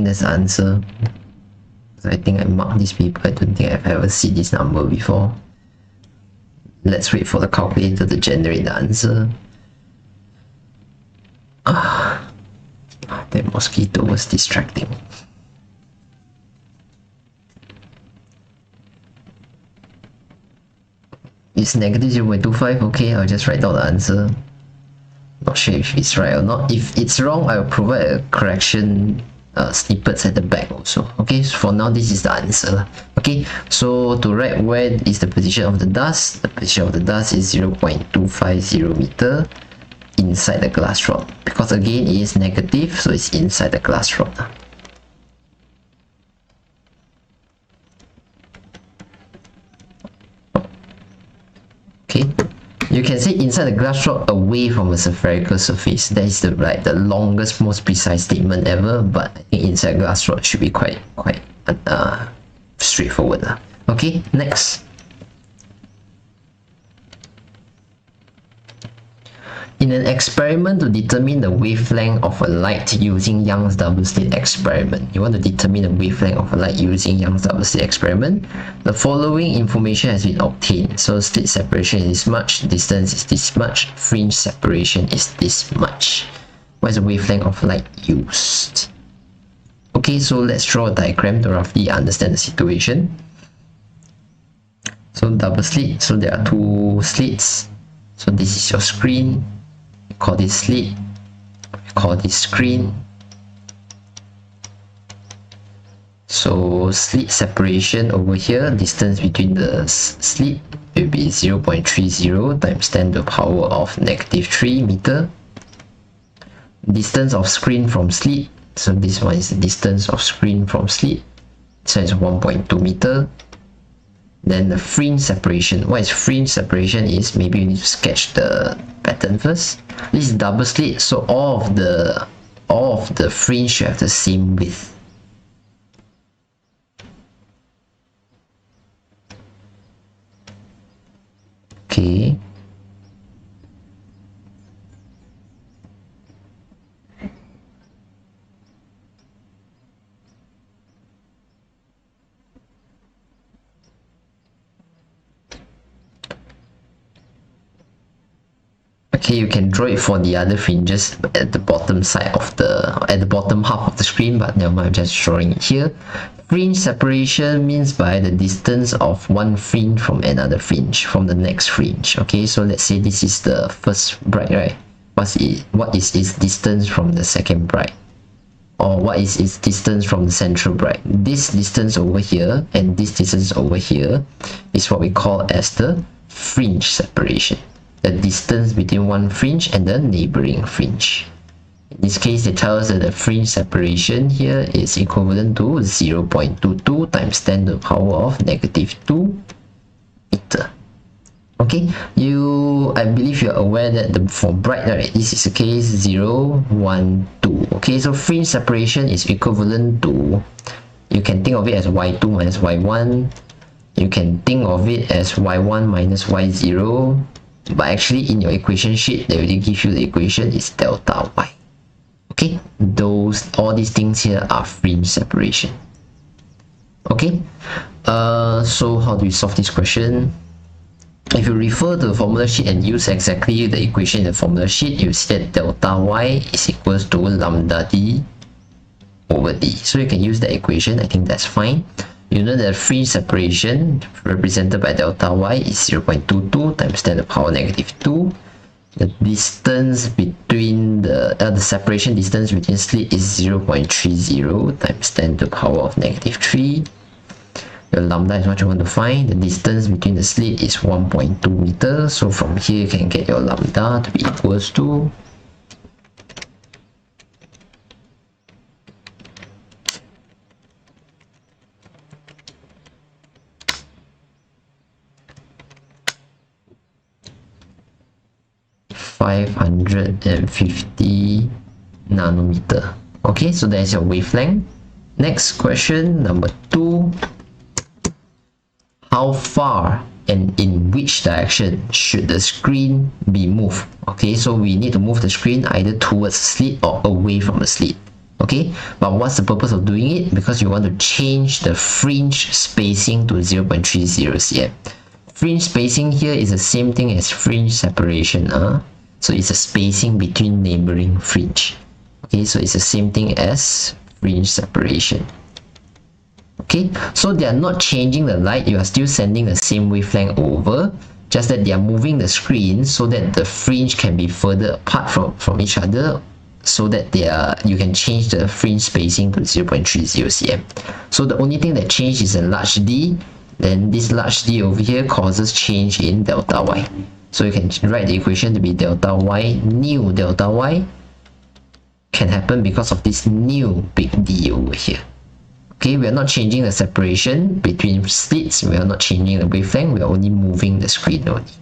that's the answer. I think I marked this paper. I don't think I've ever seen this number before. Let's wait for the calculator to generate the answer. That mosquito was distracting. It's negative 0.25. Okay, I'll just write down the answer. Not sure if it's right or not. If it's wrong, I'll provide a correction snippets at the back also. Okay, so for now this is the answer. Okay, so to write where is the position of the dust, the position of the dust is 0.250 meter inside the glass rod, because again it is negative, so it's inside the glass rod. Okay, you can say inside the glass rod away from a spherical surface. That is the longest, most precise statement ever, but I think inside glass rod should be quite straightforward. Okay, next. In an experiment to determine the wavelength of a light using Young's double slit experiment, you want to determine the wavelength of a light using Young's double slit experiment. The following information has been obtained. So slit separation is this much, distance is this much, fringe separation is this much. What is the wavelength of light used? Okay, so let's draw a diagram to roughly understand the situation. So double slit, so there are two slits. So this is your screen. We call this slit. We call this screen. So slit separation over here, distance between the slit will be 0.30 times 10 to the power of -3 meter. Distance of screen from slit, so this one is the distance of screen from slit, so it's 1.2 meter. Then the fringe separation. What is fringe separation is, maybe you need to sketch the pattern first. This is double slit, so all of the fringe should have the same width. Okay. Okay, you can draw it for the other fringes at the bottom side of at the bottom half of the screen, but never mind, I'm just drawing it here. Fringe separation means by the distance of one fringe from another fringe, from the next fringe. Okay, so let's say this is the first bright, right? What is its distance from the second bright? Or what is its distance from the central bright? This distance over here and this distance over here is what we call as the fringe separation. The distance between one fringe and the neighboring fringe. In this case, they tell us that the fringe separation here is equivalent to 0.22 times 10 to the power of -2 meter. Okay, I believe you're aware that for bright, right, this is the case 0, 1, 2. Okay, so fringe separation is equivalent to, you can think of it as y2 minus y1. You can think of it as y1 minus y0. But actually in your equation sheet, they already give you the equation is delta y. Okay, all these things here are fringe separation. Okay, so how do we solve this question? If you refer to the formula sheet and use exactly the equation in the formula sheet, you see that delta y is equals to lambda d over d. So you can use the equation, I think that's fine. You know that fringe separation represented by delta y is 0.22 times 10 to the power -2. The distance between the separation distance between slit is 0.30 times 10 to the power of -3. Your lambda is what you want to find. The distance between the slit is 1.2 meters. So from here you can get your lambda to be equals to 550 nanometer. Okay, so there's your wavelength. Next question, number 2. How far and in which direction should the screen be moved? Okay, so we need to move the screen either towards the slit or away from the slit. Okay, but what's the purpose of doing it? Because you want to change the fringe spacing to 0.30 cm. Fringe spacing here is the same thing as fringe separation. So it's a spacing between neighboring fringe. Okay, so it's the same thing as fringe separation. Okay, so they are not changing the light, you are still sending the same wavelength over, just that they are moving the screen so that the fringe can be further apart from each other, so that you can change the fringe spacing to 0.30 cm. So the only thing that changed is a large D, then this large D over here causes change in delta Y. So you can write the equation to be delta Y, new delta Y can happen because of this new big D over here. Okay, we are not changing the separation between slits, we are not changing the wavelength, we are only moving the screen only.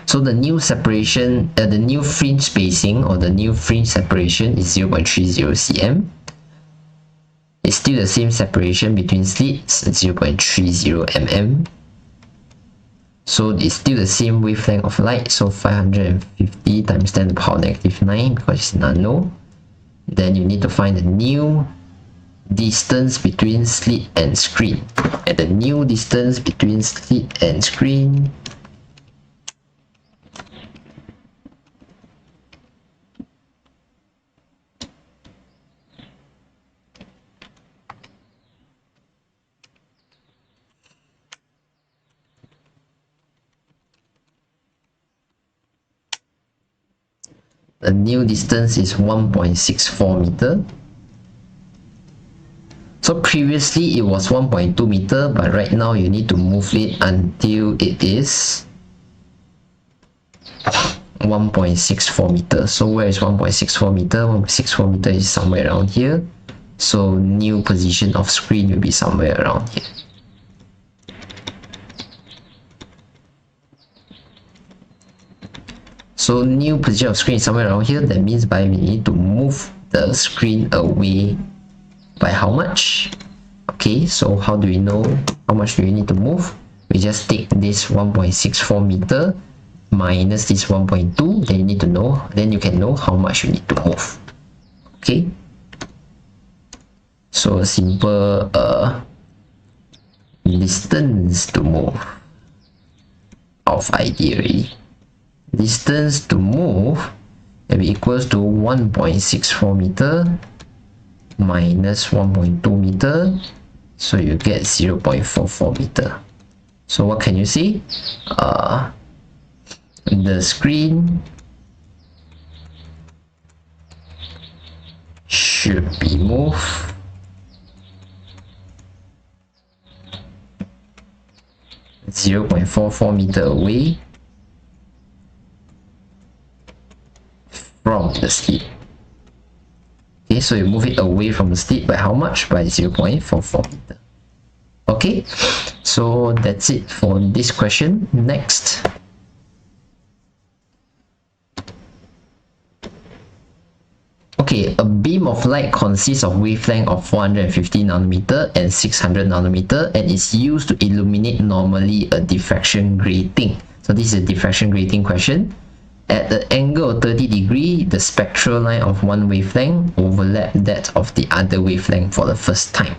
So the new separation, the new fringe spacing or the new fringe separation is 0.30 cm. It's still the same separation between slits, 0.30 mm. So it's still the same wavelength of light, so 550 times 10 to the power -9 because it's nano. Then you need to find the new distance between slit and screen, and the new distance between slit and screen is 1.64 meter. So previously it was 1.2 meter, but right now you need to move it until it is 1.64 meter. So where is 1.64 meter? 1.64 meter is somewhere around here. So new position of screen will be somewhere around here. So new position of screen is somewhere around here. That means we need to move the screen away by how much? Okay, so how do we know how much do we need to move? We just take this 1.64 meter minus this 1.2, then you need to know, then you can know how much you need to move. Okay, so a simple distance to move of idea already. Distance to move will be equals to 1.64 meter minus 1.2 meter, so you get 0.44 meter. So what can you see? The screen should be moved (0.44 meter away from the slit. Okay, so you move it away from the slit by how much? By 0.44 meter. Okay, so that's it for this question. Next. Okay, a beam of light consists of wavelength of 450 nanometer and 600 nanometer and is used to illuminate normally a diffraction grating. So this is a diffraction grating question. At the angle of 30 degrees, the spectral line of one wavelength overlaps that of the other wavelength for the first time.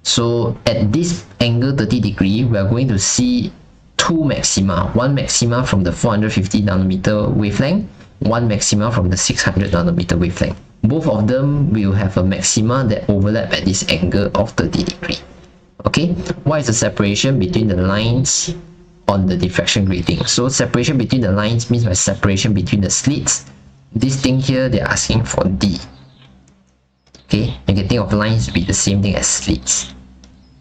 So at this angle 30 degrees, we are going to see two maxima. One maxima from the 450 nanometer wavelength, one maxima from the 600 nanometer wavelength. Both of them will have a maxima that overlap at this angle of 30 degrees. Okay, what is the separation between the lines on the diffraction grating? So separation between the lines means by separation between the slits. This thing here, they're asking for D. Okay, you can think of lines to be the same thing as slits.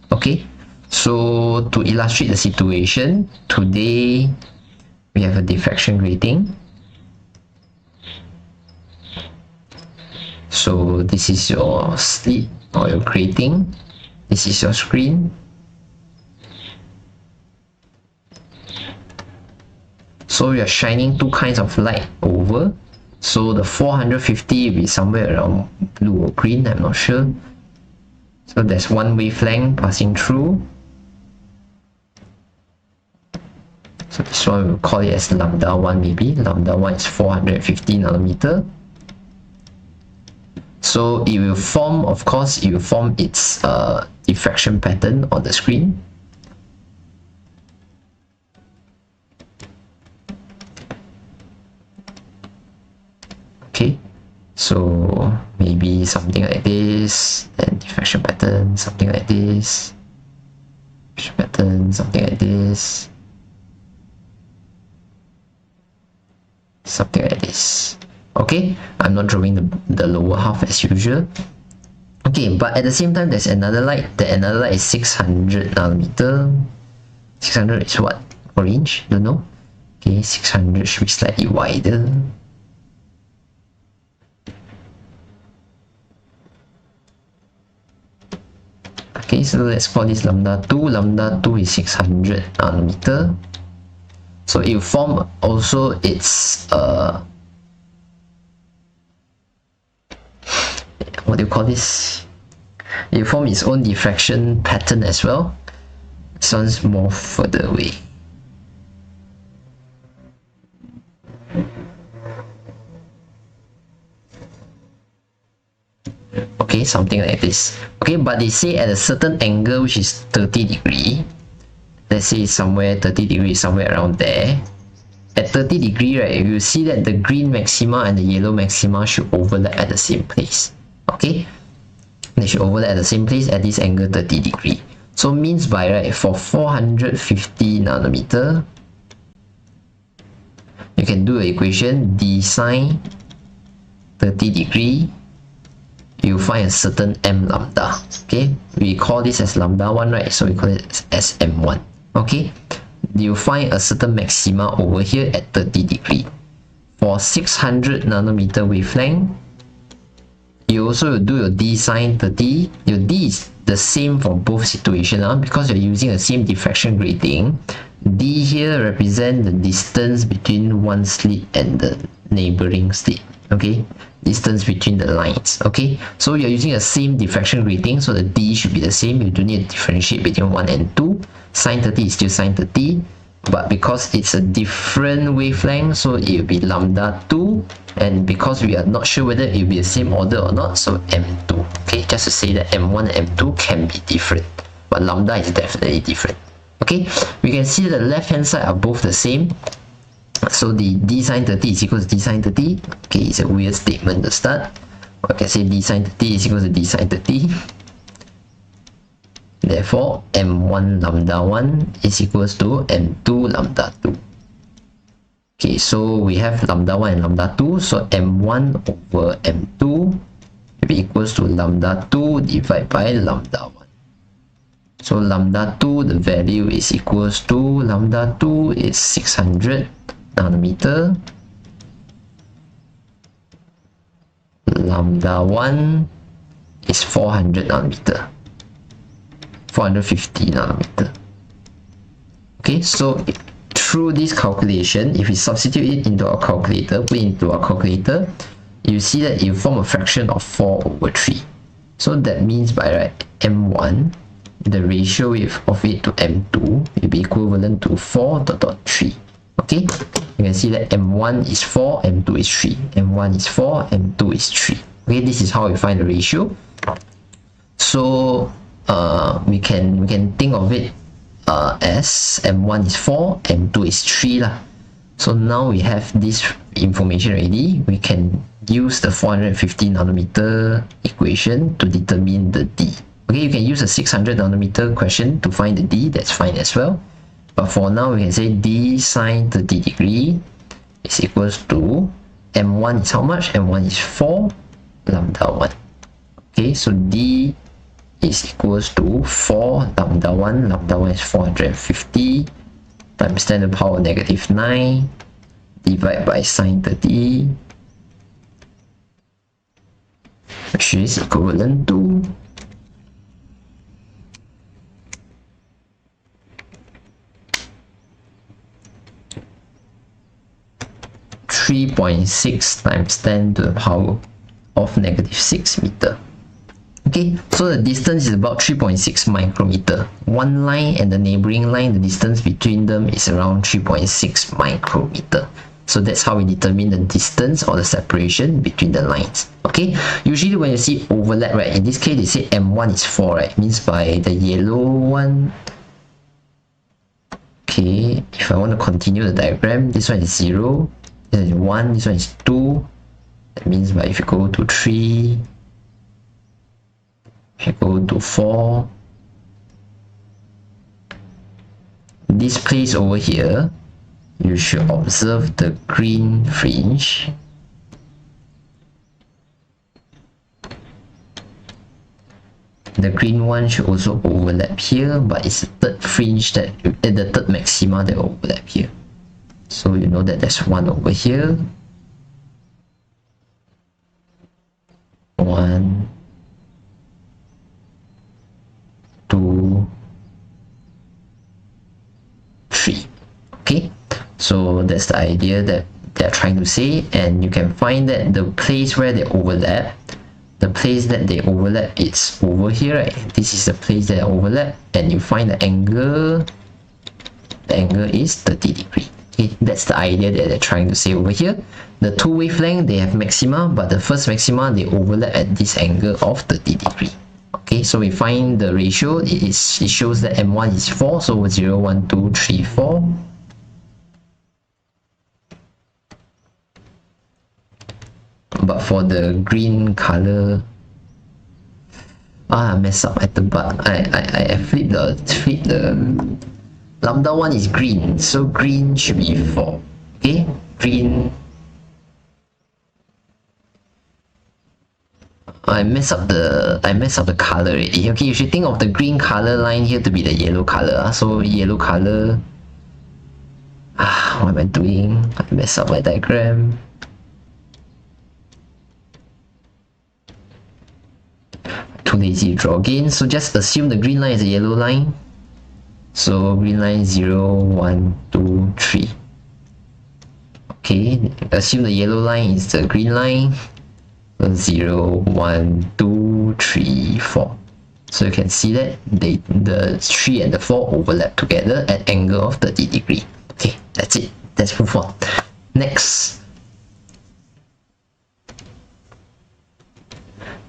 Okay, so to illustrate the situation, today we have a diffraction grating. So this is your slit or your grating. This is your screen. So we are shining two kinds of light over. So the 450 will be somewhere around blue or green, I'm not sure. So there's one wavelength passing through. So this one we'll call it as lambda 1 maybe. Lambda 1 is 450 nanometer. So it will form, of course, it will form its diffraction pattern on the screen. Okay, so maybe something like this, then diffraction pattern, something like this, diffraction pattern, something like this, something like this. Okay, I'm not drawing the lower half as usual. Okay, but at the same time, there's another light. The another light is 600 nanometer. 600 is what? Orange? Don't know. Okay, 600 should be slightly wider. Okay, so let's call this lambda 2. Lambda 2 is 600 nanometer. So it will form also its what do you call this? It will form its own diffraction pattern as well. This one's more further away. Okay, something like this. Okay, but they say at a certain angle which is 30 degree. Let's say somewhere 30 degrees, somewhere around there. At 30 degree, right, you see that the green maxima and the yellow maxima should overlap at the same place. Okay, they should overlap at the same place at this angle 30 degree. So means by, right, for 450 nanometer, you can do an equation d sine 30 degree. You find a certain m lambda. Okay, we call this as lambda 1, right? So we call it as m1. Okay, you find a certain maxima over here at 30 degree. For 600 nanometer wavelength, you also do your d sine 30. Your d is the same for both situations because you're using the same diffraction grating. D here represent the distance between one slit and the neighboring slit. Okay, distance between the lines. Okay, so you're using the same diffraction grating, so the d should be the same. You don't need to differentiate between 1 and 2. Sine 30 is still sine 30, but because it's a different wavelength, so it will be lambda 2, and because we are not sure whether it will be the same order or not, so m2. Okay, just to say that m1 and m2 can be different, but lambda is definitely different. Okay, we can see that the left hand side are both the same. So the d sine 30 is equal to d sine 30. Okay, it's a weird statement to start. I can say d sine 30 is equal to d sine 30. Therefore, m1 lambda 1 is equals to m2 lambda 2. Okay, so we have lambda 1 and lambda 2. So m1 over m2 will be equals to lambda 2 divided by lambda 1. So lambda 2, the value is equals to, lambda 2 is 600 nanometer. Lambda 1 is 400 nanometer. 450 nanometer. Okay, so through this calculation, if we substitute it into our calculator, put it into our calculator, you see that you form a fraction of 4 over 3. So that means by, right, m1, the ratio of it to m2 will be equivalent to 4.3. Okay, you can see that m1 is 4, m2 is 3. m1 is 4, m2 is 3. Okay, this is how we find the ratio. So we can think of it as m1 is 4, m2 is 3 lah. So now we have this information already. We can use the 450 nanometer equation to determine the d. Okay, you can use a 600 nanometer question to find the d. That's fine as well. But for now, we can say d sine 30 degree is equals to m1 is how much? m1 is 4 lambda 1. Okay, so d is equals to 4 lambda 1. Lambda 1 is 450 times 10 to the power negative 9 divided by sine 30, which is equivalent to 3.6 times 10 to the power of negative 6 meter. Okay, so the distance is about 3.6 micrometer. One line and the neighboring line, the distance between them is around 3.6 micrometer. So that's how we determine the distance or the separation between the lines. Okay, usually when you see overlap, right, in this case they say M1 is 4, right? Means by the yellow one. Okay, if I want to continue the diagram, this one is 0, this one is 1, this one is 2. That means by if you go to 3, if you go to 4, this place over here, you should observe the green fringe. The green one should also overlap here, but it's the third fringe that, the third maxima that overlap here. So you know that there's one over here. 1, 2, 3. Okay, so that's the idea that they're trying to say, and you can find that the place where they overlap, the place that they overlap, it's over here, right? This is the place that overlap, and you find the angle is 30 degrees. Okay, that's the idea that they're trying to say over here. The two wavelengths, they have maxima, but the first maxima, they overlap at this angle of 30 degrees. Okay, so we find the ratio, it shows that M1 is 4, so 0, 1, 2, 3, 4. But for the green color, I messed up at the butt. I flipped the lambda 1 is green, so green should be 4. Okay, green. I messed up the color already. Okay, you should think of the green color line here to be the yellow color. So yellow color. What am I doing? I messed up my diagram. Too lazy to draw again. So just assume the green line is a yellow line. So green line 0, 1, 2, 3. Okay, assume the yellow line is the green line. 0, 1, 2, 3, 4. So you can see that the 3 and the 4 overlap together at angle of 30 degrees. Okay, that's it. Let's move on. Next.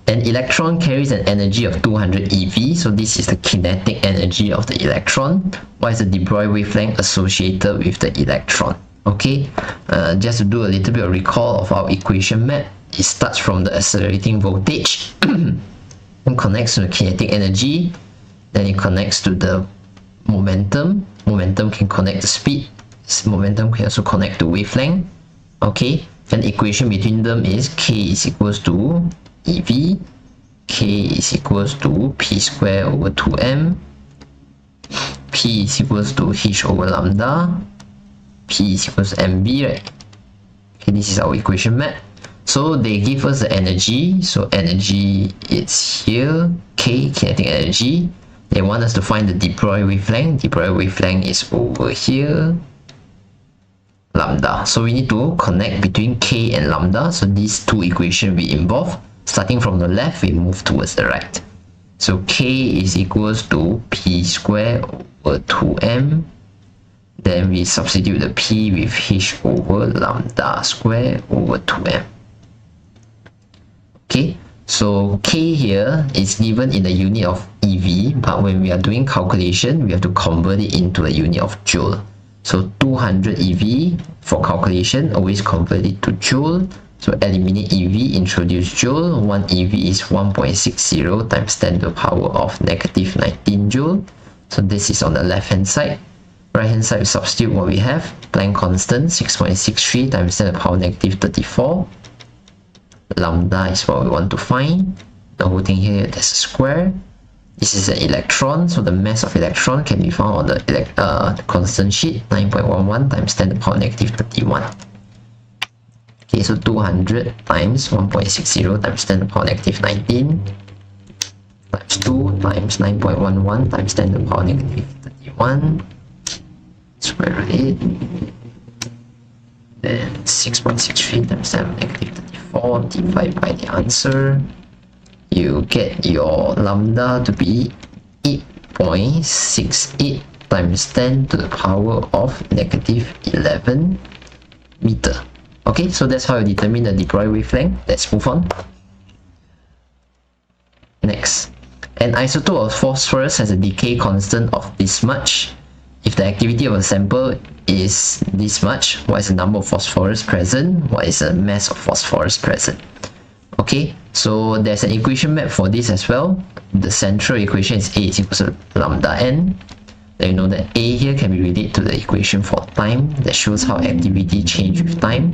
An electron carries an energy of 200 eV. So this is the kinetic energy of the electron. What is the de Broglie wavelength associated with the electron? Okay, just to do a little bit of recall of our equation map. It starts from the accelerating voltage and connects to the kinetic energy, then it connects to the momentum. Momentum can connect the speed, momentum can also connect to wavelength. Okay, and the equation between them is K is equals to EV, K is equals to P square over 2M, P is equals to H over lambda, P is equals to MV, right? Okay, this is our equation map. So they give us the energy, so energy is here, K, kinetic energy. They want us to find the de Broglie wavelength. De Broglie wavelength is over here, lambda. So we need to connect between K and lambda, so these two equations we involve. Starting from the left, we move towards the right. So K is equals to P square over 2M. Then we substitute the P with H over lambda square over 2M. Okay, so K here is given in the unit of EV, but when we are doing calculation, we have to convert it into a unit of joule. So 200 EV for calculation, always convert it to joule. So eliminate EV, introduce joule. 1 EV is 1.60 times 10 to the power of negative 19 joule. So this is on the left hand side. Right hand side, we substitute what we have. Planck constant 6.63 times 10 to the power negative 34. Lambda is what we want to find. The whole thing here, there's a square. This is an electron, so the mass of electron can be found on the constant sheet, 9.11 times 10 to the power negative 31. Okay, so 200 times 1.60 times 10 to the power negative 19 times 2 times 9.11 times 10 to the power negative 31. Square root it. Then 6.63 times 10 to the negative 34 divided by the answer. You get your lambda to be 8.68 times 10 to the power of negative 11 meter. Okay, so that's how you determine the de Broglie wavelength. Let's move on. Next, an isotope of phosphorus has a decay constant of this much. If the activity of a sample is this much, what is the number of phosphorus present? What is the mass of phosphorus present? Okay, so there's an equation map for this as well. The central equation is A is equal to lambda n. Then you know that A here can be related to the equation for time that shows how activity change with time.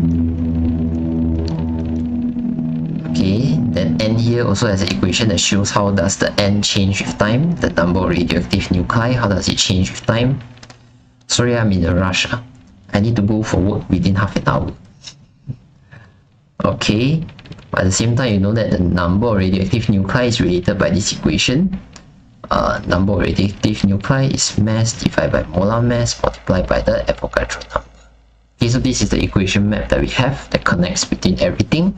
Okay, then n here also has an equation that shows how does the n change with time, the number of radioactive nuclei, how does it change with time. Sorry, I'm in a rush. I need to go for work within half an hour. Okay, but at the same time, you know that the number of radioactive nuclei is related by this equation. Number of radioactive nuclei is mass divided by molar mass multiplied by the Avogadro number. Okay, so this is the equation map that we have that connects between everything.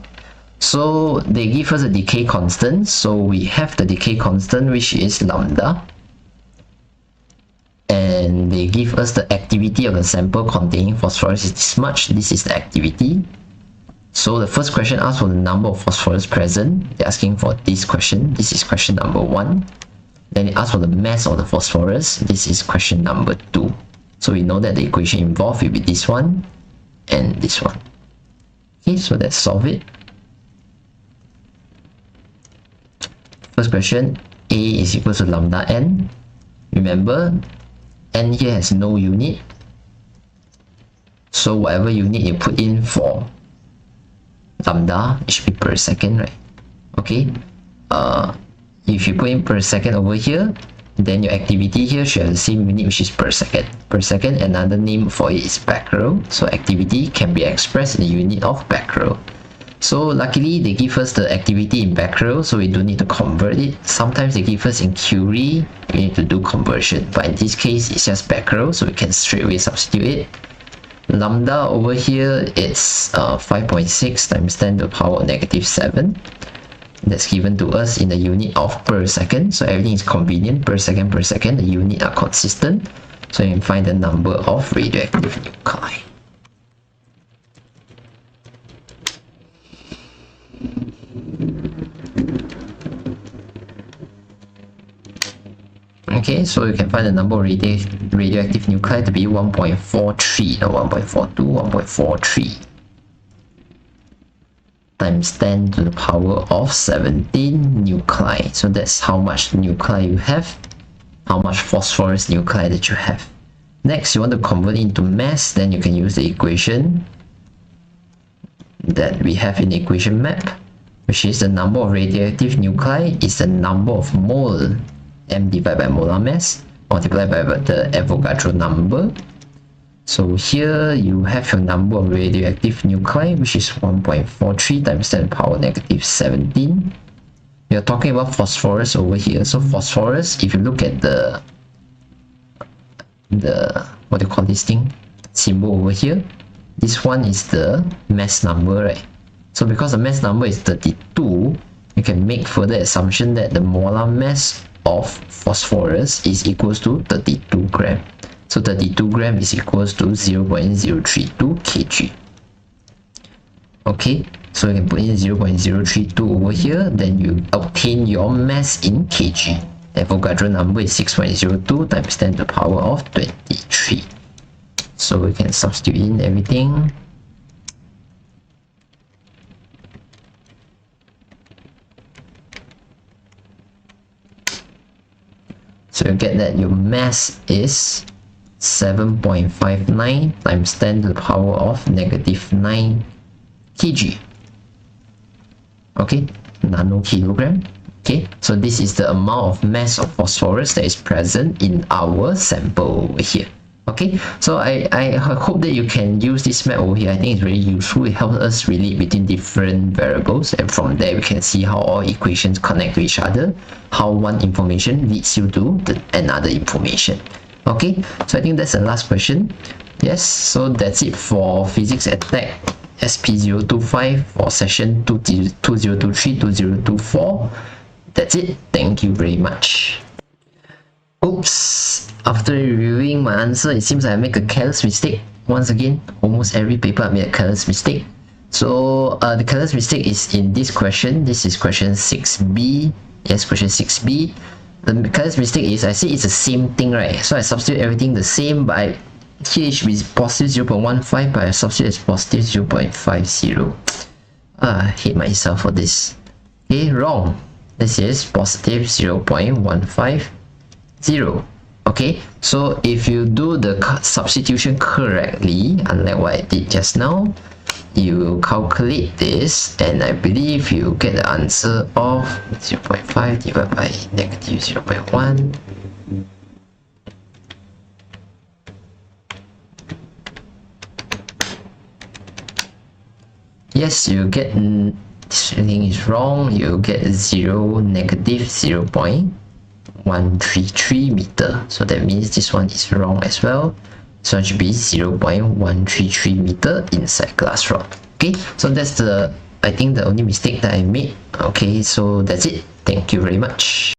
So they give us a decay constant. So we have the decay constant, which is lambda. And they give us the activity of the sample containing phosphorus is this much. This is the activity. So the first question asks for the number of phosphorus present. They're asking for this question. This is question number 1. Then it asks for the mass of the phosphorus. This is question number 2. So we know that the equation involved will be this one and this one. Okay, so let's solve it. First question, A is equal to lambda n. Remember, n here has no unit. So whatever unit you put in for lambda, it should be per second, right? Okay. If you put in per second over here, then your activity here should have the same unit, which is per second. Per second, another name for it is becquerel. So activity can be expressed in the unit of becquerel. So luckily they give us the activity in becquerel, so we don't need to convert it. Sometimes they give us in curie, we need to do conversion. But in this case, it's just becquerel, so we can straight away substitute it. Lambda over here, it's 5.6 times 10 to the power of -7. That's given to us in the unit of per second. So everything is convenient, per second, the unit are consistent. So you can find the number of radioactive nuclei. Okay, so you can find the number of radioactive nuclei to be 1.43, not 1.42, 1.43 times 10 to the power of 17 nuclei. So that's how much nuclei you have, how much phosphorus nuclei that you have. Next, you want to convert into mass, then you can use the equation that we have in the equation map, which is the number of radioactive nuclei is the number of mole, m divided by molar mass, multiplied by the Avogadro number. So here you have your number of radioactive nuclei, which is 1.43 times 10 to the power -17. We are talking about phosphorus over here. So phosphorus, if you look at the what do you call this thing, symbol over here, this one is the mass number, right? So because the mass number is 32, you can make further assumption that the molar mass of phosphorus is equals to 32 gram. So 32 gram is equals to 0.032 kg. Okay, so you can put in 0.032 over here, then you obtain your mass in kg. The Avogadro number is 6.02 times 10 to the power of 23. So we can substitute in everything. So you get that your mass is 7.59 times 10 to the power of -9 kg. Okay, nanokilogram. Okay, so this is the amount of mass of phosphorus that is present in our sample over here. Okay, so I hope that you can use this map over here. I think it's really useful. It helps us relate between different variables, and from there we can see how all equations connect to each other, how one information leads you to another information. Okay, so I think that's the last question. Yes, so that's it for Physics Attack SP025 for session 2023-2024. That's it. Thank you very much. Oops, after reviewing my answer, it seems I make a careless mistake. once again, almost every paper I made a careless mistake. So the careless mistake is in this question. This is question 6b. Yes, question 6b. The careless mistake is I say it's the same thing, right? So I substitute everything the same, but here it should be positive 0.15, but I substitute as positive 0.50. I hate myself for this. Okay, wrong. This is positive 0.150. Okay, so if you do the substitution correctly, unlike what I did just now, you calculate this, and I believe you get the answer of 0.5 divided by negative 0.1. Yes, you get, this thing is wrong, you get negative 0.133 meter. So that means this one is wrong as well. So it should be 0.133 meter inside glass rod. Okay, so that's I think the only mistake that I made. Okay, so that's it. Thank you very much.